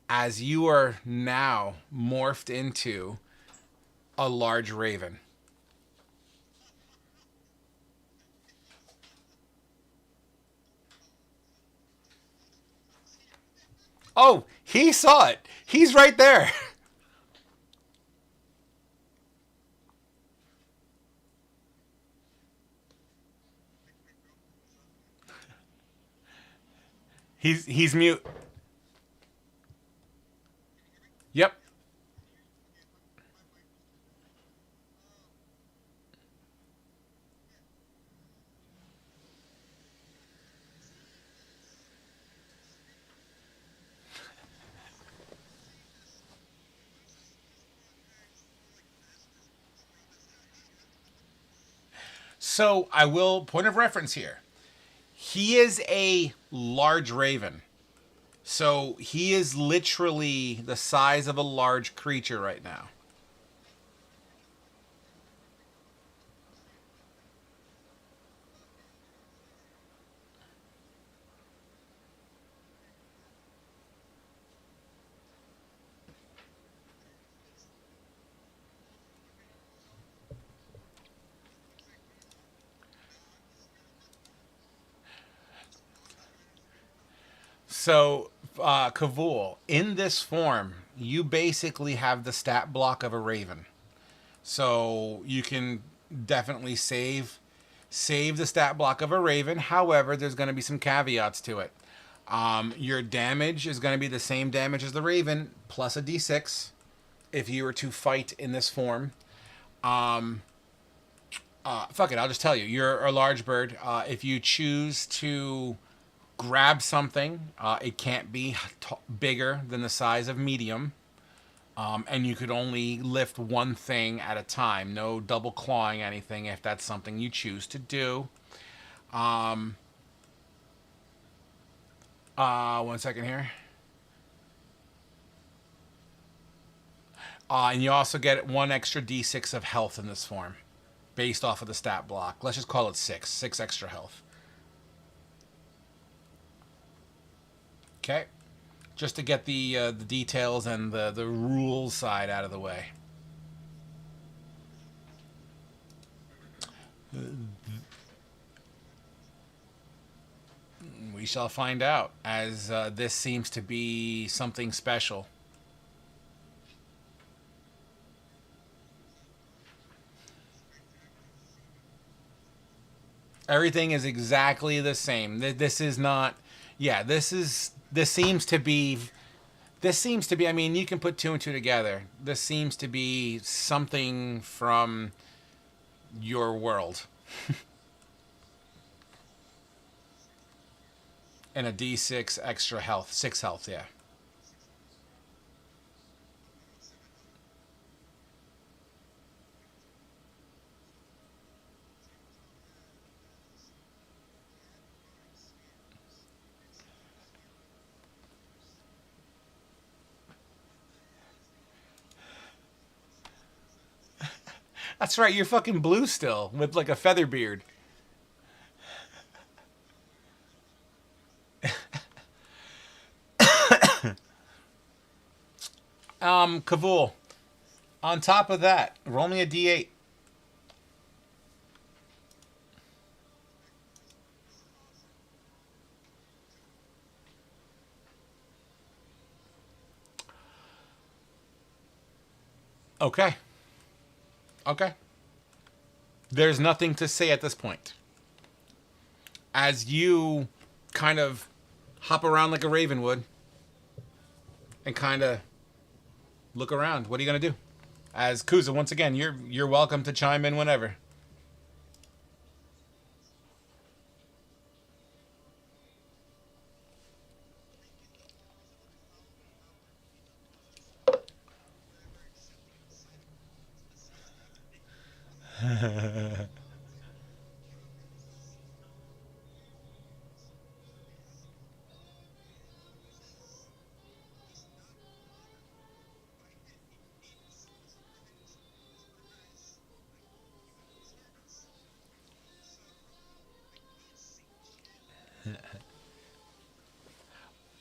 as you are now morphed into a large raven. Oh, he saw it. He's right there. He's mute. Yep. So I will point of reference here. He is a large raven. So he is literally the size of a large creature right now. So, Kavul, in this form, you basically have the stat block of a raven. So you can definitely save the stat block of a raven. However, there's going to be some caveats to it. Your damage is going to be the same damage as the raven plus a d6 if you were to fight in this form. Fuck it, I'll just tell you. You're a large bird. If you choose to grab something, it can't be bigger than the size of medium. And you could only lift one thing at a time. No double clawing anything if that's something you choose to do. 1 second here. And you also get one extra d6 of health in this form, based off of the stat block. Let's just call it 6. 6 extra health. Okay. Just to get the details and the rules side out of the way. We We shall find out, as this seems to be something special. Everything is exactly the same. This is not. Yeah, this is. This seems to be. This seems to be. I mean, you can put two and two together. This seems to be something from your world. And a D6 extra health. 6 health, yeah. That's right, you're fucking blue still, with like a feather beard. Kavul. On top of that, roll me a D8. Okay. Okay. There's nothing to say at this point. As you kind of hop around like a raven would and kind of look around, what are you going to do? As Kuza, once again, you're welcome to chime in whenever.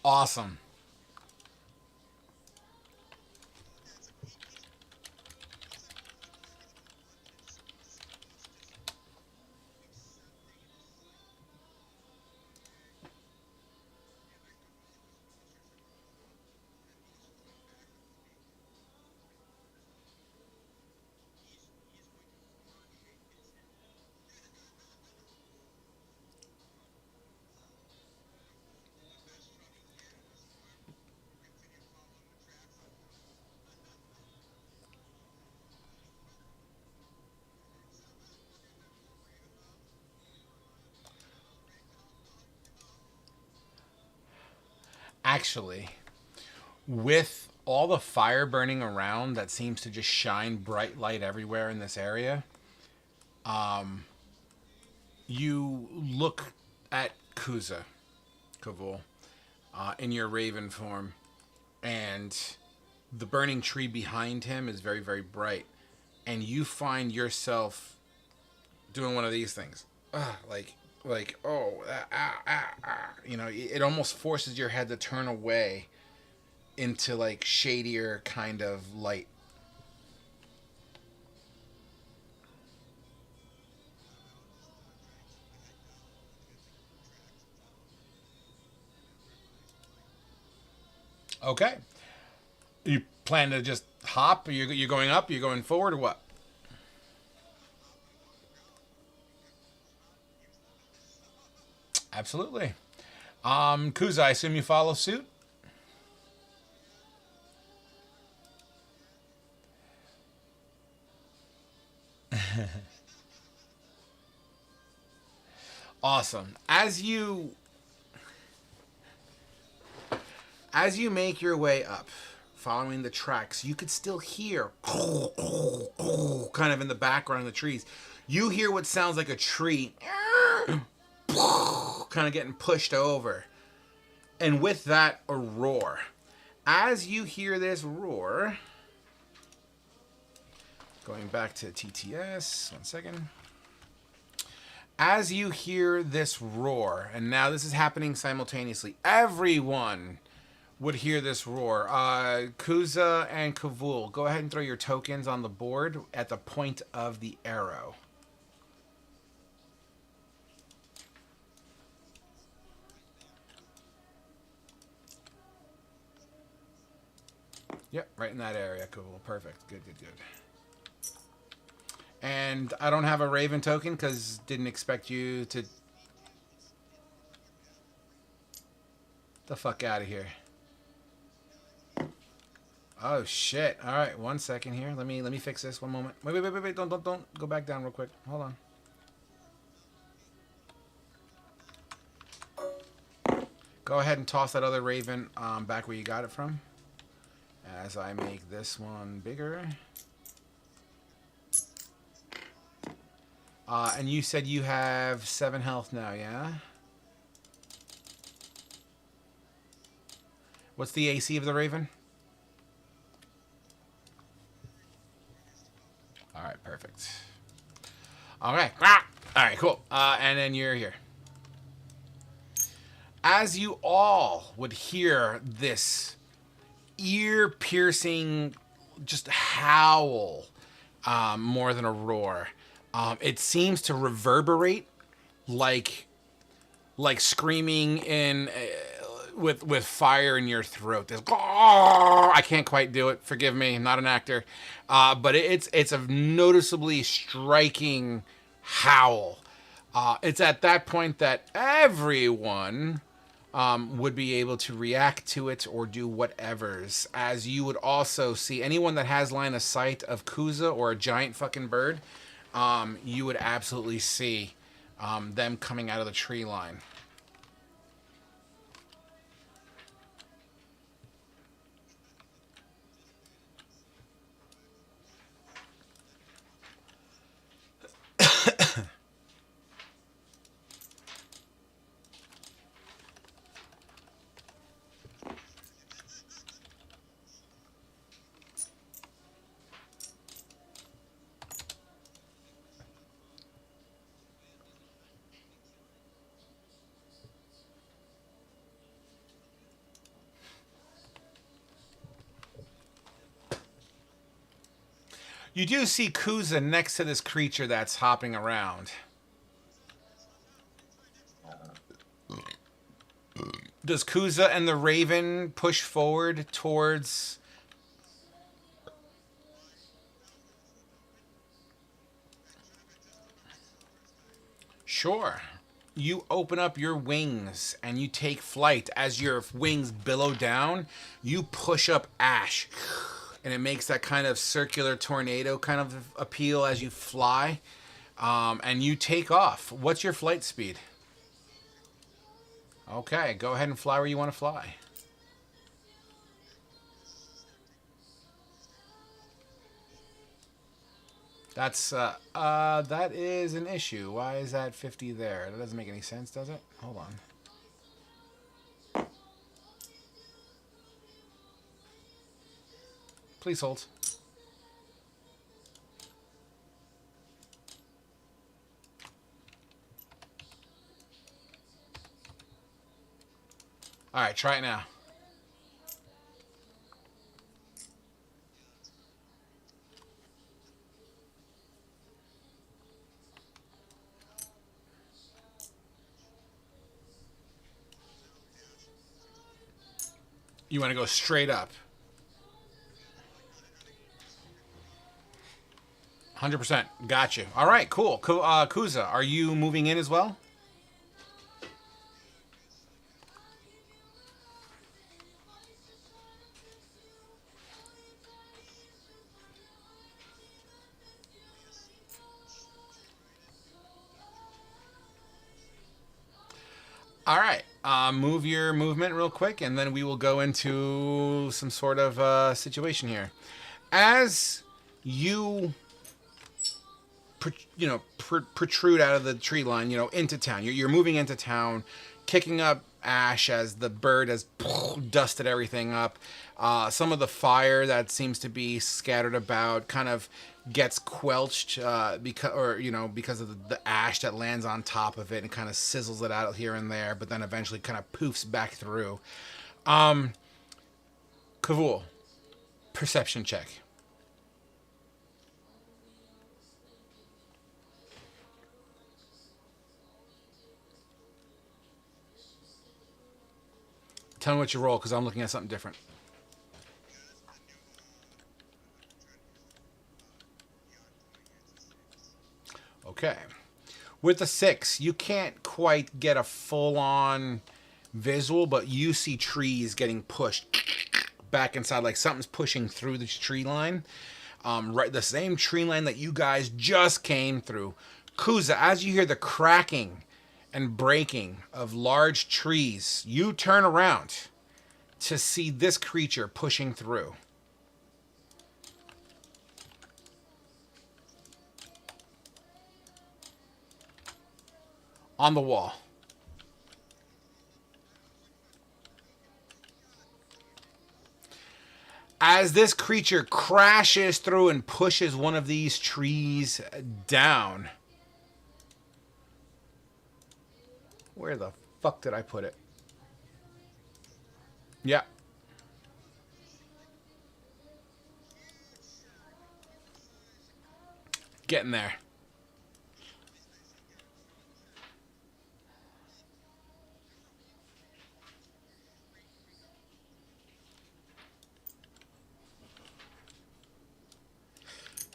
Awesome. Actually, with all the fire burning around that seems to just shine bright light everywhere in this area, you look at Kuza, Kavul, in your raven form, and the burning tree behind him is very, very bright, and you find yourself doing one of these things, you know, it almost forces your head to turn away into like shadier kind of light. Okay. You plan to just hop? You're going up? You're going forward or what? Absolutely. Kuz, I assume you follow suit? Awesome. As you make your way up, following the tracks, you could still hear kind of in the background of the trees. You hear what sounds like a tree kind of getting pushed over. And with that, a roar. As you hear this roar, going back to TTS, 1 second. As you hear this roar, and now this is happening simultaneously, everyone would hear this roar. Kuza and Kavul, go ahead and throw your tokens on the board at the point of the arrow. Yep, right in that area. Cool. Perfect. Good, good, good. And I don't have a Raven token because didn't expect you to... The fuck out of here. Oh shit. All right, 1 second here. Let me fix this. One moment. Wait. Don't go back down real quick. Hold on. Go ahead and toss that other Raven back where you got it from. As I make this one bigger. And you said you have 7 health now, yeah? What's the AC of the Raven? All right, perfect. Okay. All right, cool. And then you're here. As you all would hear this ear-piercing just howl, more than a roar, it seems to reverberate like screaming in with fire in your throat. This, I can't quite do it. Forgive me, I'm not an actor, but it's a noticeably striking howl. It's at that point that everyone would be able to react to it or do whatevers. As you would also see anyone that has line of sight of Kuza or a giant fucking bird, you would absolutely see them coming out of the tree line. You do see Kuza next to this creature that's hopping around. Does Kuza and the Raven push forward towards... Sure. You open up your wings and you take flight. As your wings billow down, you push up ash. And it makes that kind of circular tornado kind of appeal as you fly. And you take off. What's your flight speed? Okay, go ahead and fly where you want to fly. That's, that is an issue. Why is that 50 there? That doesn't make any sense, does it? Hold on. Please hold. Alright, try it now. You want to go straight up. 100%. Got you. All right, cool. Kuza, are you moving in as well? All right. Move your movement real quick, and then we will go into some sort of situation here. As you, protrude out of the tree line, into town. You're moving into town, kicking up ash as the bird has dusted everything up. Some of the fire that seems to be scattered about kind of gets quelched because of the ash that lands on top of it and kind of sizzles it out here and there, but then eventually kind of poofs back through. Kavul, perception check. Tell me what you roll, because I'm looking at something different. With the 6, you can't quite get a full-on visual, but you see trees getting pushed back inside, like something's pushing through this tree line. Right, the same tree line that you guys just came through. Kuza, as you hear the cracking and breaking of large trees, you turn around to see this creature pushing through. On the wall. As this creature crashes through and pushes one of these trees down. Where the fuck did I put it? Yeah. Getting there.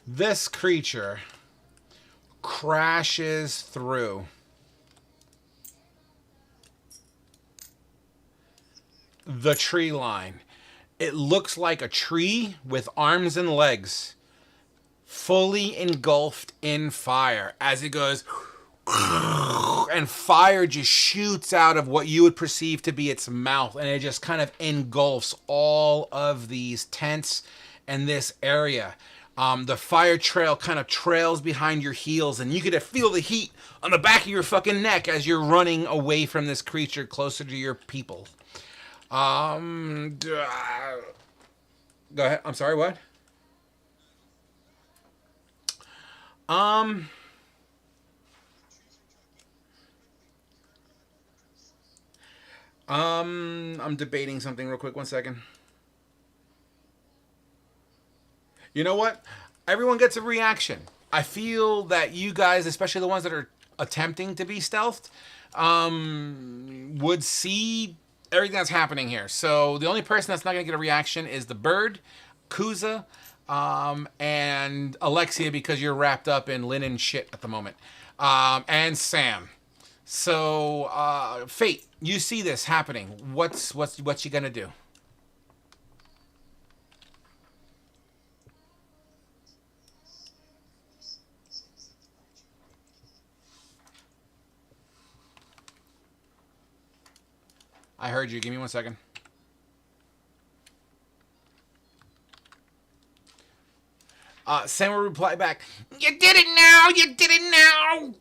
This creature crashes through. The tree line. It looks like a tree with arms and legs, fully engulfed in fire as it goes, and fire just shoots out of what you would perceive to be its mouth, and it just kind of engulfs all of these tents and this area. The fire trail kind of trails behind your heels, and you get to feel the heat on the back of your fucking neck as you're running away from this creature closer to your people. Go ahead. I'm sorry, what? I'm debating something real quick. 1 second. You know what? Everyone gets a reaction. I feel that you guys, especially the ones that are attempting to be stealthed, would see everything that's happening here. So the only person that's not going to get a reaction is the bird, Kuza, and Alexia, because you're wrapped up in linen shit at the moment, and Sam. So Fate, you see this happening. What's you gonna do? I heard you. Give me 1 second. Sam will reply back. You did it now! You did it now!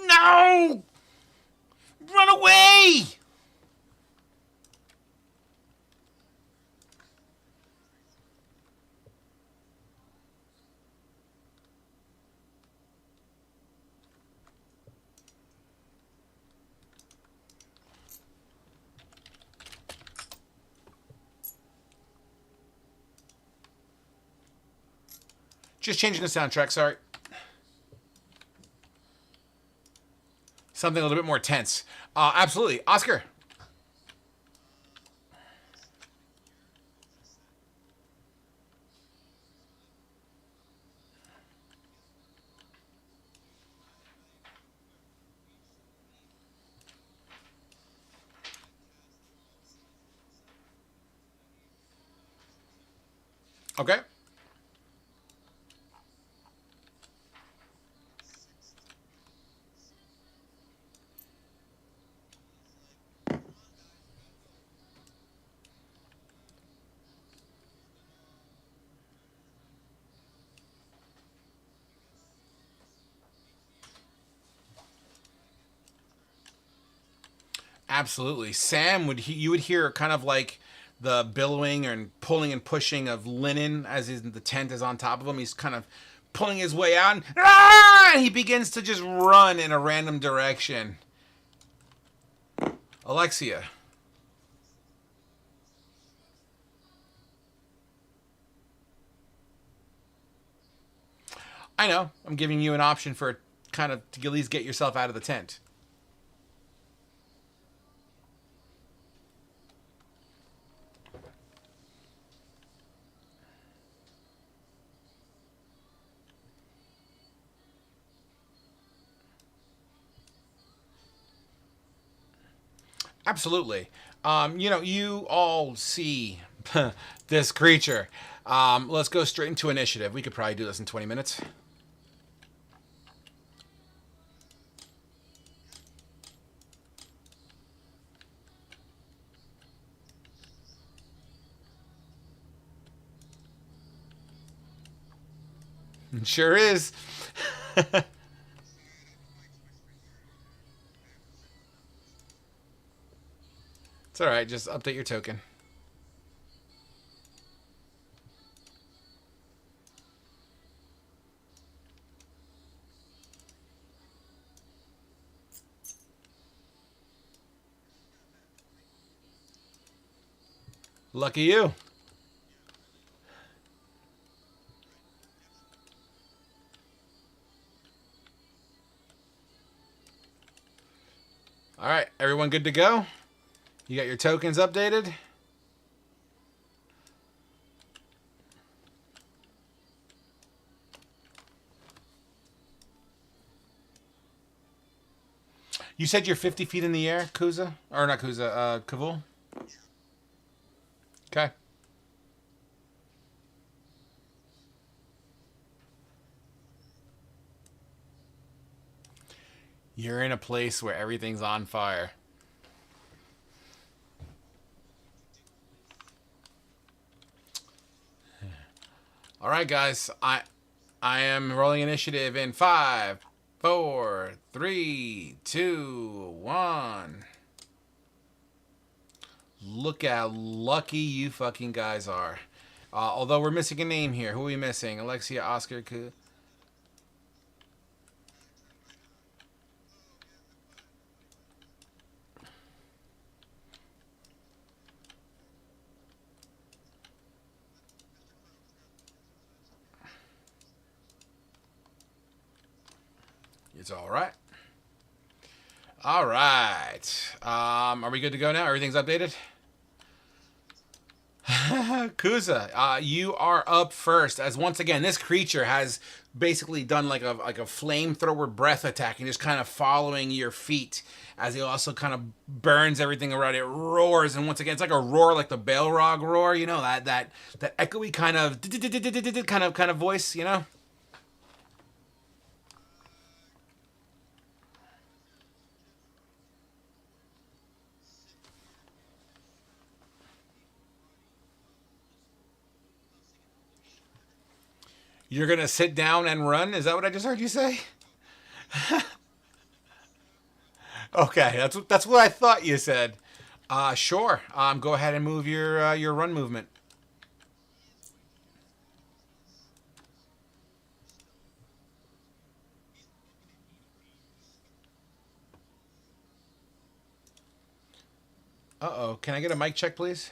No! Run away! Just changing the soundtrack, sorry. Something a little bit more tense. Absolutely. Oscar. Okay. Absolutely. Sam you would hear kind of like the billowing and pulling and pushing of linen as the tent is on top of him. He's kind of pulling his way out, and he begins to just run in a random direction. Alexia. I know. I'm giving you an option for kind of to at least get yourself out of the tent. Absolutely. You all see this creature. Let's go straight into initiative. We could probably do this in 20 minutes. Sure is. It's all right. Just update your token. Lucky you. All right, everyone good to go? You got your tokens updated? You said you're 50 feet in the air, Kuza? Or not Kuza, Kavul? Okay. You're in a place where everything's on fire. All right, guys. I am rolling initiative in 5, 4, 3, 2, 1. Look how lucky you fucking guys are. Although we're missing a name here. Who are we missing? Alexia, Oscar, It's all right. All right. Are we good to go now? Everything's updated? Kuza, you are up first. As once again, this creature has basically done like a flamethrower breath attack and just kind of following your feet as he also kind of burns everything around. It roars, and once again, it's like a roar, like the Balrog roar. You know that echoey kind of kind of voice. You know. You're gonna sit down and run? Is that what I just heard you say? Okay, that's what I thought you said. Sure. Go ahead and move your run movement. Uh-oh. Can I get a mic check, please?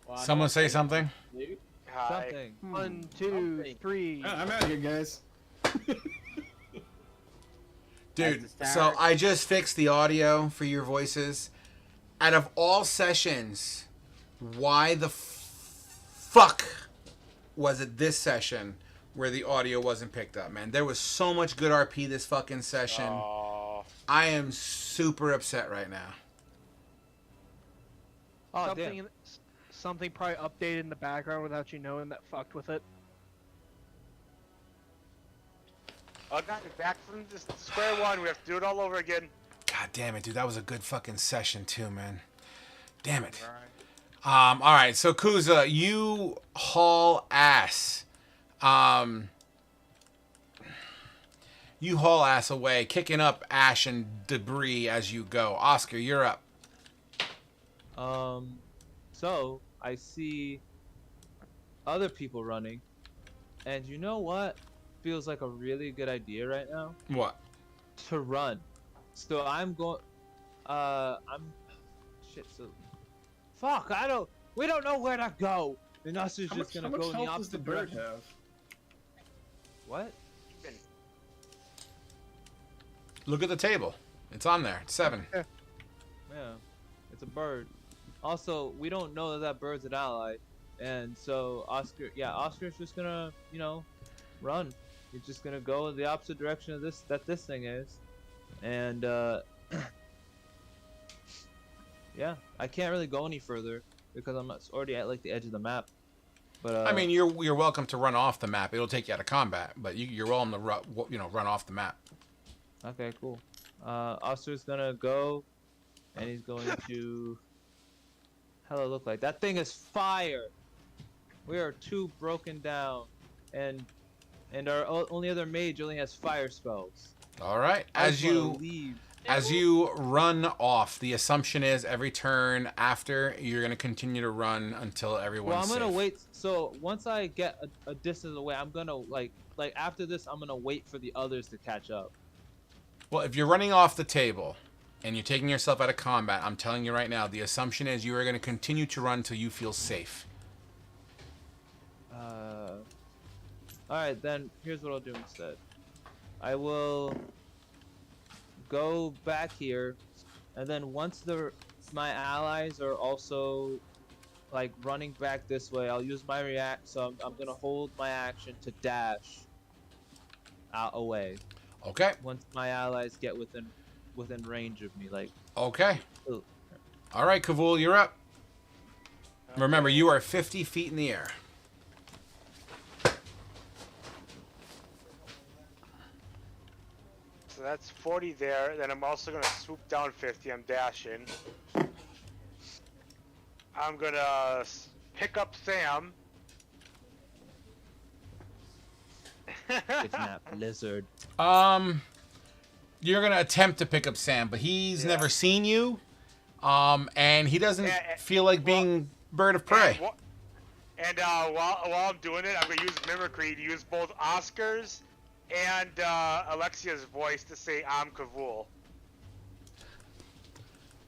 Well, I Someone don't say think something. dude. Hi. Something. 1, 2, Something. 3. I'm out here, guys. Dude, That's the so start. I just fixed the audio for your voices. Out of all sessions, why the fuck was it this session where the audio wasn't picked up, man? There was so much good RP this fucking session. Oh, I am super upset right now. Oh, something, something probably updated in the background without you knowing that fucked with it. oh God, we're back from the square one. We have to do it all over again. God damn it, dude. That was a good fucking session too, man. Damn it. All right. All right. So Kuza, you haul ass. You haul ass away, kicking up ash and debris as you go. Oscar, you're up. So I see other people running, and you know what feels like a really good idea right now? What? To run. So I'm going. I'm. Shit. So. Fuck. I don't. We don't know where to go. And us is just gonna how much go in the health does the opposite bird direction. have? What? Look at the table. It's on there. 7. Yeah. It's a bird. Also, we don't know that that bird's an ally, and so Oscar's just gonna, run. He's just gonna go in the opposite direction of this thing is, and yeah, I can't really go any further because I'm already at like the edge of the map. But I mean, you're welcome to run off the map. It'll take you out of combat, but you're welcome to run off the map. okay, cool. Oscar's gonna go, and he's going to. Hella look like that thing is fire. We are 2 broken down, and our only other mage only has fire spells. All right. I As just wanna you leave. as you run off, the assumption is every turn after you're gonna continue to run until everyone's Well, I'm gonna safe. wait. So once I get a distance away, I'm gonna like after this, I'm gonna wait for the others to catch up. Well, if you're running off the table and you're taking yourself out of combat, I'm telling you right now, the assumption is you are going to continue to run until you feel safe. All right, then here's what I'll do instead. I will go back here, and then once my allies are also like running back this way, I'll use my react. So I'm gonna hold my action to dash out away. Okay. Once my allies get within range of me, like. Okay. Ooh. All right, Kavul, you're up. Remember, you are 50 feet in the air. So that's 40 there. Then I'm also gonna swoop down 50. I'm dashing. I'm gonna pick up Sam. Kidnap lizard. You're gonna attempt to pick up Sam, but he's never seen you, and he doesn't feel like being bird of prey. And while I'm doing it, I'm gonna use mimicry to use both Oscar's and Alexia's voice to say I'm Kavul.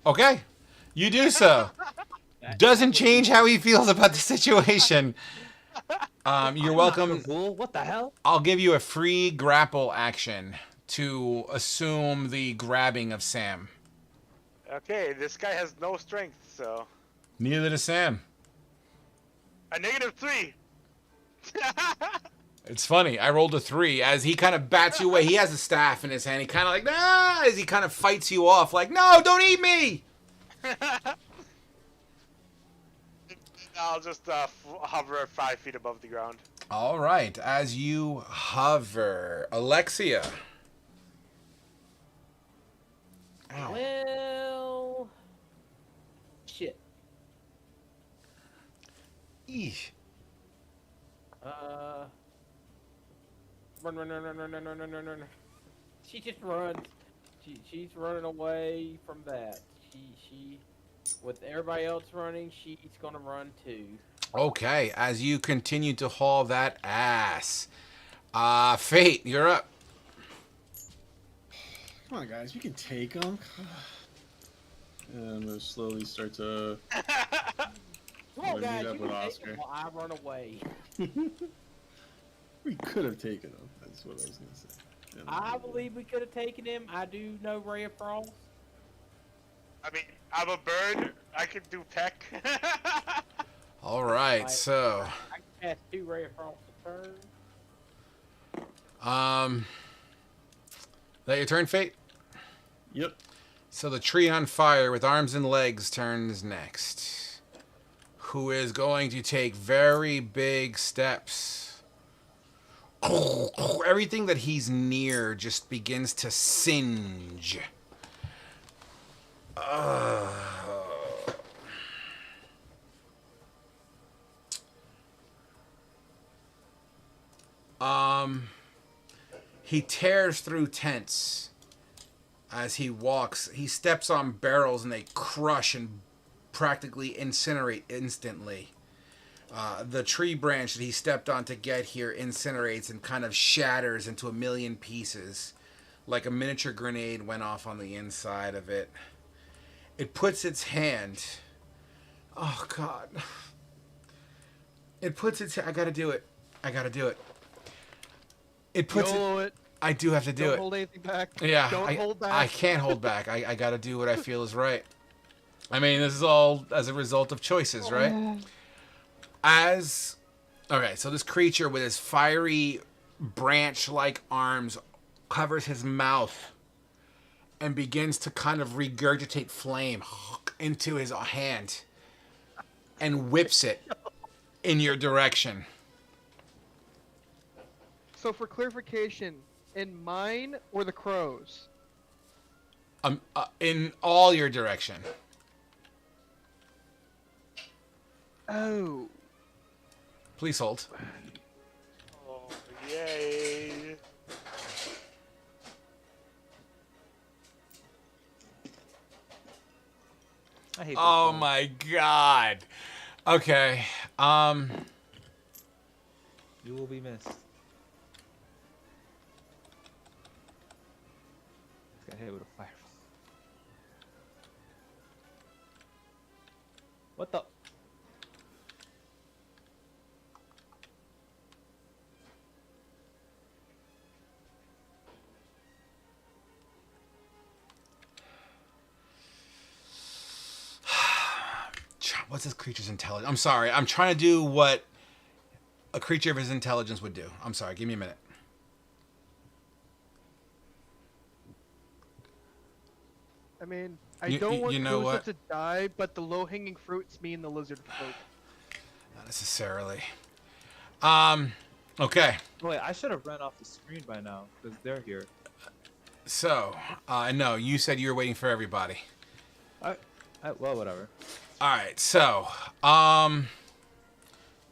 Okay, you do so. Doesn't change how he feels about the situation. You're welcome. What the hell? I'll give you a free grapple action to assume the grabbing of Sam. Okay, this guy has no strength, so Neither does Sam. a -3. It's funny. I rolled a 3 as he kind of bats you away. He has a staff in his hand. He kind of like, nah, as he kind of fights you off like, no, don't eat me. I'll just hover 5 feet above the ground. All right. As you hover, Alexia. Ow. Well, shit. Eesh. Run. She just runs. She's running away from that. She, with everybody else running, she's gonna run too. Okay. As you continue to haul that ass, Fate, you're up. Come on, guys, we can take them. And I'm gonna slowly start to. Come on, Meet guys, up you with can take Oscar. them while I run away. We could have taken them. That's what I was gonna say. Yeah, I believe we could have taken him. I do know Ray of Frost. I mean, I'm a bird. I can do peck. All right. So, I can cast 2 Ray of Frost a turn. that your turn, Fate? Yep. So the tree on fire with arms and legs turns next. Who is going to take very big steps. Everything that he's near just begins to singe. He tears through tents as he walks. He steps on barrels and they crush and practically incinerate instantly. The tree branch that he stepped on to get here incinerates and kind of shatters into a million pieces, like a miniature grenade went off on the inside of it. It puts its hand. Oh God. It puts its. I gotta do it. I gotta do it. It puts it. YOLO it. I do have to do Don't it. hold anything back. Yeah, Don't hold back. I can't hold back. I got to do what I feel is right. I mean, this is all as a result of choices, right? Okay, so this creature with his fiery branch-like arms covers his mouth and begins to kind of regurgitate flame into his hand and whips it in your direction. So for clarification, in mine or the crows? In all your direction. Oh. Please hold. Oh, yay. I hate this Oh game. my God. Okay. You will be missed. Got hit with a fireball. What the? What's this creature's intelligence? I'm sorry. I'm trying to do what a creature of his intelligence would do. I'm sorry. Give me a minute. I mean, I You- don't you- want you know Kuza what? to die, but the low-hanging fruit's me and the lizard folk. Not necessarily. Okay. Oh, wait, I should have ran off the screen by now because they're here. So, no, you said you were waiting for everybody. Well, whatever. All right. So,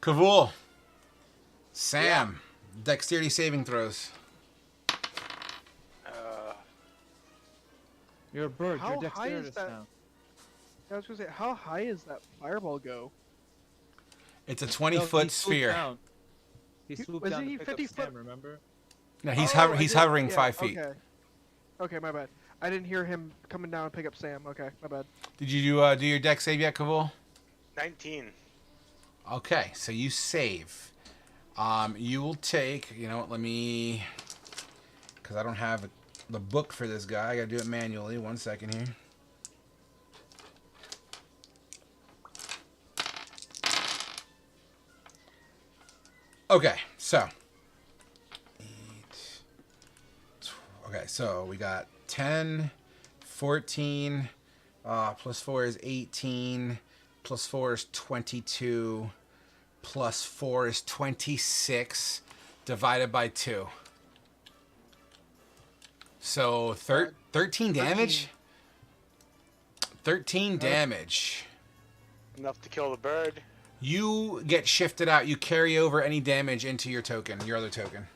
Kavul, Sam, dexterity saving throws. You're a bird. How You're high is dexterous that? now. I was gonna say, how high is that fireball go? It's a No, 20-foot he swooped sphere. down. He swooped was down he to pick 50 up Sam, foot? remember? No, he's Oh, I he's did- hovering yeah, 5 feet. Okay. Okay, my bad. I didn't hear him coming down and pick up Sam. Okay, my bad. Did you do your dex save yet, Kavul? 19. Okay, so you save. You will take. You know what? Let me. Because I don't have the book for this guy. I gotta do it manually. 1 second here. Okay, so. Okay, so we got 10, 14, plus 4 is 18, plus 4 is 22, plus 4 is 26, divided by 2. So 13 damage? 13 damage. Enough to kill the bird. You get shifted out. You carry over any damage into your token, your other token.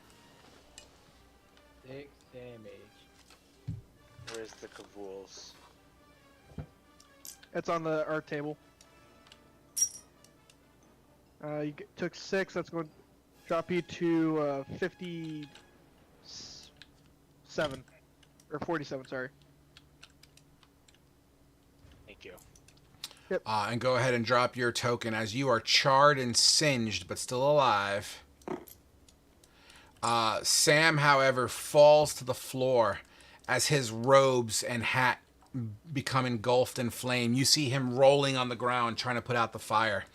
6 damage. Where's the Kavuls? It's on the art table. Took 6. That's going to drop you to 57 or 47. Sorry. Thank you. And go ahead and drop your token as you are charred and singed, but still alive. Sam, however, falls to the floor as his robes and hat become engulfed in flame. You see him rolling on the ground, trying to put out the fire.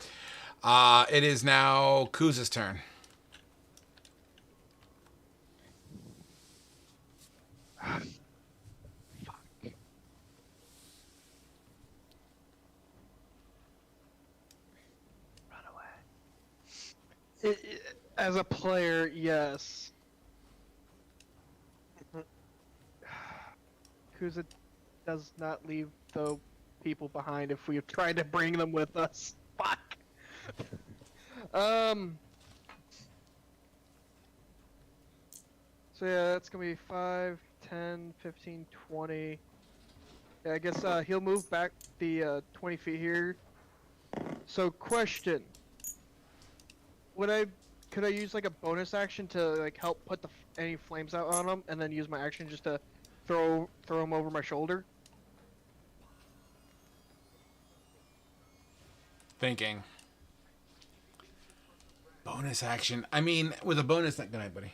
It is now Kuza's turn. As a player, yes. Kuza does not leave the people behind if we try to bring them with us. Fuck. So yeah, that's gonna be 5, 10, 15, 20. Yeah, I guess he'll move back the 20 feet here. So, question: could I use like a bonus action to like help put any flames out on him, and then use my action just to throw him over my shoulder? Thinking. Bonus action. I mean, with a bonus... Good night, buddy.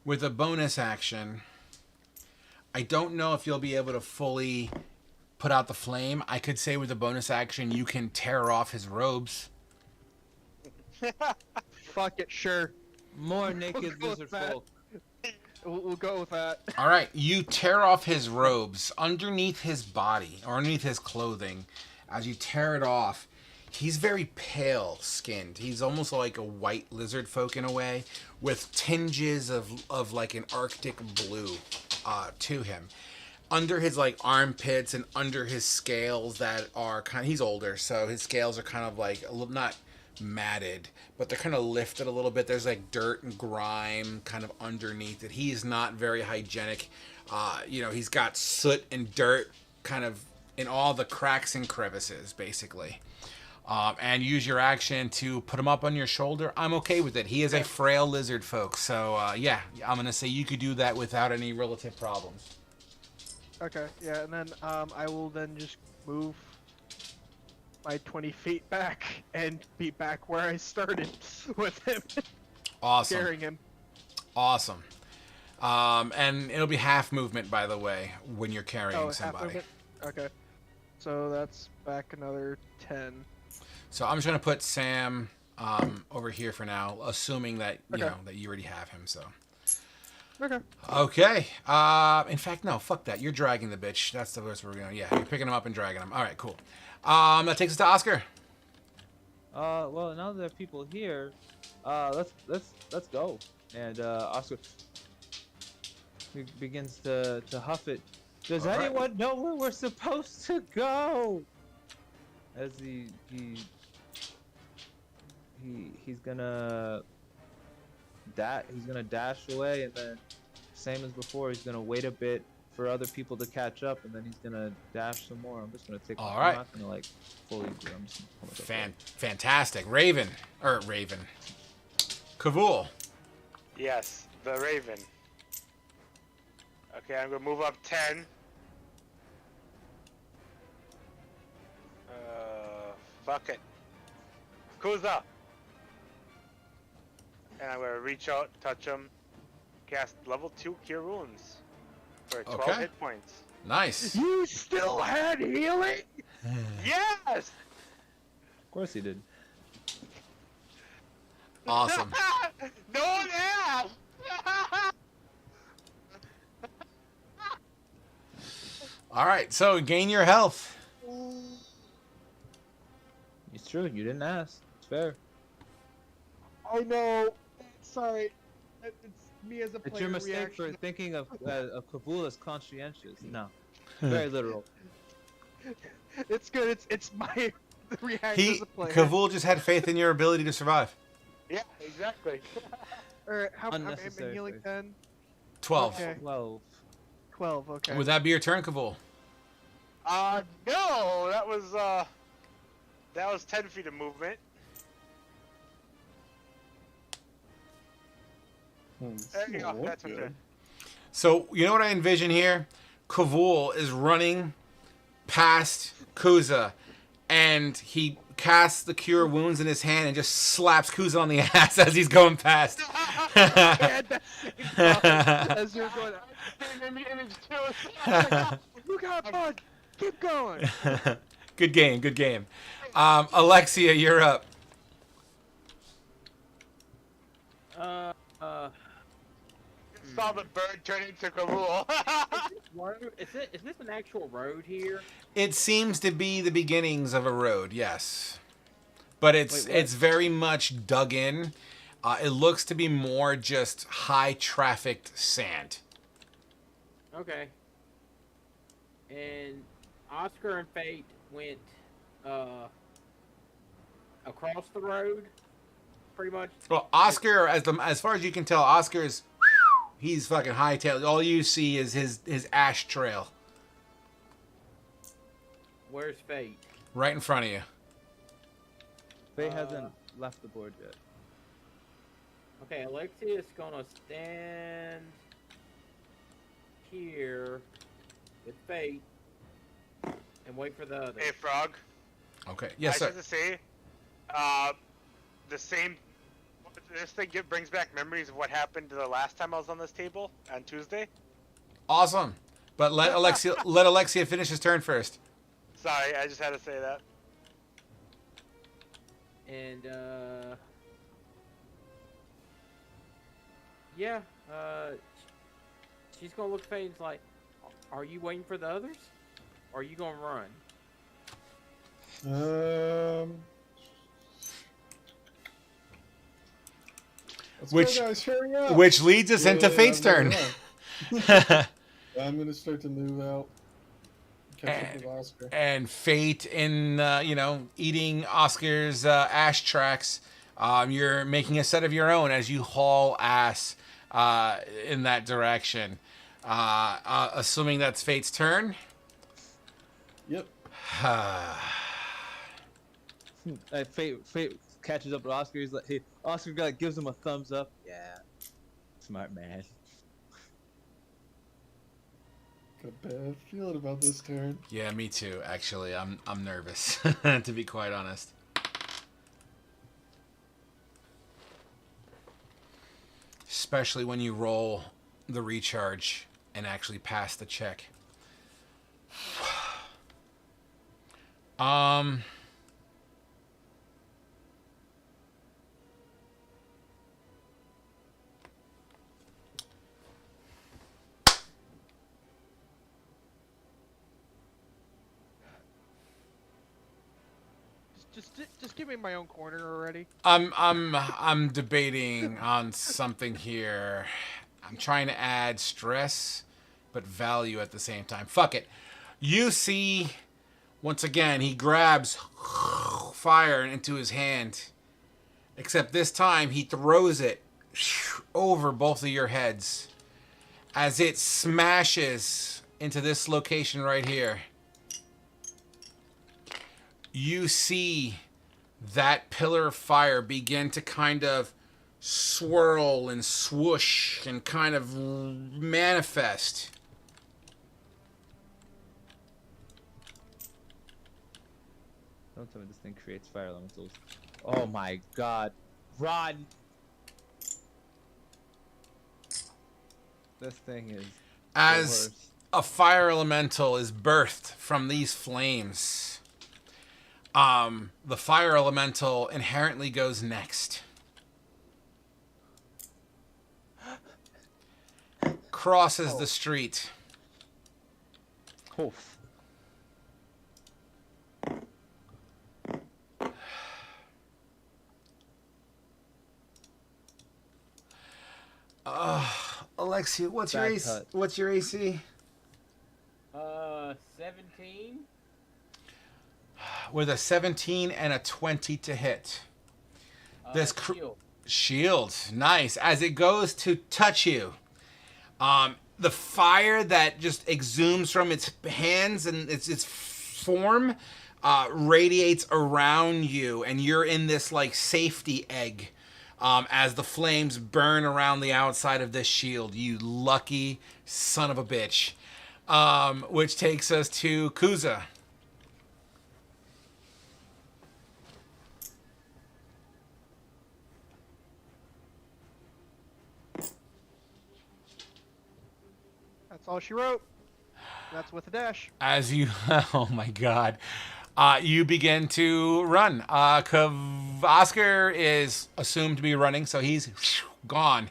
With a bonus action, I don't know if you'll be able to fully put out the flame. I could say with a bonus action, you can tear off his robes. Fuck it, sure. More naked go with lizard that. folk. We'll go with that. All right, you tear off his robes underneath his body or underneath his clothing. As you tear it off, he's very pale skinned. He's almost like a white lizard folk in a way, with tinges of like an Arctic blue to him. Under his like armpits and under his scales that are kind of, he's older, so his scales are kind of like a little, not matted, but they're kind of lifted a little bit. There's like dirt and grime kind of underneath it. He's not very hygienic. He's got soot and dirt kind of in all the cracks and crevices, basically. And use your action to put him up on your shoulder. I'm okay with it. He is a frail lizard folk, so yeah, I'm gonna say you could do that without any relative problems. Okay, yeah, and then I will then just move my 20 feet back and be back where I started with him. Awesome. Carrying him. Awesome. And it'll be half movement, by the way, when you're carrying half somebody. movement? Okay. So that's back another 10. So I'm just gonna put Sam over here for now, assuming that that you already have him. So. Okay. Okay. In fact, no. Fuck that. You're dragging the bitch. That's the worst we're going. Yeah, you're picking him up and dragging him. All right, cool. That takes us to Oscar. Well, now that there are people here, let's go. And Oscar begins to huff it. Does All right. anyone know where we're supposed to go? As he's gonna dash away, and then same as before, he's gonna wait a bit for other people to catch up, and then he's gonna dash some more. I'm just gonna take. All I'm right. not gonna like fully. I'm just Fantastic. Raven. Kavul. Yes, the Raven. Okay, I'm gonna move up 10. Fuck it. Kuza! And I'm gonna reach out, touch him, cast level 2 Cure Wounds for 12 Okay. hit points. Nice. You still had healing? Yes! Of course he did. Awesome. No one asked! All right. So gain your health. It's true. You didn't ask. It's fair. I know. Sorry. It's me as a player. It's your mistake for thinking of Kabul as conscientious. No. Very literal. It's good. It's my reaction as a player. Kavul just had faith in your ability to survive. Yeah, exactly. Alright, how I'm Unnecessary healing faith. 10? 12. Okay. 12. 12, okay. Would that be your turn, Kavul? No, that was 10 feet of movement. There you go, that's my turn. So, you know what I envision here? Kavul is running past Kuza, and he casts the Cure Wounds in his hand and just slaps Kuza on the ass as he's going past. As you're going, you got fun. Keep going. Good game. Alexia, you're up. Saw the bird turn into Kabul. Is this an actual road here? It seems to be the beginnings of a road, yes. But it's Wait, what? it's very much dug in. It looks to be more just high-trafficked sand. Okay. And Oscar and Fate went across the road, pretty much. Well, Oscar, as far as you can tell, Oscar's he's fucking hightailed. All you see is his ash trail. Where's Fate? Right in front of you. Faye hasn't left the board yet. Okay, Alexia's gonna stand here with Fate and wait for the others. Hey, Frog. Okay. Yes, I sir. should say, the same. This thing brings back memories of what happened the last time I was on this table on Tuesday. Awesome. But let Alexia finish his turn first. Sorry, I just had to say that. And yeah, she's gonna look at Fate and like, are you waiting for the others? Or are you gonna run? Let's Which- go, guys, hurry up. Which leads us into Fate's turn. I'm gonna start to move out. Catch up with Oscar. And Fate in, eating Oscar's ash tracks. You're making a set of your own as you haul ass in that direction. Assuming that's Fate's turn. Yep. Fate catches up with Oscar. He's like, hey, Oscar gives him a thumbs up. Yeah, smart man. Got a bad feeling about this turn. Yeah, me too. Actually, I'm nervous to be quite honest. Especially when you roll the recharge and actually pass the check. Just give me my own corner already. I'm debating on something here. I'm trying to add stress, but value at the same time. Fuck it. You see, once again, he grabs fire into his hand. Except this time, he throws it over both of your heads as it smashes into this location right here. You see that pillar of fire begin to kind of swirl and swoosh and kind of manifest. Don't tell me this thing creates fire elementals. Oh my god. Run! This thing is As a fire elemental is birthed from these flames, the fire elemental inherently goes next. Crosses the street. Oof. Alexia, what's your Bad AC? cut. What's your AC? 17. With a 17 and a 20 to hit. This Shield. Shield, nice. As it goes to touch you, the fire that just exhumes from its hands and its form radiates around you, and you're in this like safety egg as the flames burn around the outside of this shield. You lucky son of a bitch. Which takes us to Kuza. That's all she wrote. That's with a dash. As you, oh my god, you begin to run. Oscar is assumed to be running, so he's gone.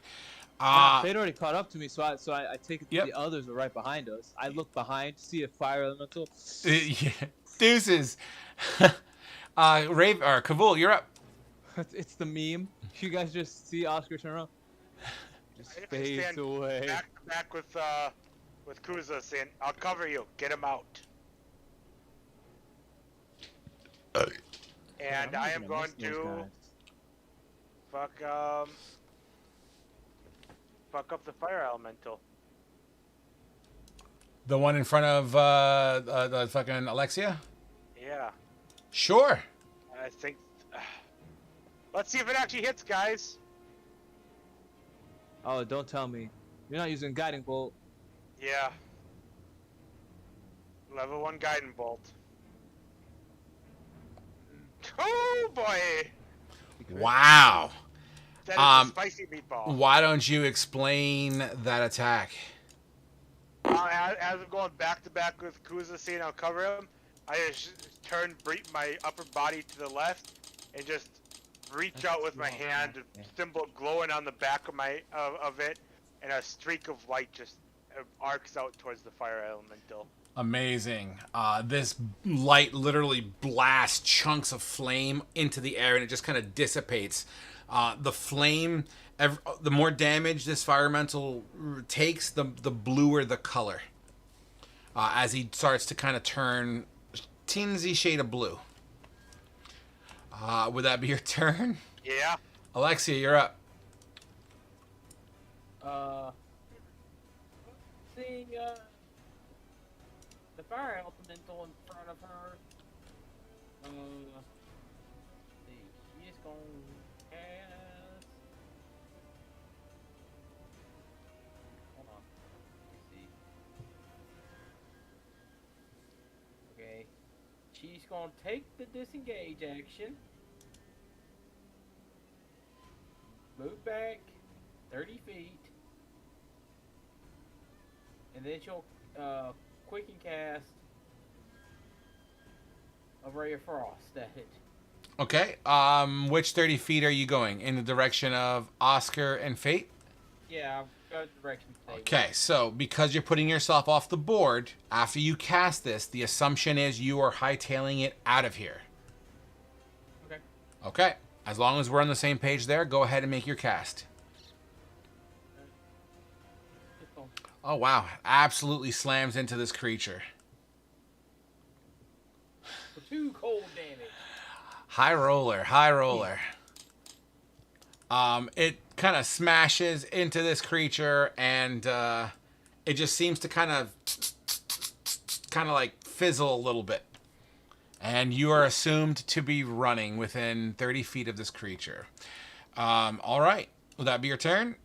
They'd already caught up to me, so I take it Yep. the others are right behind us. I look behind, see a fire elemental. Yeah, deuces. Rave or Kavul, you're up. It's the meme. You guys just see Oscar turn around. Just I fades stand away. Back to back with Kuza saying, "I'll cover you. Get him out." And I'm I am gonna going miss those to guys. fuck up the fire elemental. The one in front of the fucking Alexia. Yeah. Sure. I think. Let's see if it actually hits, guys. Oh, don't tell me. You're not using guiding bolt. Yeah. Level 1 guiding bolt. Oh boy! Wow. That is a spicy meatball. Why don't you explain that attack? As I'm going back to back with Kuza saying I'll cover him, I just turn my upper body to the left and just reach out with my hand, symbol glowing on the back of my of it, and a streak of light just arcs out towards the fire elemental. Amazing. This light literally blasts chunks of flame into the air, and it just kind of dissipates. The flame, the more damage this fire elemental takes, the bluer the color. As he starts to kind of turn teensy shade of blue. Would that be your turn? Yeah. Alexia, you're up. Seeing the fire elemental in front of her. See, she's gonna cast. Hold on. Let me see. Okay. She's gonna take the disengage action. Move back 30 feet. And then she'll quicken cast a ray of frost at it. Okay. Which 30 feet are you going? In the direction of Oscar and Fate? Yeah, I'll go the direction they Okay, so because you're putting yourself off the board, after you cast this, the assumption is you are hightailing it out of here. Okay. Okay. As long as we're on the same page there, go ahead and make your cast. Oh, wow. Absolutely slams into this creature. For 2 cold damage. High roller, high roller. It kind of smashes into this creature, and it just seems to kind of like fizzle a little bit. And you are assumed to be running within 30 feet of this creature. All right. Will that be your turn?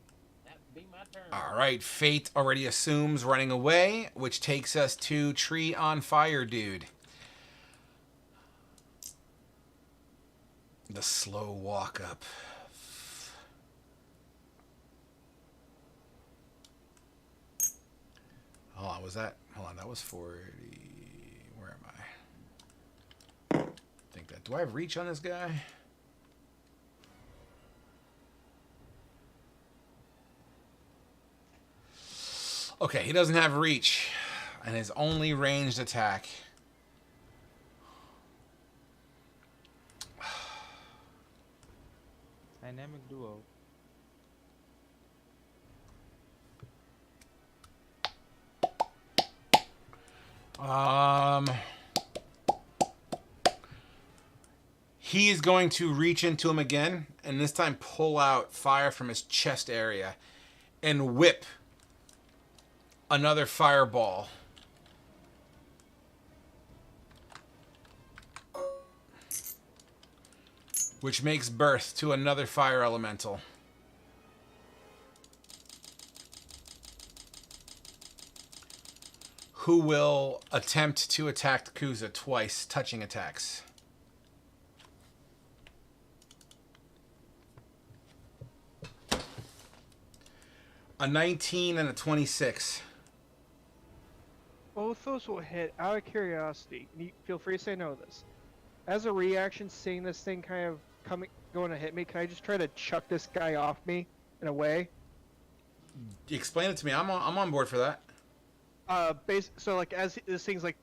That would be my turn. All right. Fate already assumes running away, which takes us to Tree on Fire Dude. The slow walk up. Hold on, that was 40. Where am I? Think that. Do I have reach on this guy? Okay, he doesn't have reach. And his only ranged attack. Dynamic duo. He is going to reach into him again, and this time pull out fire from his chest area and whip another fireball. Which makes birth to another fire elemental. Who will attempt to attack Kuza twice, touching attacks. A 19 and a 26. Both those will hit. Out of curiosity, feel free to say no to this. As a reaction, seeing this thing kind of going to hit me, can I just try to chuck this guy off me in a way? Explain it to me. I'm on board for that. So like as this thing's like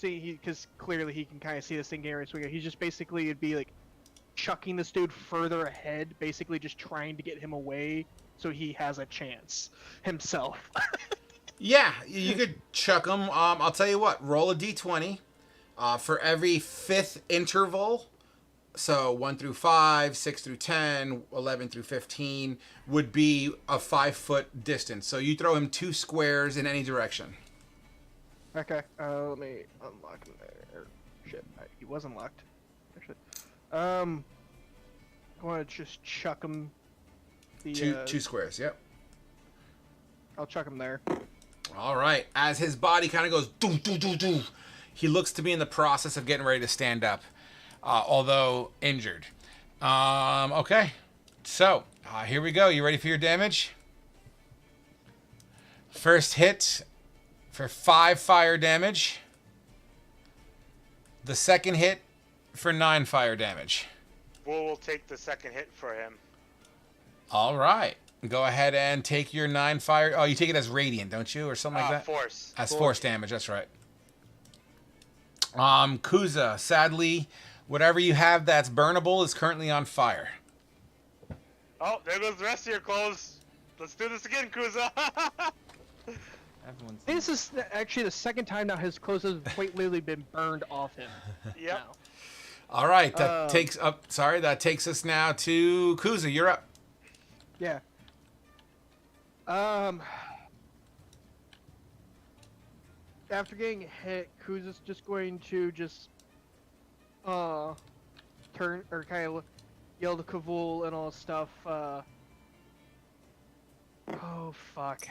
because clearly he can kind of see this thing getting ready to swing. He's just basically it'd be like chucking this dude further ahead, basically just trying to get him away so he has a chance himself. Yeah, you could chuck him. I'll tell you what. Roll a d20 for every 5th interval. So 1 through 5, 6 through 10, 11 through 15 would be a 5-foot distance. So you throw him 2 squares in any direction. Okay, let me unlock there. Shit, he was unlocked. Actually, I want to just chuck him. Two squares. Yep. I'll chuck him there. All right. As his body kind of goes doo doo doo doo, he looks to be in the process of getting ready to stand up, although injured. Okay. So here we go. You ready for your damage? First hit for 5 fire damage. The second hit for 9 fire damage. We'll take the second hit for him. All right. Go ahead and take your 9 fire. Oh, you take it as radiant, don't you? Or something like that? Force. As force damage, that's right. Kuza, sadly, whatever you have that's burnable is currently on fire. Oh, there goes the rest of your clothes. Let's do this again, Kuza. Everyone's. This is actually the second time now his clothes have quite literally been burned off him. Yep. Now. All right, that takes us now to Kuza. You're up. Yeah. After getting hit, Kuza's just going to turn or kind of yell to Kavul and all this stuff. Oh fuck.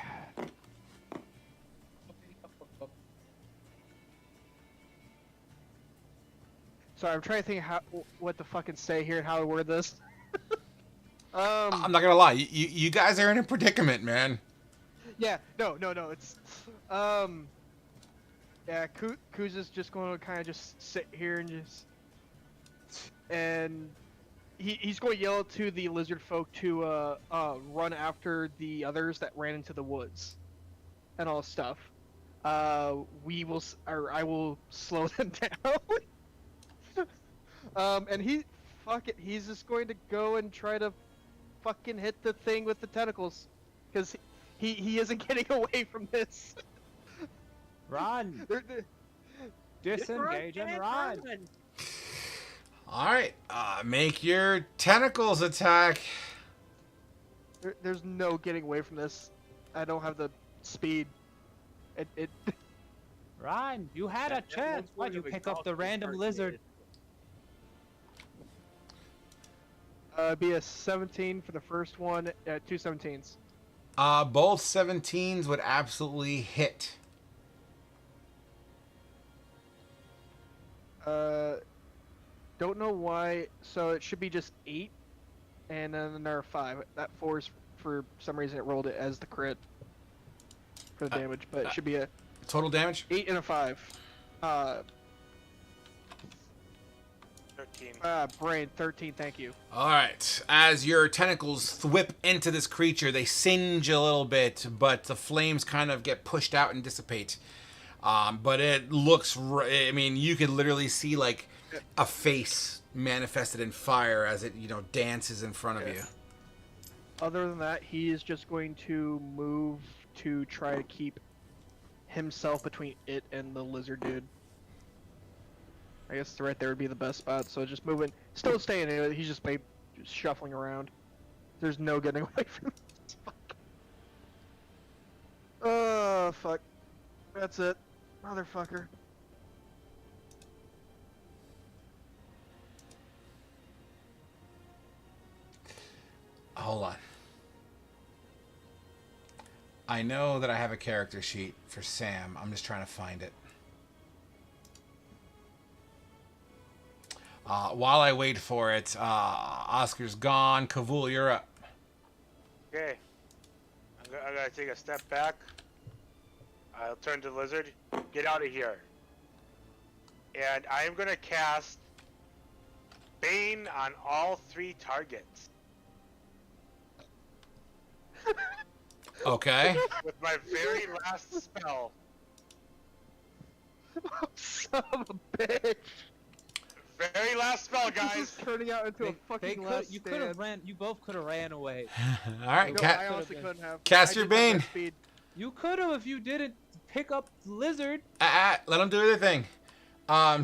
Sorry, I'm trying to think what to fucking say here and how to word this. I'm not gonna lie, you guys are in a predicament, man. Yeah, no, it's, yeah, Kuza's just going to kind of just sit here and he's going to yell to the lizard folk to, run after the others that ran into the woods and all stuff. I will slow them down. And he's just going to go and try to fucking hit the thing with the tentacles, because he isn't getting away from this. Run! Disengage and run! All right, make your tentacles attack. There's no getting away from this. I don't have the speed. It Run! You had a chance! Why'd you pick up the random lizard? Be a 17 for the first one, 2 17s. Both 17s would absolutely hit. Don't know why. So it should be just 8, and then another 5. That 4's for some reason it rolled it as the crit for the damage, but it should be a Total damage? 8 and a 5. 13. Brain 13. Thank you. All right. As your tentacles whip into this creature, they singe a little bit, but the flames kind of get pushed out and dissipate. But it looks, I mean, you could literally see like a face manifested in fire as it, dances in front of you. Other than that, he is just going to move to try to keep himself between it and the lizard dude. I guess right there would be the best spot, so just moving, still staying in it, he's just shuffling around. There's no getting away from this. Fuck. Oh, fuck. That's it. Motherfucker. Hold on. I know that I have a character sheet for Sam. I'm just trying to find it. While I wait for it, Oscar's gone. Kavul, you're up. Okay. I gotta take a step back. I'll turn to the lizard. Get out of here. And I am gonna cast Bane on all 3 targets. Okay. With my very last spell. Son of a bitch. Very last spell, This guys. is turning out into a fucking last you could have ran. You both could have ran away. All right. No, I honestly couldn't have. Cast I your did not have Bane. speed. You could have if you didn't pick up the lizard. Let him do their thing.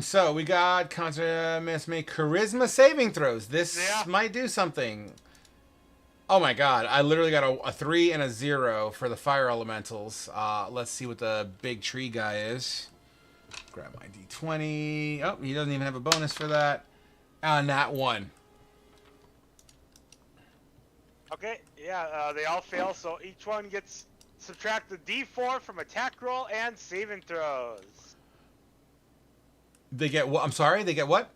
So we got contra miss make charisma saving throws. This might do something. Oh my god, I literally got a 3 and a 0 for the fire elementals. Let's see what the big tree guy is. Grab my d20. Oh, he doesn't even have a bonus for that. On that one. Okay, yeah, they all fail, so each one gets subtracted d4 from attack roll and saving throws. They get what? I'm sorry, they get what?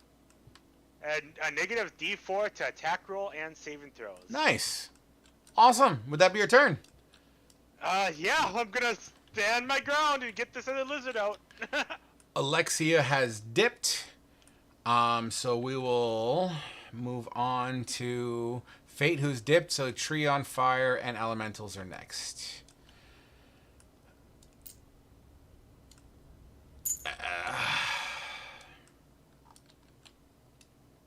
And a negative d4 to attack roll and saving throws. Nice. Awesome. Would that be your turn? Yeah, I'm gonna stand my ground and get this other lizard out. Alexia has dipped. So we will move on to Fate, who's dipped. So Tree on Fire and Elementals are next.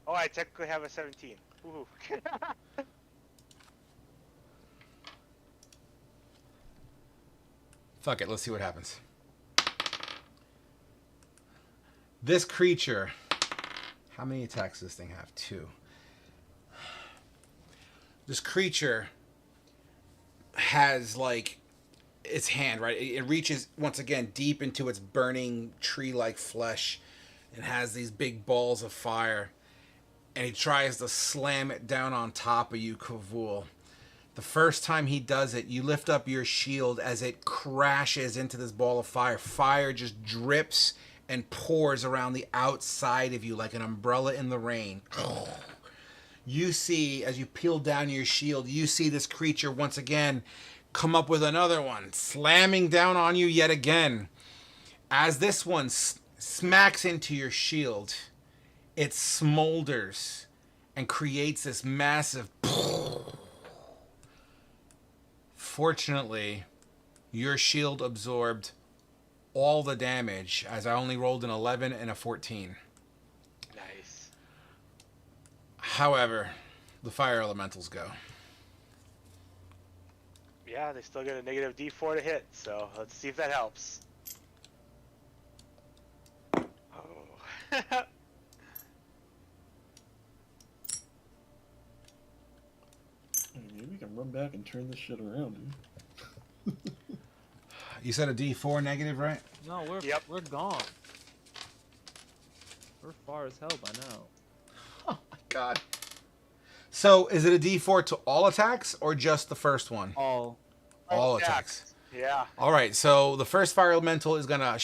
Oh, I technically have a 17. Ooh. Fuck it, let's see what happens. This creature, how many attacks does this thing have? 2. This creature has, like, its hand, right? It reaches, once again, deep into its burning tree-like flesh and has these big balls of fire. And he tries to slam it down on top of you, Kavul. The first time he does it, you lift up your shield as it crashes into this ball of fire. Fire just drips and pours around the outside of you like an umbrella in the rain. You see, as you peel down your shield, you see this creature once again come up with another one, slamming down on you yet again. As this one smacks into your shield, it smolders and creates this massive... Fortunately, your shield absorbed all the damage, as I only rolled an 11 and a 14. Nice. However, the fire elementals go. Yeah, they still get a negative d4 to hit, so let's see if that helps. Oh. Maybe we can run back and turn this shit around, dude. You said a D4 negative, right? No, we're gone. We're far as hell by now. Oh my god. So, is it a D4 to all attacks or just the first one? All. All attacks. Yeah. All right, so the first fire elemental is going to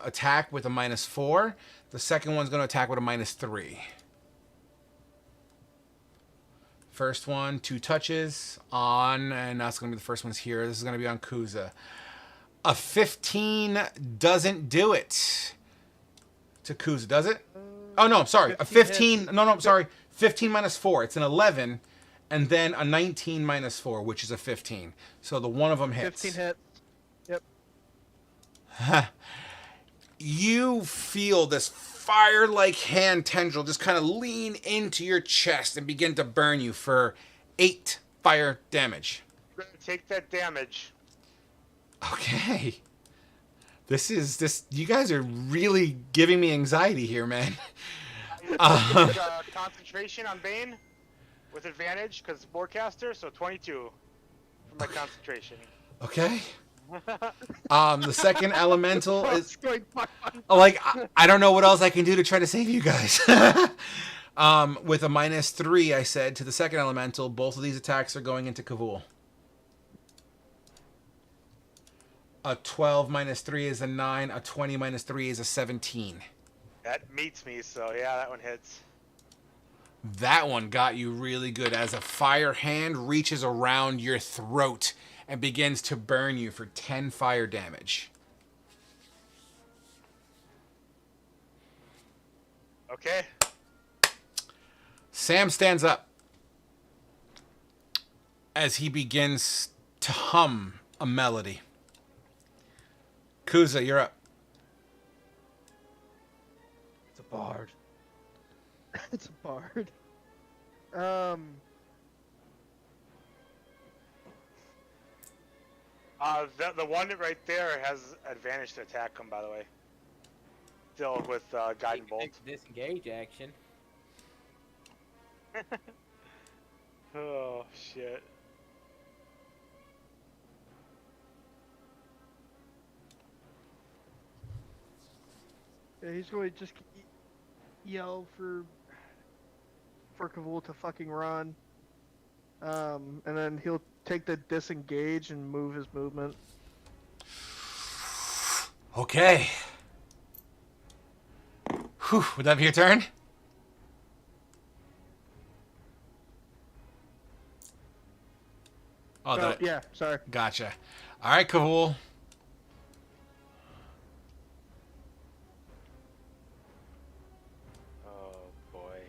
attack with a -4. The second one's going to attack with a -3. First one, 2 touches on, and that's going to be the first one's here. This is going to be on Kuza. A 15 doesn't do it to Kuza, does it? Oh, no, sorry. A 15. No, I'm sorry. 15 -4. It's an 11, and then a 19 -4, which is a 15. So the one of them hits. 15 hits. Yep. You feel this fire-like hand tendril just kind of lean into your chest and begin to burn you for 8 fire damage. We're gonna take that damage. Okay. You guys are really giving me anxiety here, man. Concentration on Bane with advantage because Warcaster, so 22 for my concentration. Okay. The second elemental is like I don't know what else I can do to try to save you guys. With a -3, I said to the second elemental, both of these attacks are going into Kavul. A 12 -3 is a 9. A 20 -3 is a 17. That meets me, so yeah, that one hits. That one got you really good as a fire hand reaches around your throat and begins to burn you for 10 fire damage. Okay. Sam stands up as he begins to hum a melody. Kuza, you're up. It's a bard. It's a bard. The one right there has advantage to attack him, by the way. Still with Guiding Bolt. Disengage action. Oh, shit. Yeah, he's going to just yell for Kavul to fucking run. And then he'll take the disengage and move his movement. Okay. Whew, would that be your turn? Oh, that, Yeah, sorry. gotcha. All right, Kavul. Oh boy.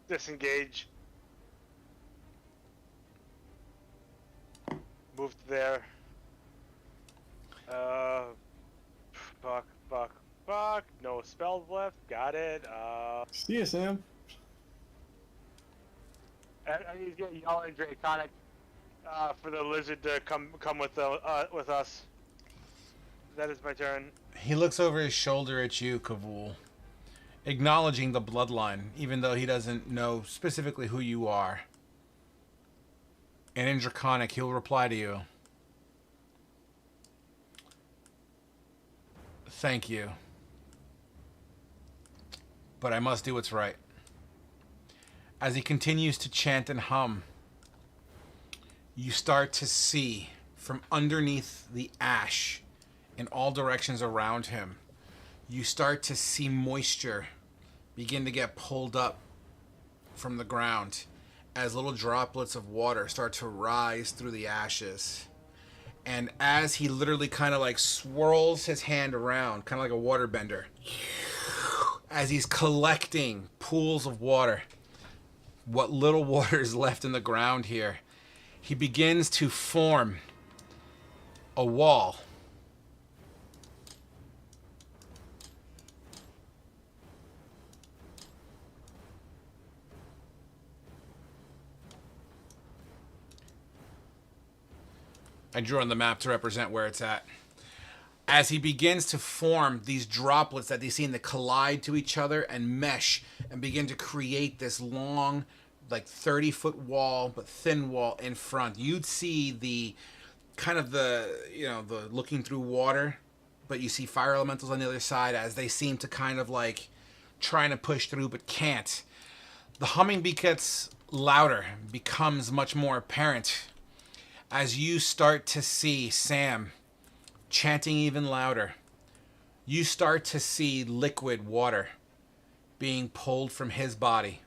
Disengage. Move to there. Fuck. No spells left. Got it. See ya, Sam. He's gonna yell in Draconic for the lizard to come with us. That is my turn. He looks over his shoulder at you, Kavul, acknowledging the bloodline, even though he doesn't know specifically who you are. And in Draconic, he'll reply to you. Thank you. But I must do what's right. As he continues to chant and hum, you start to see from underneath the ash in all directions around him, you start to see moisture begin to get pulled up from the ground as little droplets of water start to rise through the ashes. And as he literally kind of like swirls his hand around, kind of like a water bender, as he's collecting pools of water, what little water is left in the ground here, he begins to form a wall. I drew on the map to represent where it's at. As he begins to form these droplets that they seem to collide to each other and mesh and begin to create this long, like 30-foot wall, but thin wall in front. You'd see the kind of the looking through water, but you see fire elementals on the other side as they seem to kind of like trying to push through but can't. The humming gets louder, becomes much more apparent as you start to see Sam chanting even louder. You start to see liquid water being pulled from his body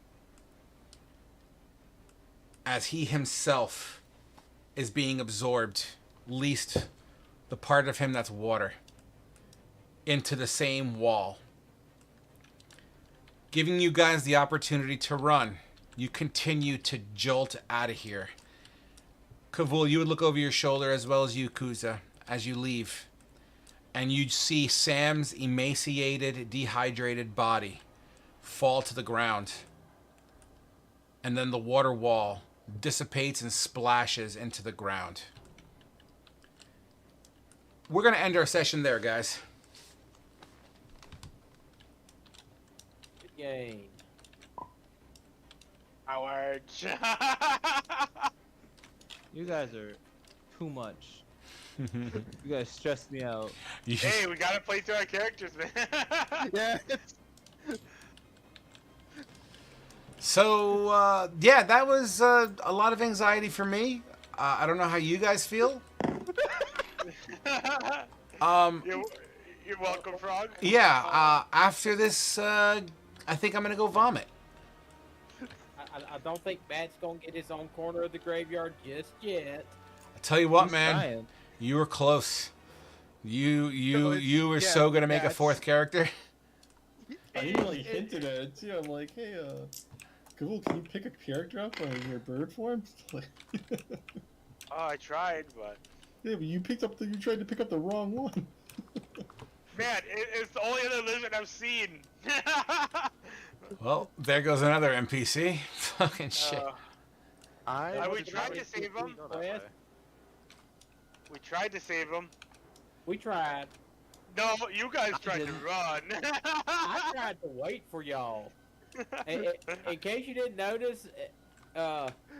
as he himself is being absorbed, least the part of him that's water, into the same wall. Giving you guys the opportunity to run. You continue to jolt out of here. Kavul, you would look over your shoulder as well as you, Kuza, as you leave. And you'd see Sam's emaciated, dehydrated body fall to the ground. And then the water wall dissipates and splashes into the ground. We're going to end our session there, guys. Good game. Howard. You guys are too much. You guys stress me out. Hey, we gotta play through our characters, man. Yeah. So, yeah, that was a lot of anxiety for me. I don't know how you guys feel. You're welcome, Frog. Yeah, after this, I think I'm going to go vomit. I don't think Matt's gonna get his own corner of the graveyard just yet. I tell you what, He's man, trying. you were close. You were yeah, so going to make a it's- fourth character. I even like hinted at it too. I'm like, hey, Google, can you pick a character up on your bird form? Like, Oh, I tried, but yeah, but you tried to pick up the wrong one. man, it's the only other lizard I've seen. Well, there goes another NPC. Fucking shit. We tried to save him. We tried to save him. We tried. No, you guys tried to didn't. run. I tried to wait for y'all. In case you didn't notice,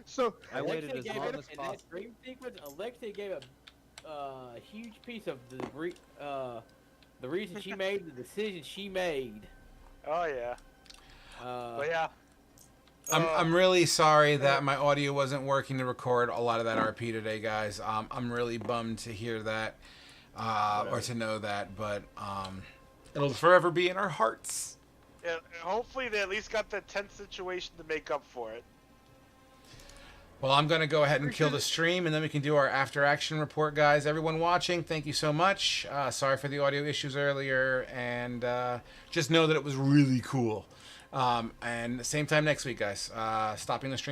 So I waited Alexia as gave long it- as in possible. that dream sequence, Alexia gave a huge piece of the reason she made the decision she made. Oh yeah. But yeah. I'm really sorry that my audio wasn't working to record a lot of that RP today, guys. I'm really bummed to hear that, or to know that, but it'll forever be in our hearts. Yeah, hopefully they at least got the tense situation to make up for it. Well, I'm going to go ahead and kill the stream, and then we can do our after-action report, guys. Everyone watching, thank you so much. Sorry for the audio issues earlier, and just know that it was really cool. And same time next week, guys. Stopping the stream.